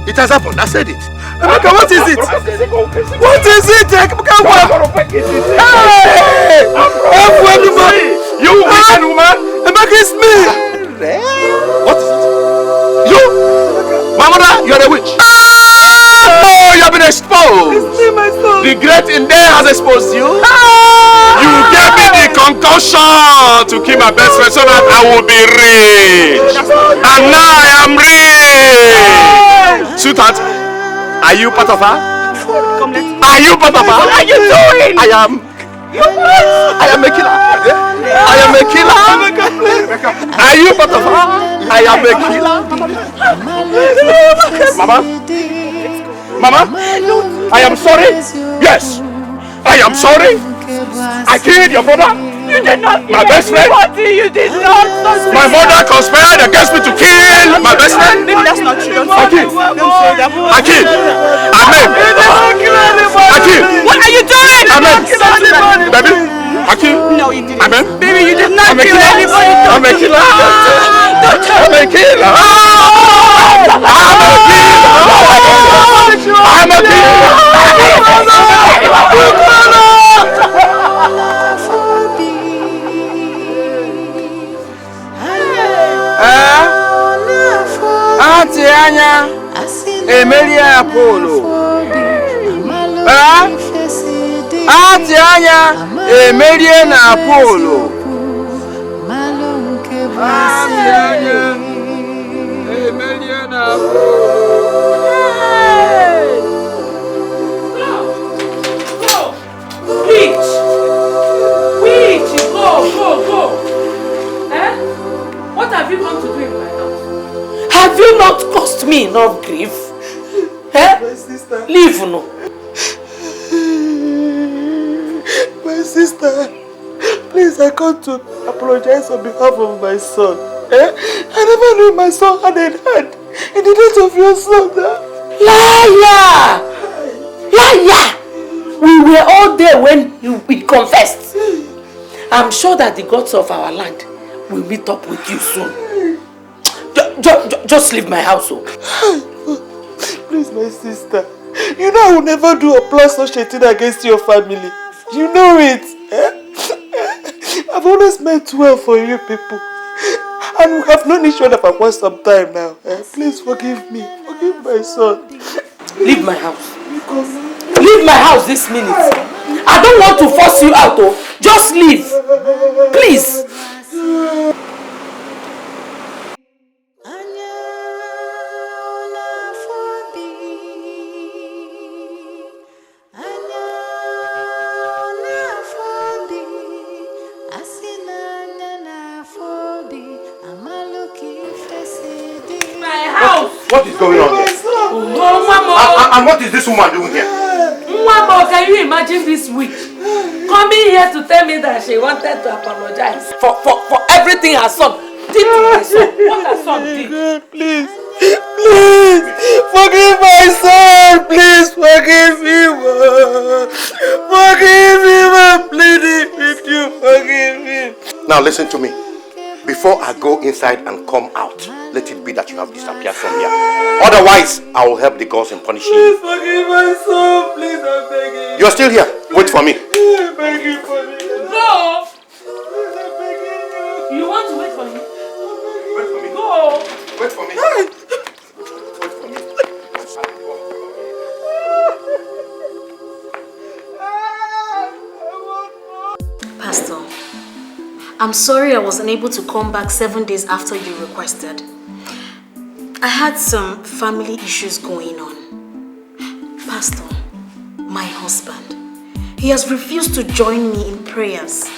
It has happened. I said it. Emeka, what is it? What is it? Emeka, what? Hey! You wicked woman! Emeka, it's me! What is it? You! My mother, you are a witch. Oh, you have been exposed. It's me, my son. The great Nde has exposed you. You gave me the concussion to kill my best friend so that I will be rich. And now I am rich. Sweetheart, are you part of her? Are you part of her? What are you doing? I am a killer. I am a killer. Are you part of her? I am a killer. Mama, I am sorry. Yes, I am sorry. I killed your brother. You did not kill my best friend. You did not. My mother conspired against me to kill my best friend. That's not true. I killed. Amen. I killed. What are you doing? Amen. Baby, I killed. No, you didn't. Amen. Baby, you did not I'm a kill killer. anybody. I'm a killer. I'm a killer. I'm a Anya, Emilia Apollo. Anya, Emilia Apollo. Witch, go. Eh? What have you come to do in my house? Have you not caused me enough grief? Eh? My sister. Leave no. My sister, please, I come to apologize on behalf of my son. Eh? I never knew my son had a hand in the death of your son. Liar! Liar! We were all there when we confessed. I'm sure that the gods of our land will meet up with you soon. Just leave my house. Please, my sister. You know I will never do a plus or shitting against your family. You know it. Eh? I've always meant well for you people. And we have known each other for quite some time now. Eh? Please forgive me. Forgive my son. Leave my house. Leave my house this minute. I don't want to force you out. Just leave. Please. What is going on here? And what is this woman doing here? Mama, can you imagine this witch coming here to tell me that she wanted to apologize for everything her son did to my son? What her son did? Please, forgive my son. Please forgive him. Forgive him. I'm pleading with you. Forgive him. Now listen to me. Before I go inside and come out, let it be that you have disappeared from here. Otherwise, I will help the gods in punishing you. Please forgive my son. Please, I'm begging. You're still here. Wait for me. Go! You want to wait for me? Wait for me. Go! Wait for me. Pastor, I'm sorry I wasn't able to come back 7 days after you requested. I had some family issues going on. Pastor, my husband, he has refused to join me in prayers.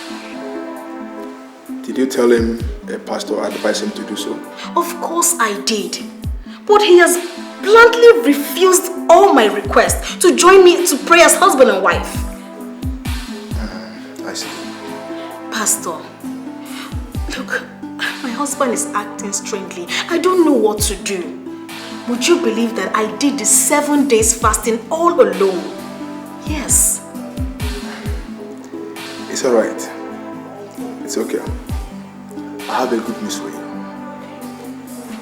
Did you tell him a pastor advised him to do so? Of course I did. But he has bluntly refused all my requests to join me to pray as husband and wife. I see. Pastor, look, my husband is acting strangely. I don't know what to do. Would you believe that I did the 7 days fasting all alone? Yes. It's alright. It's okay. I have a good news for you.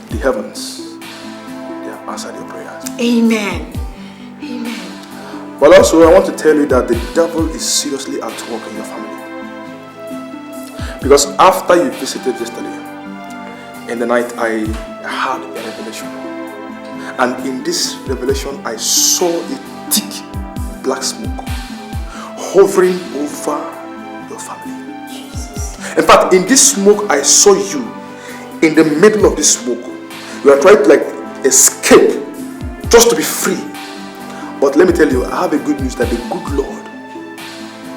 The heavens, they have answered your prayers. Amen. Amen. But also, I want to tell you that the devil is seriously at work in your family. Because after you visited yesterday, in the night I had a revelation. And in this revelation, I saw a thick black smoke hovering over your family. Jesus. In fact, in this smoke, I saw you in the middle of this smoke. You are trying to escape just to be free. But let me tell you, I have a good news that the good Lord,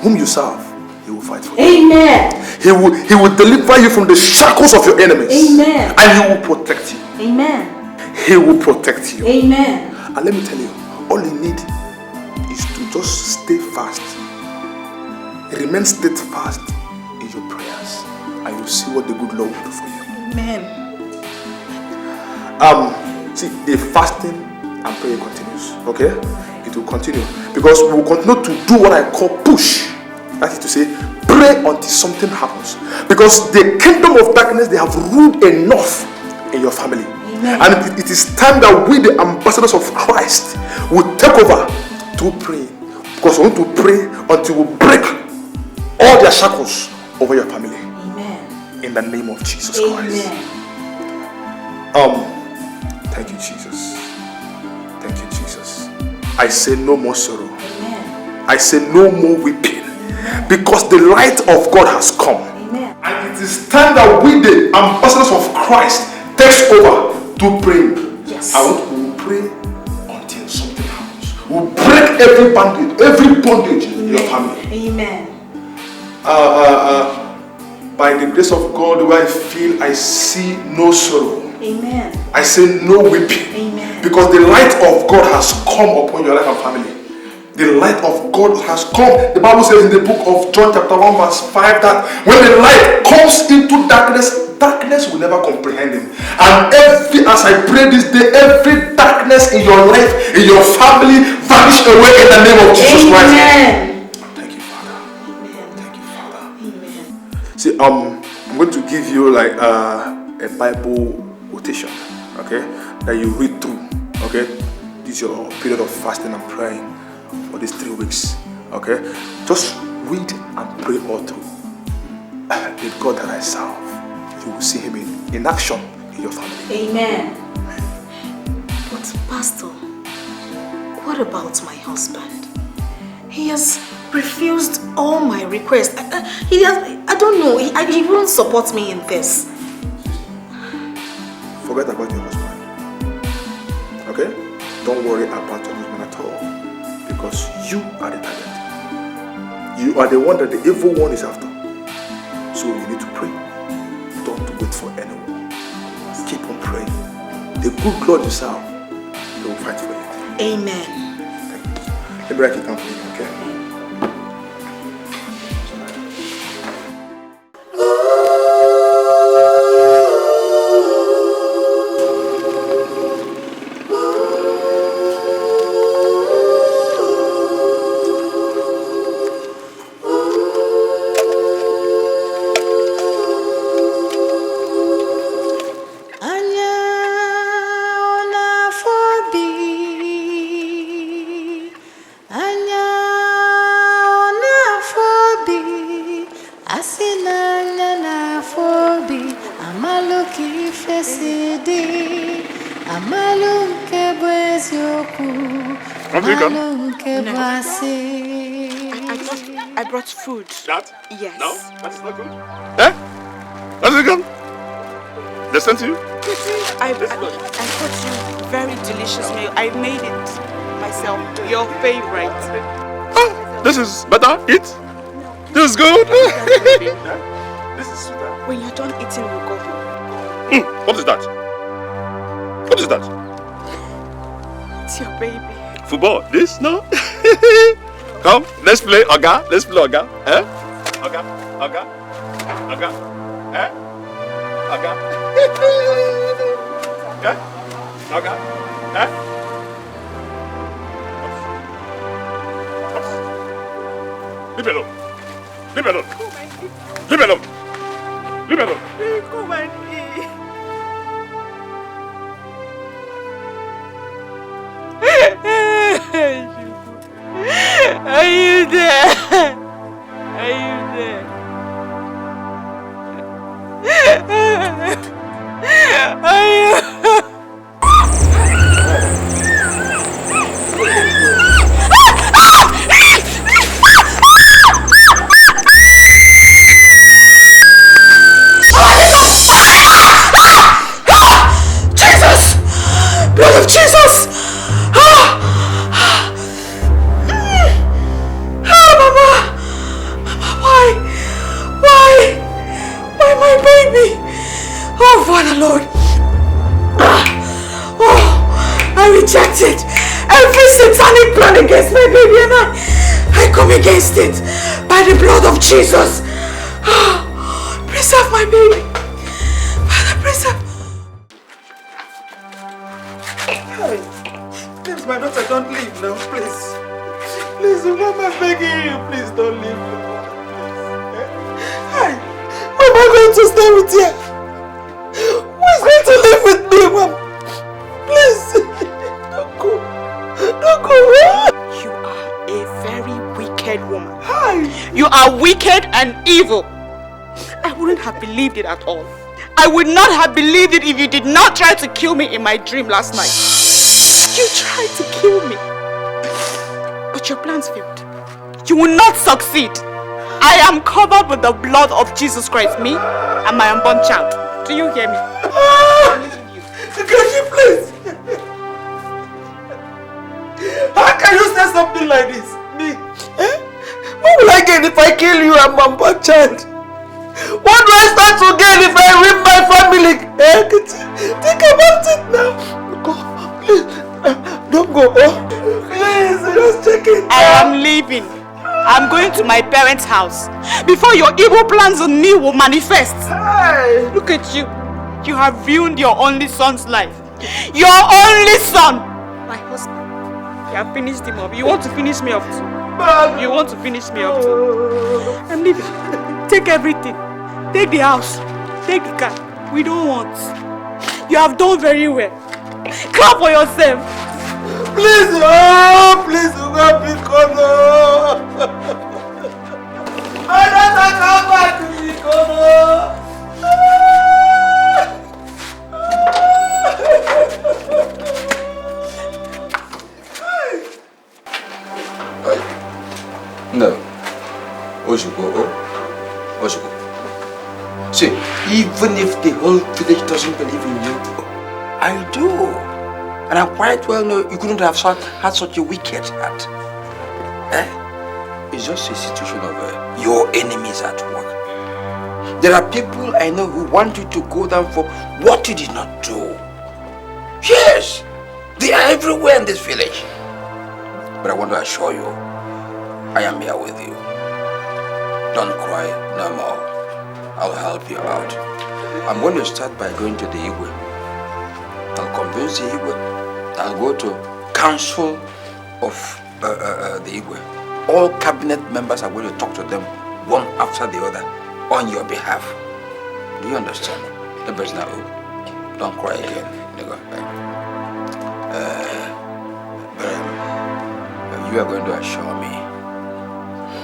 whom you serve, He will fight for you. Amen. He will deliver you from the shackles of your enemies. Amen. And He will protect you. Amen. He will protect you. Amen. And let me tell you, all you need is to just stay fast. Remain steadfast in your prayers. And you'll see what the good Lord will do for you. Amen. See, the fasting and prayer continues. Okay? It will continue. Because we will continue to do what I call push. That is to say, pray until something happens. Because the kingdom of darkness, they have ruled enough in your family. Amen. And it is time that we, the ambassadors of Christ, will take over to pray. Because we want to pray until we break all their shackles over your family. Amen. In the name of Jesus Christ. Thank you, Jesus. Thank you, Jesus. I say no more sorrow. Amen. I say no more weeping. Because the light of God has come. Amen. And it is time that we, the ambassadors of Christ, takes over to pray. Yes. I want to pray until something happens. We'll break every bondage in your family. Amen. By the grace of God, where I feel I see no sorrow. Amen. I say no weeping. Amen. Because the light of God has come upon your life and family. The light of God has come. The Bible says in the book of John chapter 1 verse 5 that when the light comes into darkness, darkness will never comprehend him. And as I pray this day, every darkness in your life, in your family, vanish away in the name of Jesus Christ. Amen. Thank you, Father. Amen. Thank you, Father. Amen. See, I'm going to give you a Bible quotation, okay, that you read through, okay. This is your period of fasting and praying for these 3 weeks, okay. Just read and pray all through. The God that I serve, you will see Him in action in your family. Amen. But Pastor, what about my husband? He has refused all my requests. I don't know. He won't support me in this. Forget about your husband. Okay? Don't worry about your husband at all. Because you are the target. You are the one that the evil one is after. So you need to pray. Don't wait for anyone. Keep on praying. The good Lord you serve, He will fight for you. Amen. Thank you. Let me write it down for you, okay? Anya sinanya na fobi amaluki fesidi amalunke bwezioku amalunke bwasi. I brought food. That? Yes. No? That is not good. Eh? That's it good? They sent you? I brought you very delicious meal. I made it myself. Your favorite. Oh, this is better. Eat. This is good. This is sweeter. When you're done eating, we'll go home. What is that? What is that? It's your baby. Football. This? No? Come, let's play Oga. Let's play Oga. Eh? Oga. Oga. Oga. Eh? Oga. Eh? Oga. Eh? Leave me alone. Leave me alone. Leave me alone. Leave me alone. Come and eat. Are you there? Are you there? Are you? Jesus! Blood of Jesus! Why my baby? Oh, Father Lord. I reject it. Every satanic plan against my baby and I come against it by the blood of Jesus. Preserve my baby. Father, preserve. Please, my daughter, don't leave now, please. Please, Mama, I'm begging you, please don't leave. Hi. Where am I going to stay with you? Who is going to live with me, Mom? Please. Don't go. Don't go. You are a very wicked woman. Hi. You are wicked and evil. I wouldn't have believed it at all. I would not have believed it if you did not try to kill me in my dream last night. You tried to kill me. But your plans failed. You will not succeed. I am covered with the blood of Jesus Christ, me and my unborn child. Do you hear me? Can you please? How can you say something like this? Me? Eh? What will I gain if I kill you and my unborn child? What do I stand to gain if I rip my family? Eh? Think about it now. Go, please. Don't go. Oh. Please, just check it. I am leaving. I'm going to my parents' house before your evil plans on me will manifest. Hey. Look at you. You have ruined your only son's life. Your only son. My husband. You have finished him up. You want to finish me off too. You want to finish me off too. I'm leaving. Take everything. Take the house. Take the car. We don't want. You have done very well. Clap for yourself. Please, oh, please, God, because I don't come back to me, No. Oshuko, Oshuko. See, even if the whole village doesn't believe in you, I do. And I quite well know you couldn't have had such a wicked heart. It's just a situation of your enemies at work. There are people I know who want you to go down for what you did not do. Yes, they are everywhere in this village. But I want to assure you, I am here with you. Don't cry no more. I'll help you out. I'm going to start by going to the Igwe. I'll convince the Igwe. I'll go to council of the Igwe. All cabinet members are going to talk to them one after the other on your behalf. Do you understand? Don't cry again. But you are going to assure me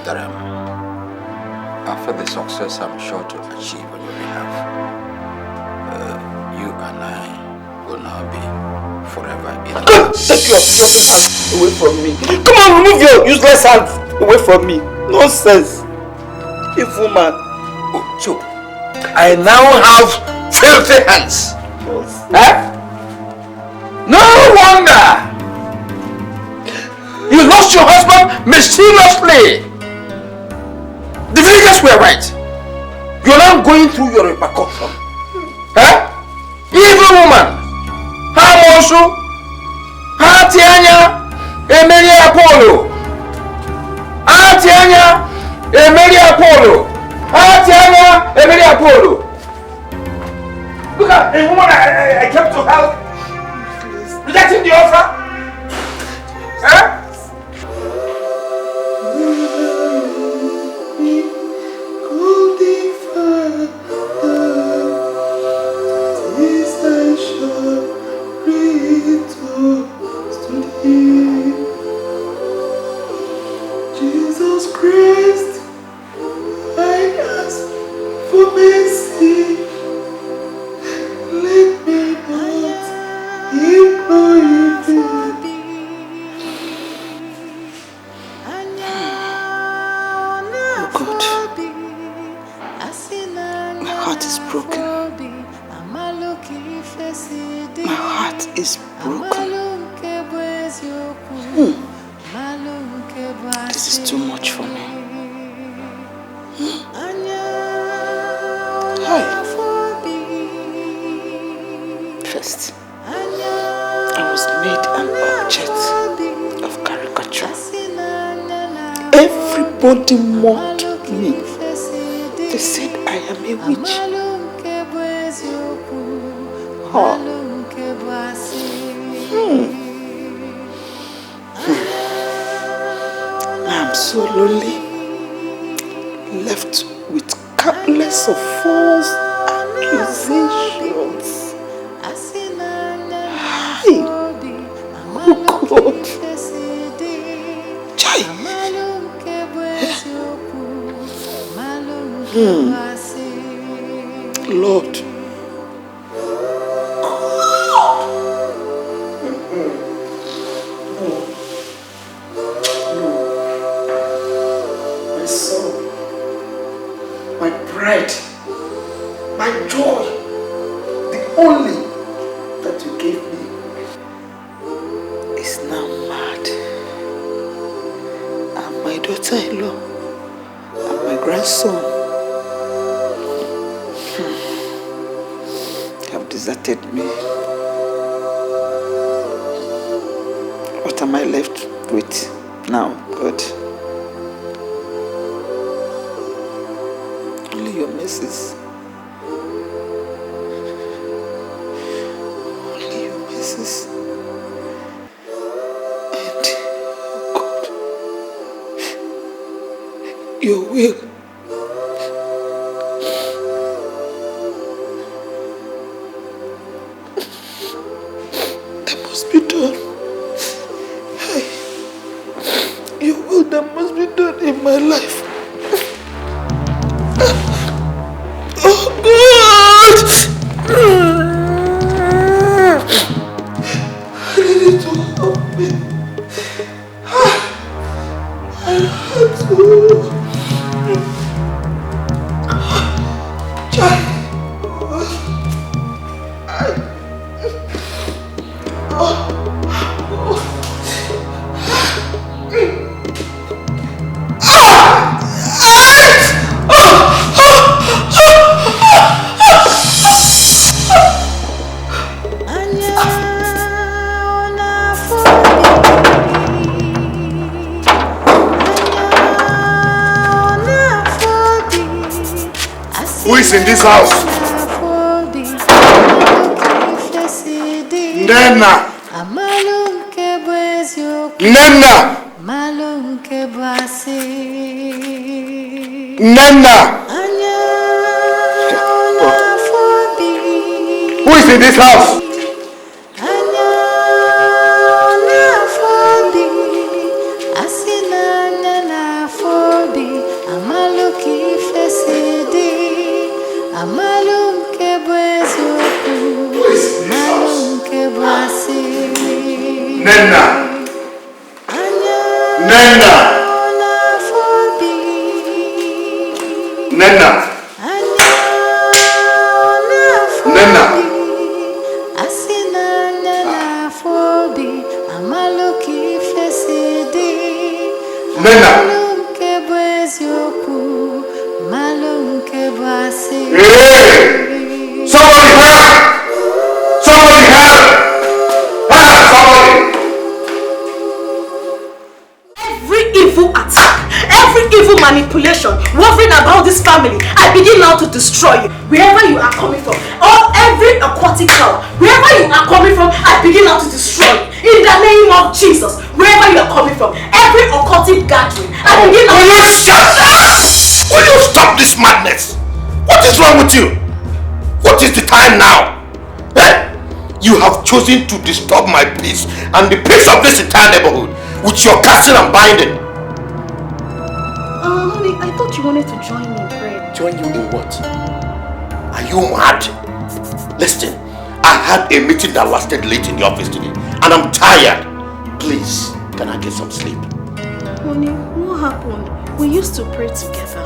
that after the success I'm sure to achieve on your behalf, you and I will now be forever in love. Take your useless hands away from me. Come on, remove your useless hands away from me. Nonsense. Evil man. Oh, so, I now have filthy hands. Eh? No wonder! You lost your husband mysteriously! The villagers were right. You're now going through your repercussion. Eh? Evil woman! Hamosu! Hatianya! Emeri Apollo! Hatianya! Emeri Apollo! Hatianya! Emeri Apollo! Look at a woman I kept to help, rejecting the offer. Eh? Jesus Christ, I ask for mercy. Let me not implore you. Oh God, my heart is broken. My heart is broken. This is too much for me. Hi. First, I was made an object of caricature. Everybody mocked me. They said I am a witch. Oh. Now I'm so lonely, left with countless of false accusations. Hi. Oh God. Chai. Lord. My soul, my pride, my joy, the only that you gave me is now mad. And my daughter-in-law and my grandson have deserted me. What am I left with now, God? Only your mercies. Only your mercies. And, oh God, your will. That must be done. Your will that must be done in my life. Oh God! I need you to help me. I have to. Who is in this house? Nena! Nena! Nena! Who is in this house? Nena! Nena! Nena! Nena! Nena! Hey! Somebody help! Somebody help! Help somebody! Every evil attack, every evil manipulation woven about this family, I begin now to destroy you. Wherever you are coming from, or every aquatic power, wherever you are coming from, I begin now to destroy you. In the name of Jesus, wherever you are coming from, every occultic gathering, I begin now to shut. Will you stop this madness? What is wrong with you? What is the time now? Eh? You have chosen to disturb my peace and the peace of this entire neighborhood with your casting and binding. Honey, I thought you wanted to join me in prayer. Join you in what? Are you mad? Listen, I had a meeting that lasted late in the office today and I'm tired. Please, can I get some sleep? Honey, what happened? We used to pray together.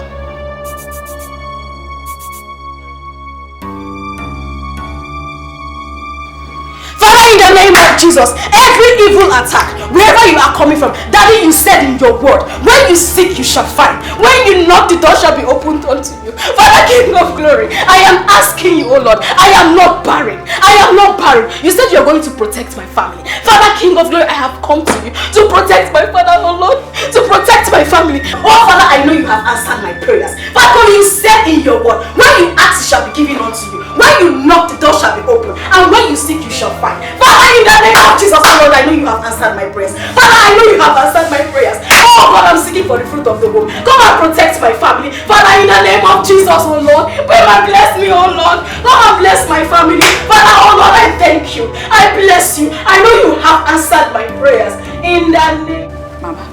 Father, in the name of Jesus, every evil attack, wherever you are coming from, Daddy, you said in your word, when you seek, you shall find. When you knock, the door shall be opened unto you. Father, King of glory, I am asking you, oh Lord, I am not barren. I am not barren. You said you're going to protect my family. Father, King of glory, I have come to you to protect my father, oh Lord, to protect my family. Oh Father, I know you have answered my prayers. Father, you said in your word, when you ask, it shall be given unto you. When you knock, the door shall be opened. And when you seek, you shall find. Father, in the name of Jesus, oh Lord, I know you have answered my prayers. Father, I know you have answered my prayers. Oh God, I'm seeking for the fruit of the womb. Come and protect my family. Father, in the name of Jesus, oh Lord, come and bless me, oh Lord. Come and bless my family. Father, oh Lord, I thank you. I bless you. I know you have answered my prayers. In the name. Mama,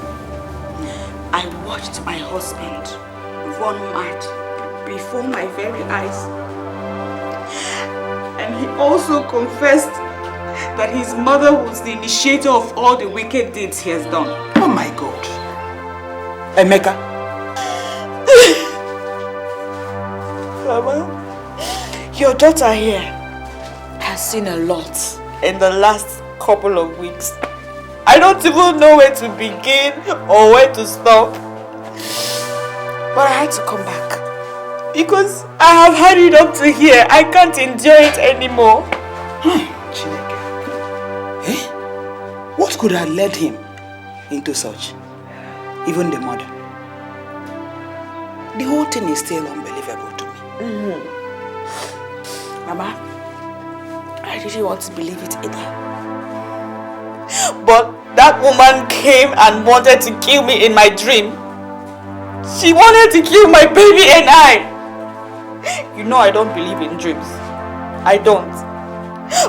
I watched my husband run mad before my very eyes. And he also confessed that his mother was the initiator of all the wicked deeds he has done. Oh my God. Emeka. Mama, your daughter here has seen a lot in the last couple of weeks. I don't even know where to begin or where to stop. But I had to come back. Because I have had it up to here. I can't endure it anymore. What could have led him into such? Even the mother. The whole thing is still unbelievable to me. Mama, I really want to believe it either. But that woman came and wanted to kill me in my dream. She wanted to kill my baby and I. You know I don't believe in dreams. I don't.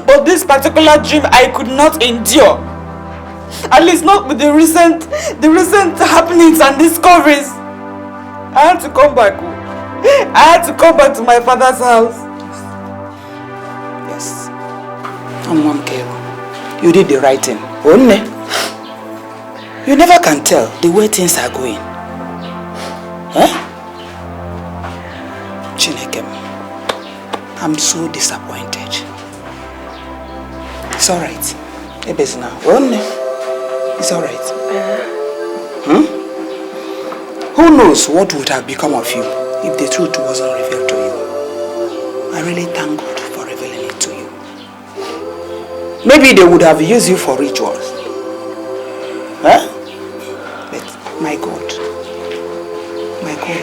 But this particular dream I could not endure. At least not with the recent happenings and discoveries. I had to come back. I had to come back to my father's house. Yes. Mom Kero, you did the right thing. Only you never can tell the way things are going. Huh? Chinekem, I'm so disappointed. It's alright. Ebezina, only. It's alright. Who knows what would have become of you if the truth wasn't revealed to you? I really thank God for revealing it to you. Maybe they would have used you for rituals. Huh? But my God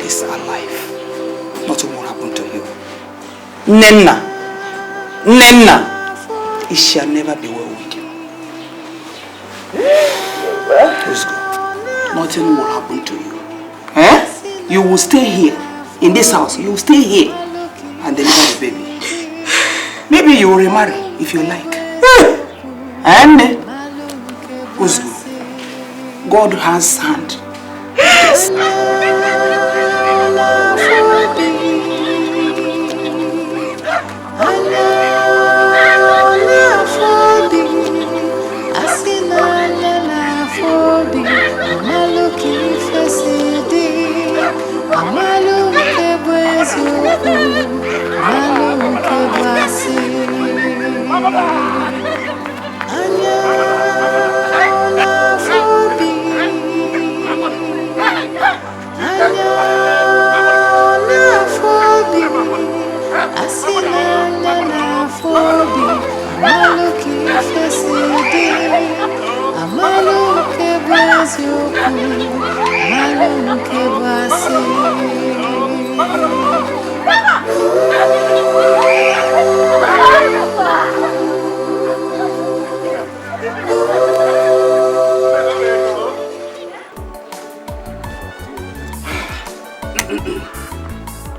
is alive. Nothing will happen to you. Nena, it shall never be well with you. Let's go. Nothing will happen to you. Eh? You will stay here, in this house. You will stay here and deliver the baby. Maybe you will remarry if you like. And Uzgu, God has hand. Yes.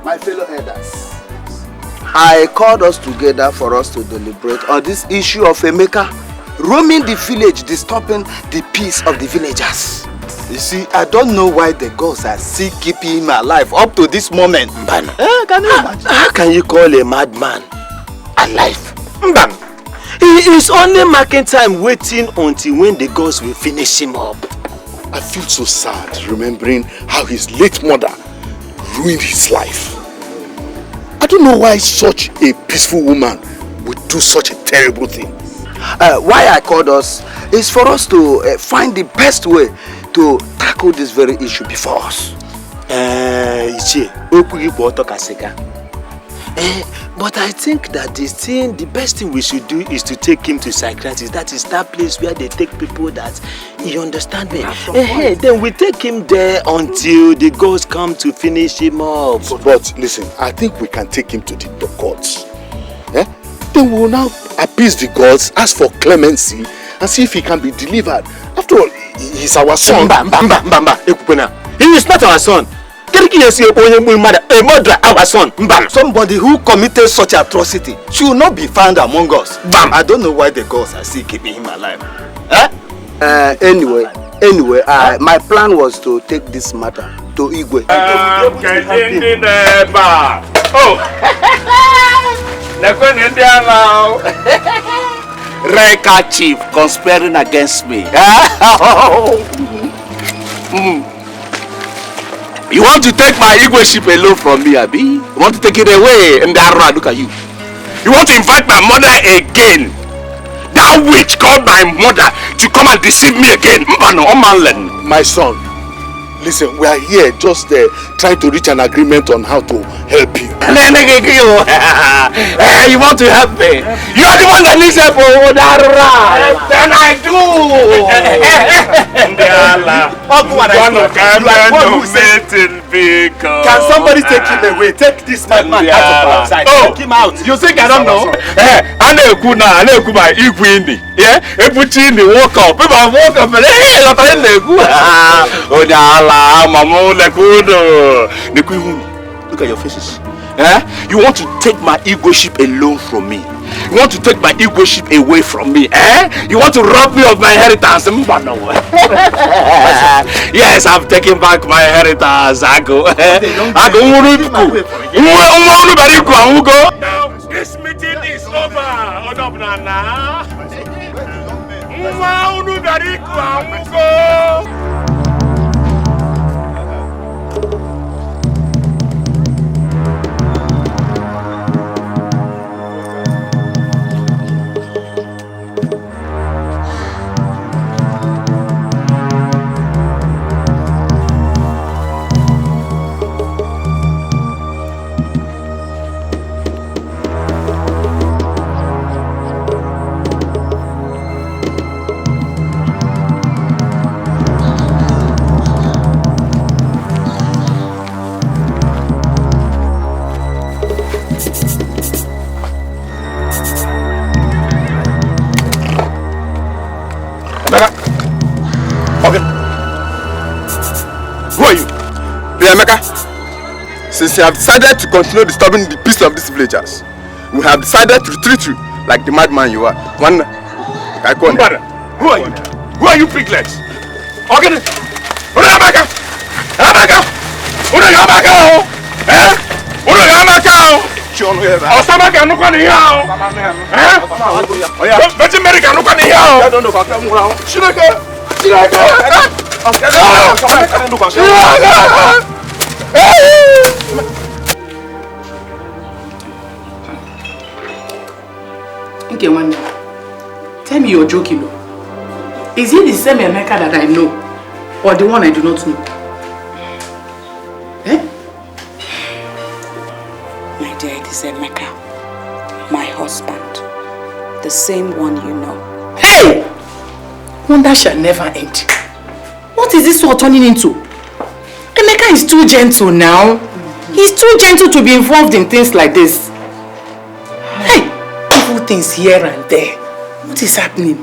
My fellow elders, I called us together for us to deliberate on this issue of Emeka roaming the village, disturbing the peace of the villagers. You see, I don't know why the gods are still keeping him alive up to this moment. Mbana. Can you imagine? How can you call a madman alive? Mbana. He is only marking time waiting until when the gods will finish him up. I feel so sad remembering how his late mother ruined his life. I don't know why such a peaceful woman would do such a terrible thing. Why I called us is for us to find the best way to tackle this very issue before us. But I think that the best thing we should do is to take him to psychiatrist. That is that place where they take people that, you understand me? Then we take him there until the gods come to finish him up. But listen, I think we can take him to the gods. Then we will now appease the gods, ask for clemency, and see if he can be delivered. After all, he's our son. He is not our son. A murderer, our son. Somebody who committed such atrocity should not be found among us. I don't know why the gods are still keeping him alive. Anyway, my plan was to take this matter to Igwe. Reka chief conspiring against me. You want to take my Igwe ship alone from me, Abi? You want to take it away? And look at you. You want to invite my mother again? That witch called my mother to come and deceive me again. My son, listen, we are here just trying to reach an agreement on how to help you. You want to help me? You are the one that needs help. Then I do. Can somebody take him away? Take this madman out of our sight. Take him out. You think I don't know? Woke up. Look at your faces. You want to take my ego ship alone from me? You want to take my ego ship away from me? You want to rob me of my inheritance? Yes, I'm taking back my inheritance. I go. Now, this meeting is over. Since you have decided to continue disturbing the peace of these villagers, we have decided to retreat you like the madman you are. One, who are you? Who are you, piglets? Okay. Okay, one day. Tell me you're joking. Is he the same Emeka that I know? Or the one I do not know? Eh? My dear, it is Emeka. My husband. The same one you know. Hey! Wonder shall never end. What is this all turning into? Emeka is too gentle now. He's too gentle to be involved in things like this. Hey! Evil things here and there. What is happening?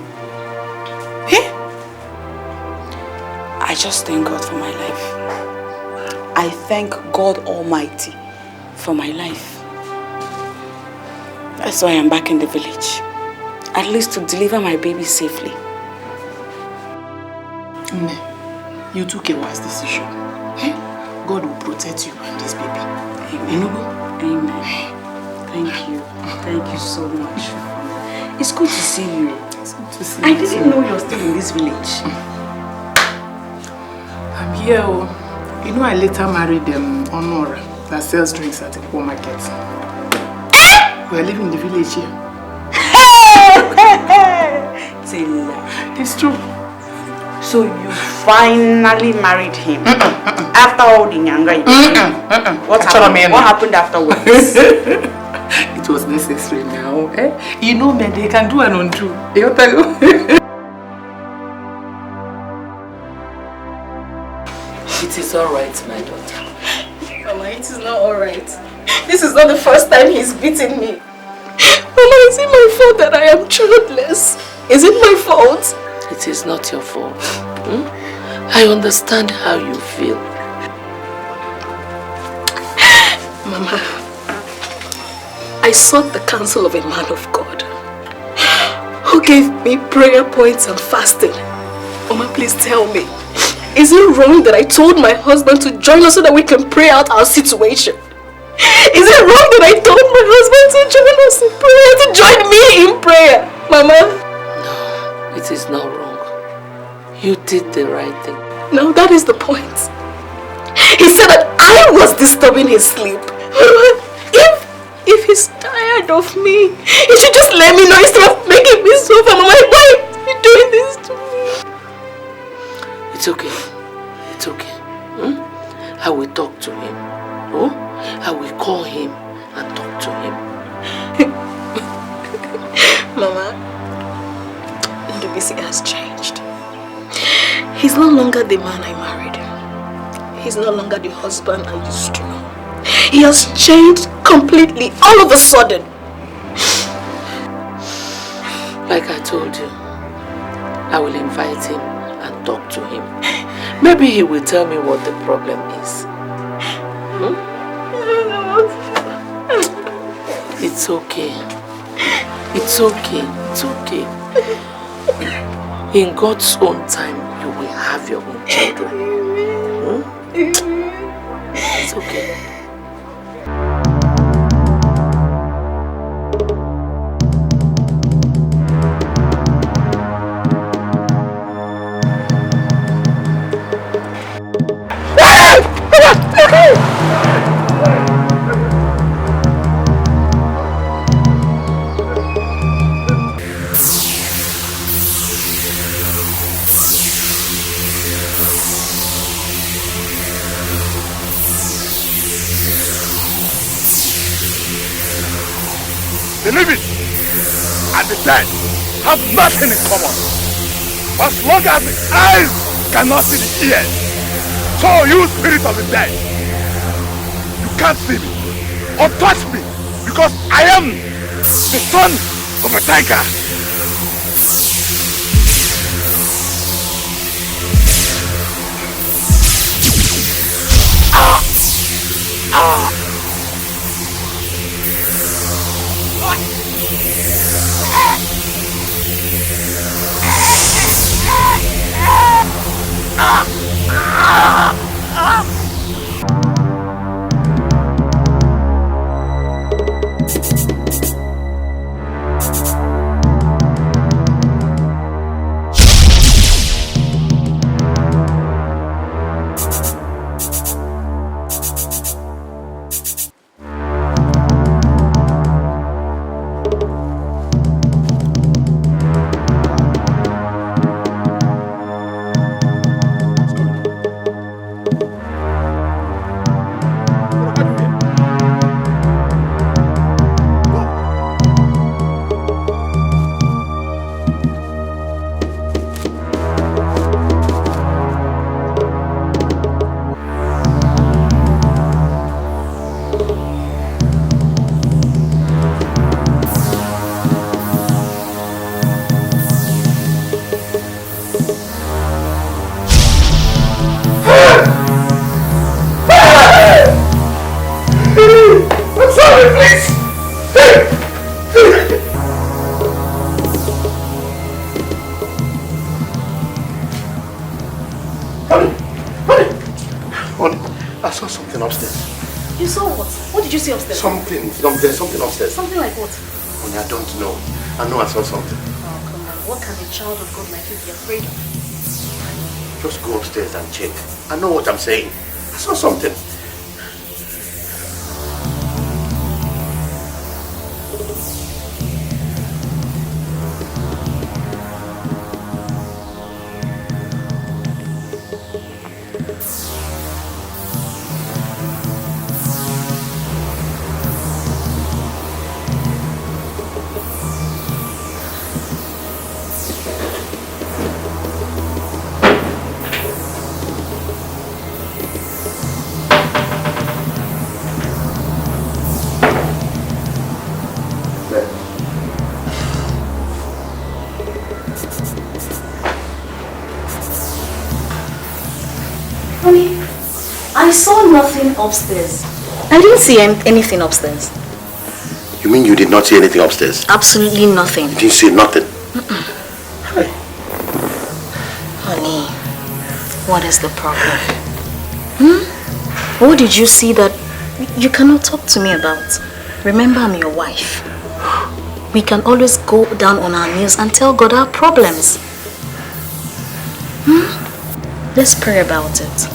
Eh? I just thank God for my life. I thank God Almighty for my life. That's why I'm back in the village. At least to deliver my baby safely. Nne, you took a wise decision. Eh? God will protect you and this baby. Amen. Amen. Thank you. Thank you so much. It's good to see you. It's good to see you. I didn't know you're still in this village. I'm here. Oh. You know, I later married Honora that sells drinks at the poor market. We're living in the village here. It's true. So you finally married him after all the nyanga you What happened afterwards? It was necessary now. Eh? You know, men, they can do and undo. It is alright, my daughter. Mama, it is not alright. This is not the first time he's beaten me. Mama, is it my fault that I am childless? Is it my fault? It is not your fault. I understand how you feel. Mama, I sought the counsel of a man of God who gave me prayer points and fasting. Mama, please tell me, is it wrong that I told my husband to join us so that we can pray out our situation? Is it wrong that I told my husband to join us in prayer, to join me in prayer? Mama? No, it is not wrong. You did the right thing. No, that is the point. He said that I was disturbing his sleep. If he's tired of me, he should just let me know instead of making me suffer. Mama, why are you doing this to me? It's okay. It's okay. I will talk to him. Oh? I will call him and talk to him. Mama, Ndubisi has changed. He's no longer the man I married. He's no longer the husband I used to know. He has changed completely, all of a sudden. Like I told you, I will invite him and talk to him. Maybe he will tell me what the problem is. It's okay. It's okay. It's okay. In God's own time, you will have your own children. It's okay. The living and the dead have nothing in common. As long as the eyes cannot see the ears, so you spirit of the dead, you can't see me or touch me because I am the son of a tiger. Honey, I saw something upstairs. You saw what? What did you see upstairs? Something upstairs. Something like what? Honey, I don't know. I know I saw something. Oh, come on. What can a child of God like you be afraid of? Just go upstairs and check. I know what I'm saying. I saw something. Honey, I saw nothing upstairs. I didn't see anything upstairs. You mean you did not see anything upstairs? Absolutely nothing. You didn't see nothing? Honey, what is the problem? What did you see that you cannot talk to me about? Remember, I'm your wife. We can always go down on our knees and tell God our problems. Let's pray about it.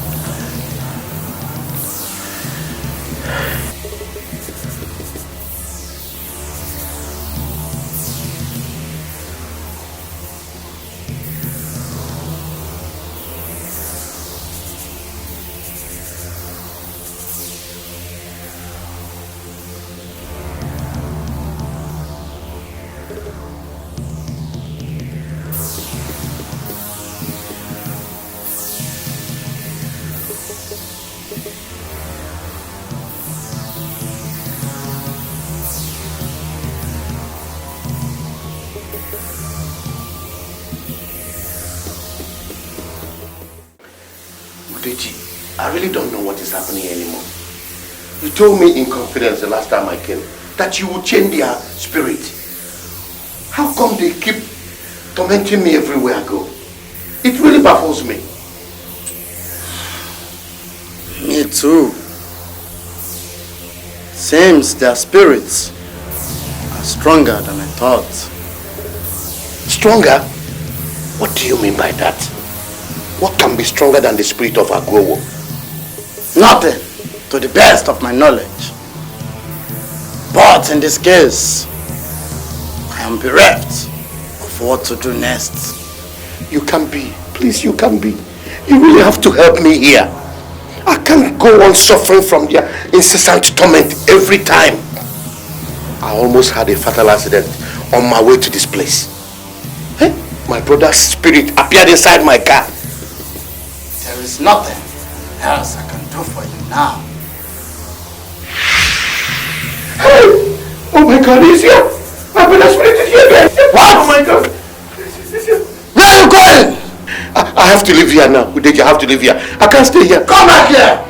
I really don't know what is happening anymore. You told me in confidence the last time I came that you would change their spirit. How come they keep tormenting me everywhere I go? It really baffles me. Me too. Seems their spirits are stronger than I thought. Stronger? What do you mean by that? What can be stronger than the spirit of Agrowo? Nothing, to the best of my knowledge. But in this case, I am bereft of what to do next. You can be. Please, you can be. You really have to help me here. I can't go on suffering from their incessant torment every time. I almost had a fatal accident on my way to this place. Hey, my brother's spirit appeared inside my car. There is nothing else I can do for you now. Hey! Oh my God, he's here! My brother's spirit is here again! What? Oh my God! Where are you going? I have to live here now. Udeji, I have to live here. I can't stay here. Come back here!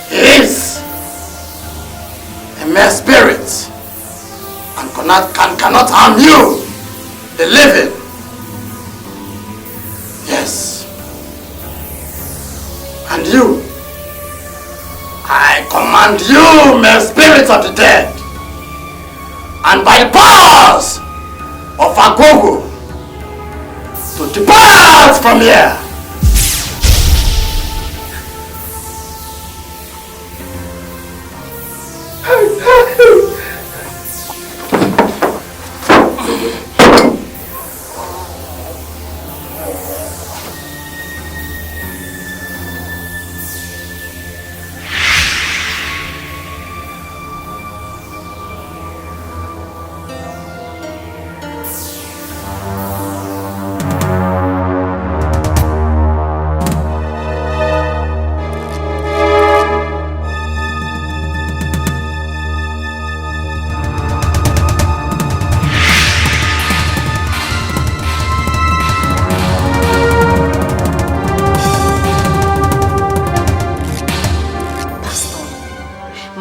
He is a mere spirit and cannot harm you, the living. Yes. And you, I command you, mere spirits of the dead, and by the powers of Agogo, to depart from here.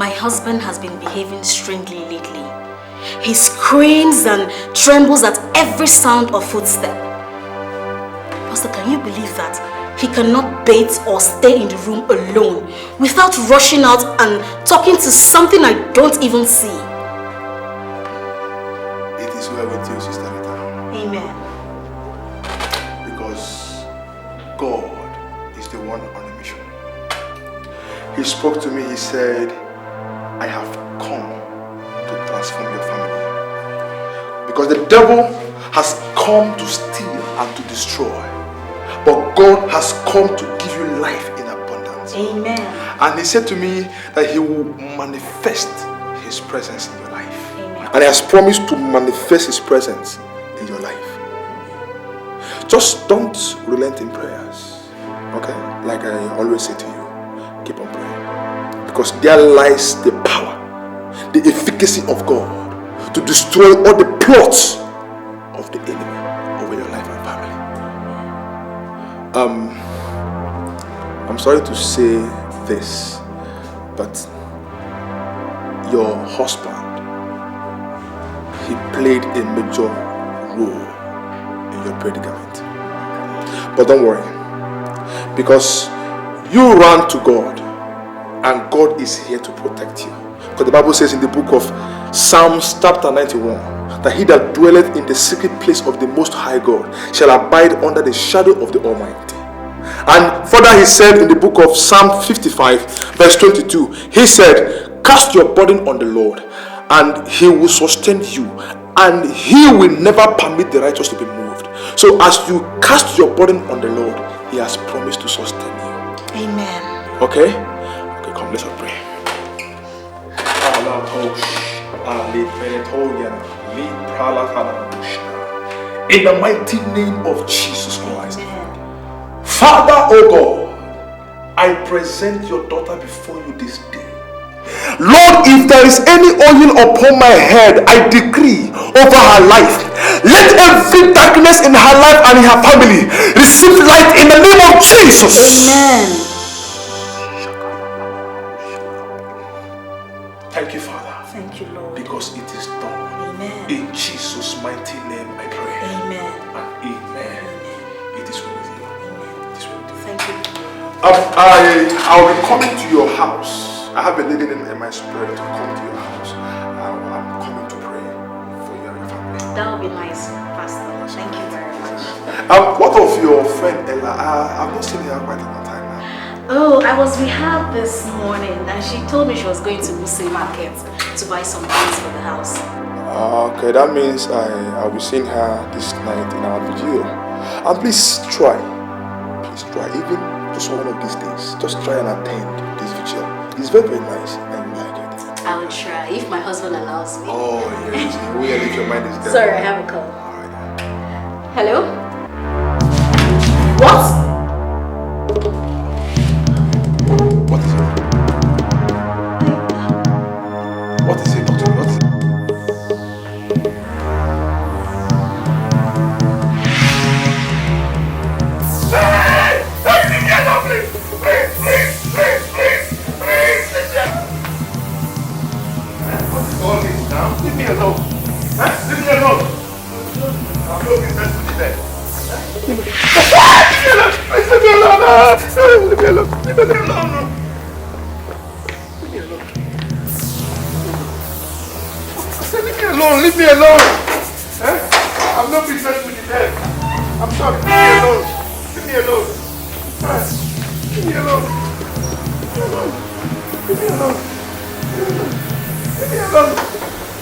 My husband has been behaving strangely lately. He screams and trembles at every sound of footstep. Pastor, can you believe that? He cannot bathe or stay in the room alone without rushing out and talking to something I don't even see. It is well with you, Sister Rita. Amen. Because God is the one on a mission. He spoke to me, he said, I have come to transform your family. Because the devil has come to steal and to destroy. But God has come to give you life in abundance. Amen. And he said to me that he will manifest his presence in your life. Amen. And he has promised to manifest his presence in your life. Just don't relent in prayers. Okay? Like I always say to you, keep on praying. Because there lies the power, the efficacy of God to destroy all the plots of the enemy over your life and family. I'm sorry to say this, but your husband, he played a major role in your predicament. But don't worry, because you ran to God and God is here to protect you. Because the Bible says in the book of Psalms chapter 91 that he that dwelleth in the secret place of the Most High God shall abide under the shadow of the Almighty. And further he said in the book of Psalm 55 verse 22, he said, cast your burden on the Lord and he will sustain you, and he will never permit the righteous to be moved. So as you cast your burden on the Lord, he has promised to sustain you. Amen. Okay? Okay, come, let's pray. In the mighty name of Jesus Christ. Father, oh God, I present your daughter before you this day. Lord, if there is any oil upon my head, I decree over her life, let every darkness in her life and in her family receive light in the name of Jesus. Amen. Thank you, Father. Thank you, Lord. Because it is done. Amen. In Jesus' mighty name I pray. Amen. And amen. It is well with you. Amen. It is well with you. Thank you. I'll be coming to your house. I have a leading in my spirit to come to your house. I'm coming to pray for you and your family. That would be nice, Pastor. Thank you very much. What of your friend Ella? I've not seen her quite a long time now. Oh, I was with her this morning and she told me she was going to Wuse Market to buy some things for the house. Okay, that means I'll be seeing her this night in our video. And please try, even just one of these days, just try and attend this vigil. It's very, very nice and you like it. I will try if my husband allows me. Oh, yes. If your mind is there. Sorry, I have a call. Hello? What? What is it? What is it, Doctor? What is it? Leave me alone. Leave me alone. I'm not business to the bed. Leave me alone. Leave me alone. Leave me alone. Leave me alone. Leave me alone. Leave me alone. I'm not business with the bed. I'm sorry. Leave me alone. Leave me alone. Leave me alone. Leave me alone. Leave me alone.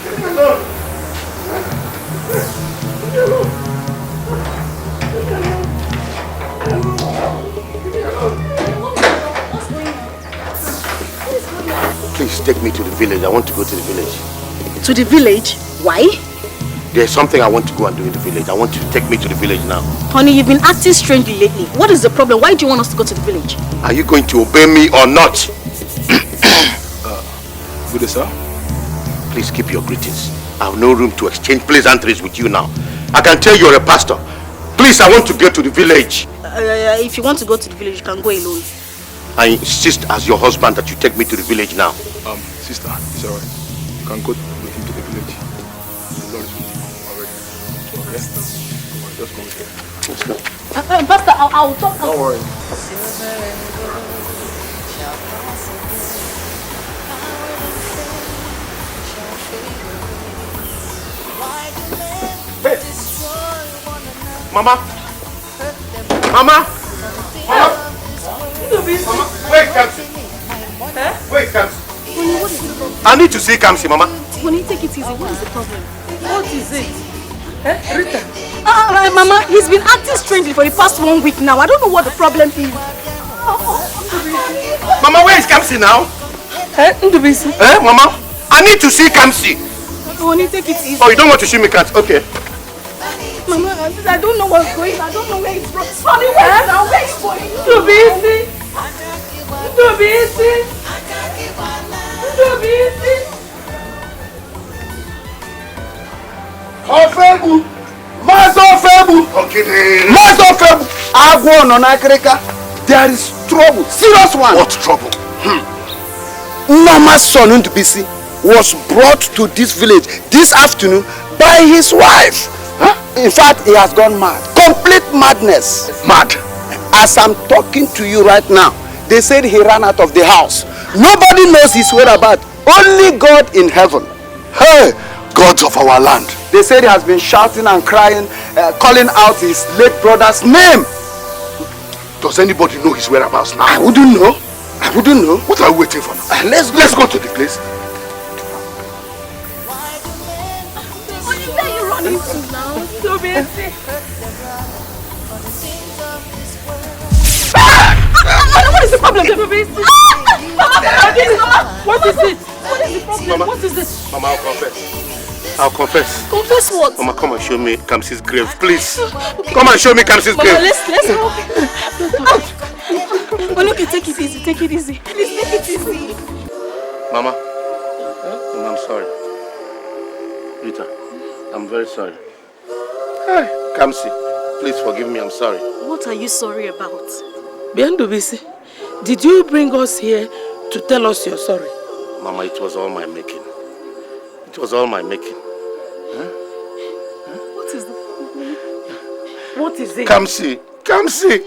Leave me alone. Leave me alone. Please take me to the village. I want to go to the village. To the village? Why? There's something I want to go and do in the village. I want you to take me to the village now. Honey, you've been acting strangely lately. What is the problem? Why do you want us to go to the village? Are you going to obey me or not? Good, sir. Please keep your greetings. I have no room to exchange pleasantries with you now. I can tell you're a pastor. Please, I want to get to the village. If you want to go to the village, you can go alone. I insist as your husband that you take me to the village now. Sister, it's alright. You can go with him to the village. The Lord is with you already. Yes? Just go with him. Let's go. Pastor, I'll talk. Don't worry. Hey! Mama! Mama! Mama! Mama! Wait, Kamsi! Wait, Kamsi! I need to see Kamsi, Mama. When you take it easy, what is the problem? What is it? Rita? Mama, he's been acting strangely for the past 1 week now. I don't know what the problem is. Mama, where is Kamsi now? Ndubisi? Mama? I need to see Kamsi. When you take it easy. Oh, you don't want to see me, Kamsi? Okay. Mama, I don't know what's going on. I don't know where it's from. Honey, wait now. Where is going? Ndubisi? Ndubisi? Ndubisi? Ofebu! Master Ofebu! Master Ofebu! Agwo no nakreka. There is trouble. Serious one. What trouble? Norma's son Ndubisi was brought to this village this afternoon by his wife. In fact, he has gone mad. Complete madness. Mad? As I'm talking to you right now, they said he ran out of the house. Nobody knows his whereabouts. Only God in heaven. Hey, gods of our land. They said he has been shouting and crying, calling out his late brother's name. Does anybody know his whereabouts now? I wouldn't know. I wouldn't know. What are we waiting for now? Let's go to the place. Where are you running to now? So busy. What is the problem? What is it? What is the problem? Mama, what is this? Mama, I'll confess. I'll confess. Confess what? Mama, come and show me Kamsi's grave, please. Come and show me Kamsi's grave. Mama, let's go. Okay, take it easy. Take it easy. Please take it easy. Mama, Mama, I'm sorry. Rita, I'm very sorry. Hey, Kamsi, please forgive me. I'm sorry. What are you sorry about? Ndubisi, did you bring us here to tell us you're sorry? Mama, it was all my making. It was all my making. What is the problem? What is it? Kamsi, Kamsi.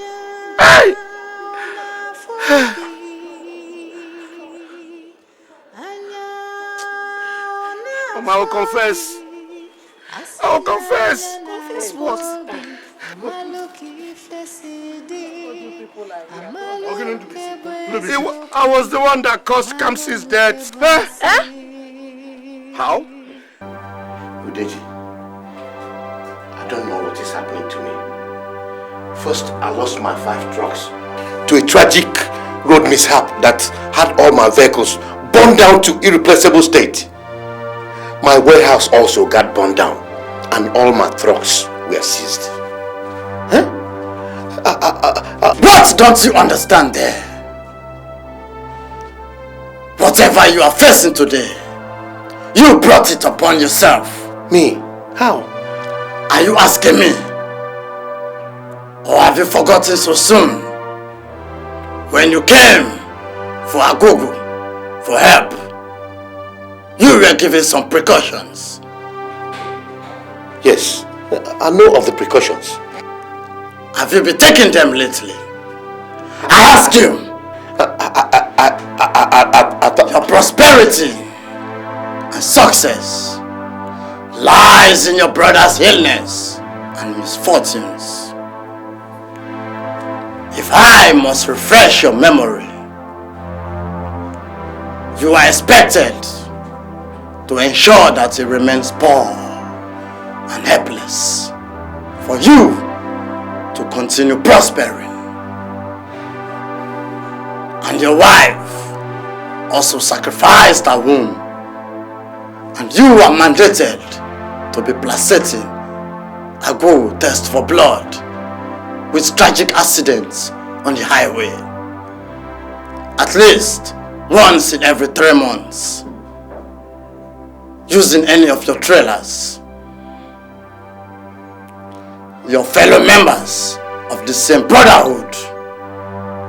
Hey! Mama, I will confess. I will confess. Confess what? I was the one that caused Kamsi's death. How? Udeji, I don't know what is happening to me. First, I lost my 5 trucks to a tragic road mishap that had all my vehicles burned down to irreplaceable state. My warehouse also got burned down and all my trucks were seized. What don't you understand there? Whatever you are facing today, you brought it upon yourself. Me? How? Are you asking me? Or have you forgotten so soon? When you came for Agogo, for help, you were given some precautions. Yes, I know of the precautions. Have you been taking them lately? I ask you. Your prosperity and success lies in your brother's illness and misfortunes. If I must refresh your memory, you are expected to ensure that he remains poor and helpless for you to continue prospering. And your wife also sacrificed her womb, and you are mandated to be placating a go test for blood with tragic accidents on the highway at least once in every 3 months using any of your trailers. Your fellow members of the same brotherhood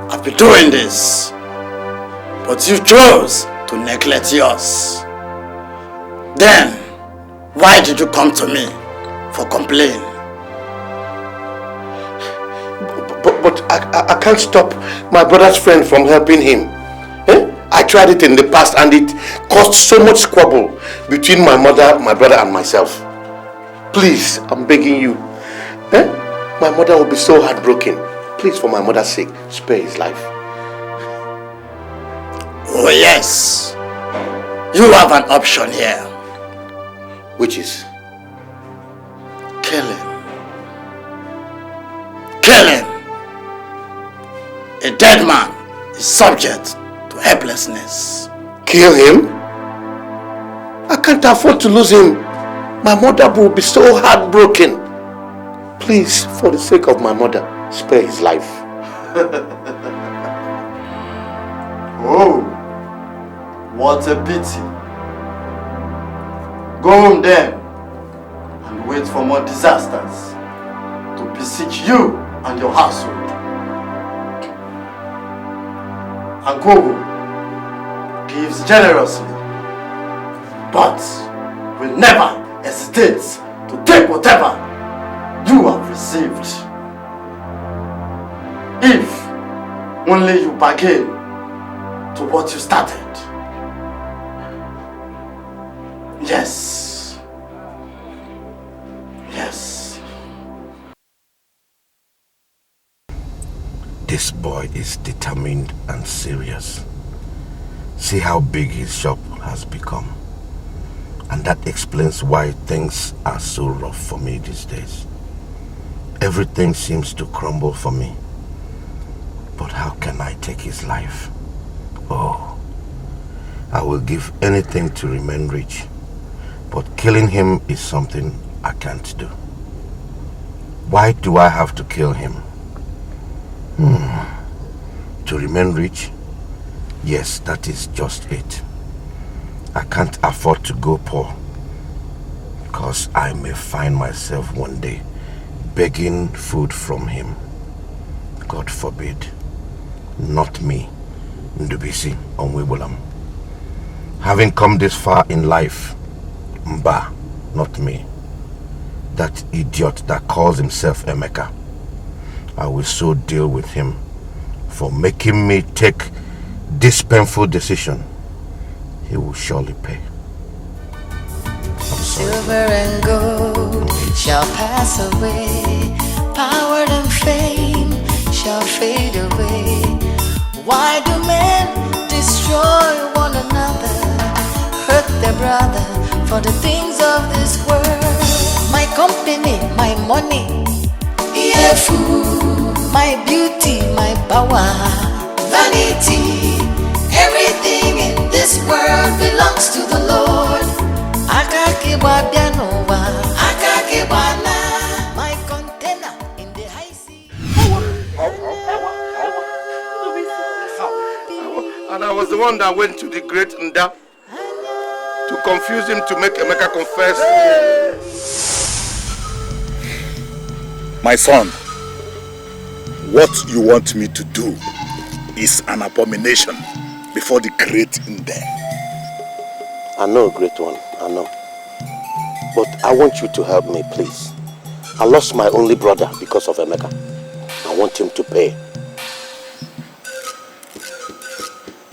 I've been doing this, but you chose to neglect yours. Then, why did you come to me for complaint? But I can't stop my brother's friend from helping him. I tried it in the past and it caused so much squabble between my mother, my brother and myself. Please, I'm begging you. My mother will be so heartbroken. Please, for my mother's sake, spare his life. Oh yes, you have an option here. Which is? Kill him. Kill him. A dead man is subject to helplessness. Kill him? I can't afford to lose him. My mother will be so heartbroken. Please, for the sake of my mother, spare his life. Oh, what a pity. Go home then and wait for more disasters to besiege you and your household. Agogo gives generously, but will never hesitate to take whatever you have received. If only you bargain to what you started. Yes. Yes. This boy is determined and serious. See how big his shop has become. And that explains why things are so rough for me these days. Everything seems to crumble for me. But how can I take his life? Oh, I will give anything to remain rich. But killing him is something I can't do. Why do I have to kill him? To remain rich? Yes, that is just it. I can't afford to go poor, because I may find myself one day begging food from him. God forbid. Not me, Ndubisi Onwebolam. Having come this far in life, Mba, not me. That idiot that calls himself Emeka. I will so deal with him for making me take this painful decision. He will surely pay. Silver and gold shall pass away, power and fame shall fade away. Why do men destroy one another, hurt their brother for the things of this world? My company, my money, yeah, food, my beauty, my power, vanity, everything in this world belongs to the Lord. My container in the high sea. And I was the one that went to the great Nda to confuse him to make Emeka confess. My son, what you want me to do is an abomination before the great Nda. I know, great one, I know. But I want you to help me, please. I lost my only brother because of Emeka. I want him to pay.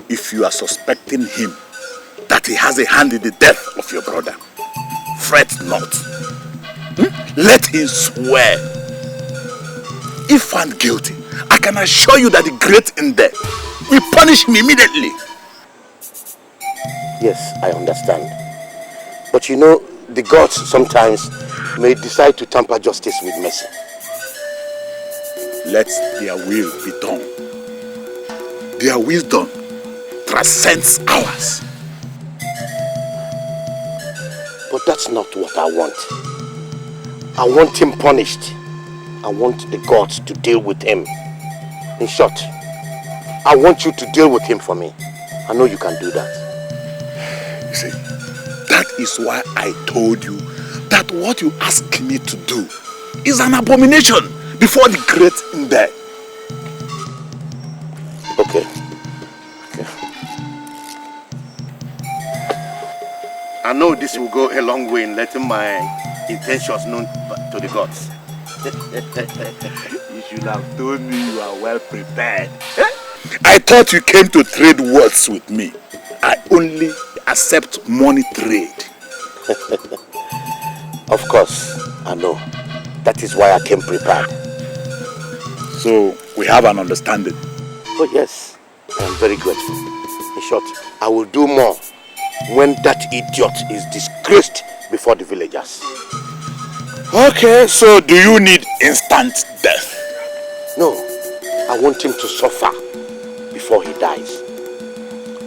If you are suspecting him that he has a hand in the death of your brother, fret not. Let him swear. If found guilty, I can assure you that the great Nde will punish him immediately. Yes, I understand. But you know, the gods sometimes may decide to tamper justice with mercy. Let their will be done. Their wisdom transcends ours. But that's not what I want. I want him punished. I want the gods to deal with him. In short, I want you to deal with him for me. I know you can do that. You see, that is why I told you that what you ask me to do is an abomination before the great Nde. Okay. I know this will go a long way in letting my intentions known to the gods. You should have told me you are well prepared. I thought you came to trade words with me. I only accept money trade. Of course, I know. That is why I came prepared. So, we have an understanding. Oh yes, I am very grateful. In short, I will do more when that idiot is disgraced before the villagers. Okay, so do you need instant death? No, I want him to suffer before he dies.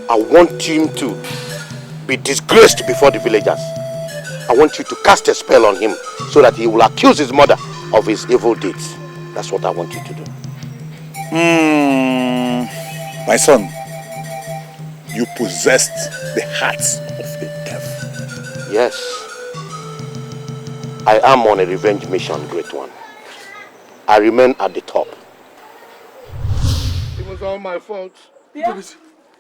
I want him to be disgraced before the villagers. I want you to cast a spell on him so that he will accuse his mother of his evil deeds. That's what I want you to do. My son, you possessed the hearts of the devil. Yes. I am on a revenge mission, great one. I remain at the top. It was all my fault. Yeah.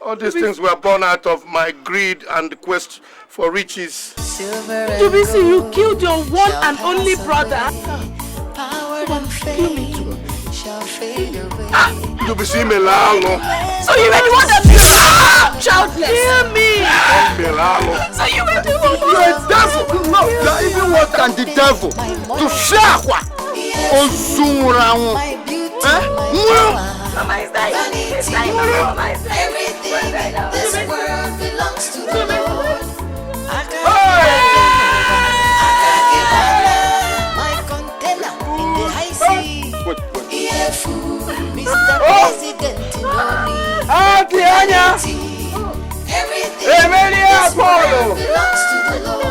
All these things were born out of my greed and the quest for riches. Dubisi, you killed your one and only brother. Dubisi Melalo. So you were the one that childless. Hear me. So you were the one. You're a devil. No, you're even worse than the devil. To shakwa. Ozurao. Mama is dying. Everything in this world belongs to the Lord. My container in the high sea. Mr. President, everything in this world belongs to the Lord.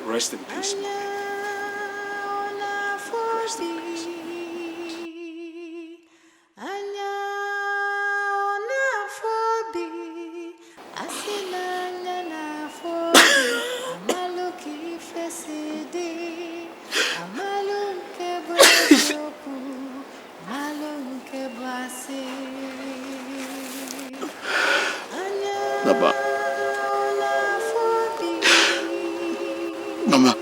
Rest in peace, mommy. Rest in peace. Baba. Mama,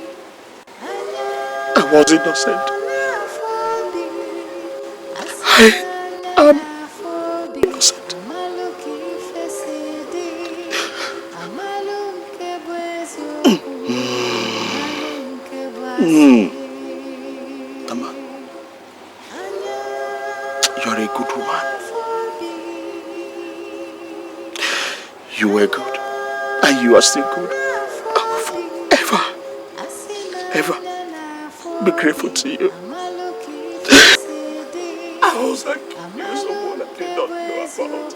I was innocent. I am innocent. Mama, you are a good woman. You were good, and you are still good. Ever be grateful to you. I was accused of someone I did not know about.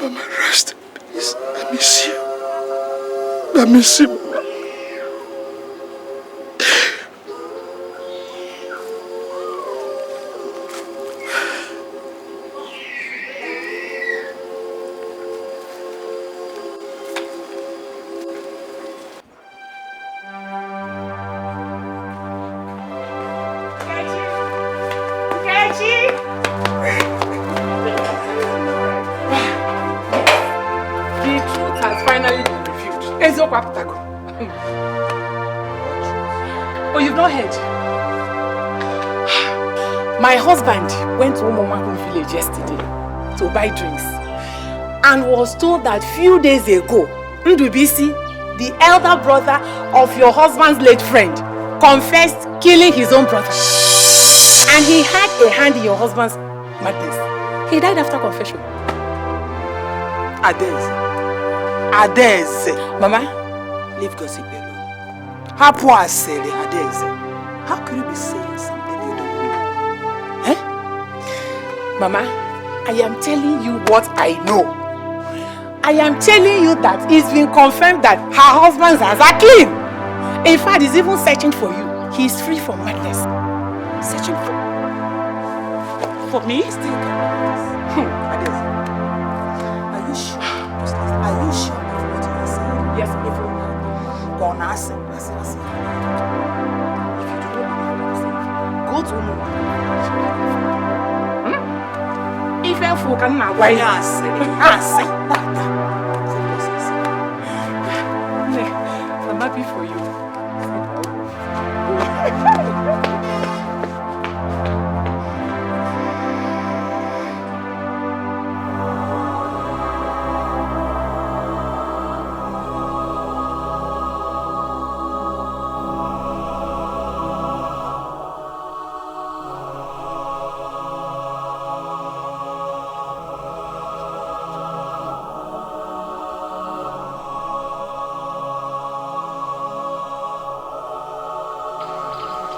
Mama, rest in peace. I miss you. I miss you, Mama. Oh, you've not heard? My husband went to Umomakun village yesterday to buy drinks and was told that few days ago Ndubisi, the elder brother of your husband's late friend, confessed killing his own brother. And he had a hand in your husband's madness. He died after confession. Adeze. Mama, leave gossip alone. Adeze. How could you be saying something you don't know? Eh? Mama, I am telling you what I know. I am telling you that it's been confirmed that her husband's hands are clean. In fact, he's even searching for you. He's free from madness. Searching for me? Still Adeze. Are you sure? Are you sure of what you are saying? Yes, even. Go on, ask him. If you do not believe what I'm saying, go to him. If you can now, why? I'm happy for you.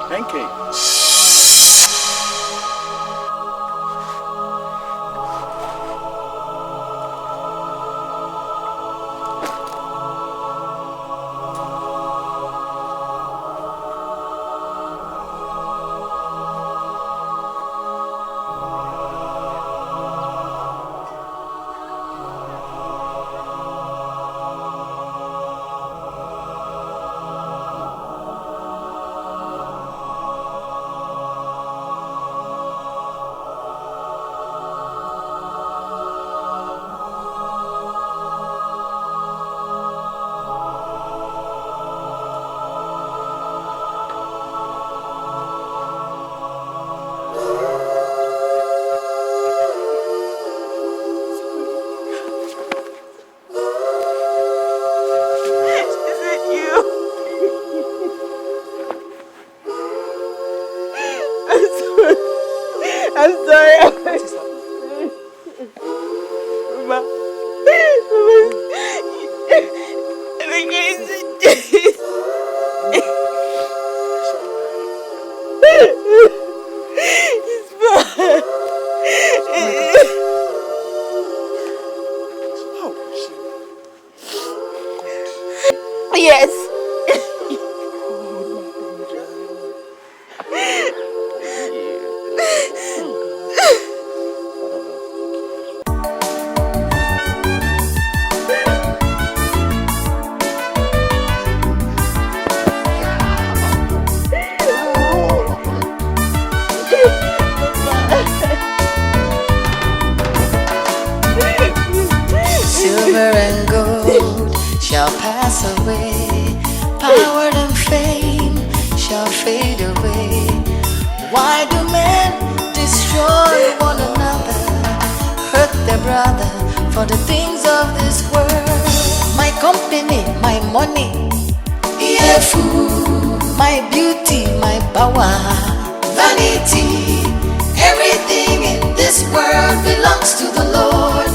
Thank you. Vanity, everything in this world belongs to the Lord.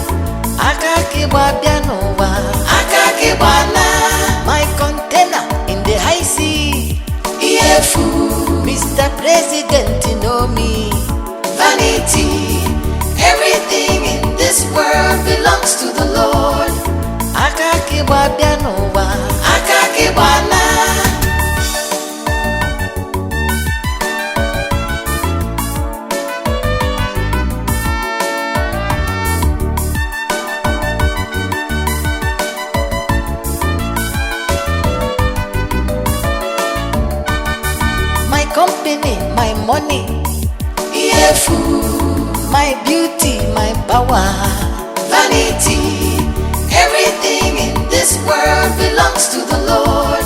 My container in the high sea. Mr. President, you know me. Vanity, everything in this world belongs to the Lord. My money, my beauty, my power. Vanity, everything in this world belongs to the Lord.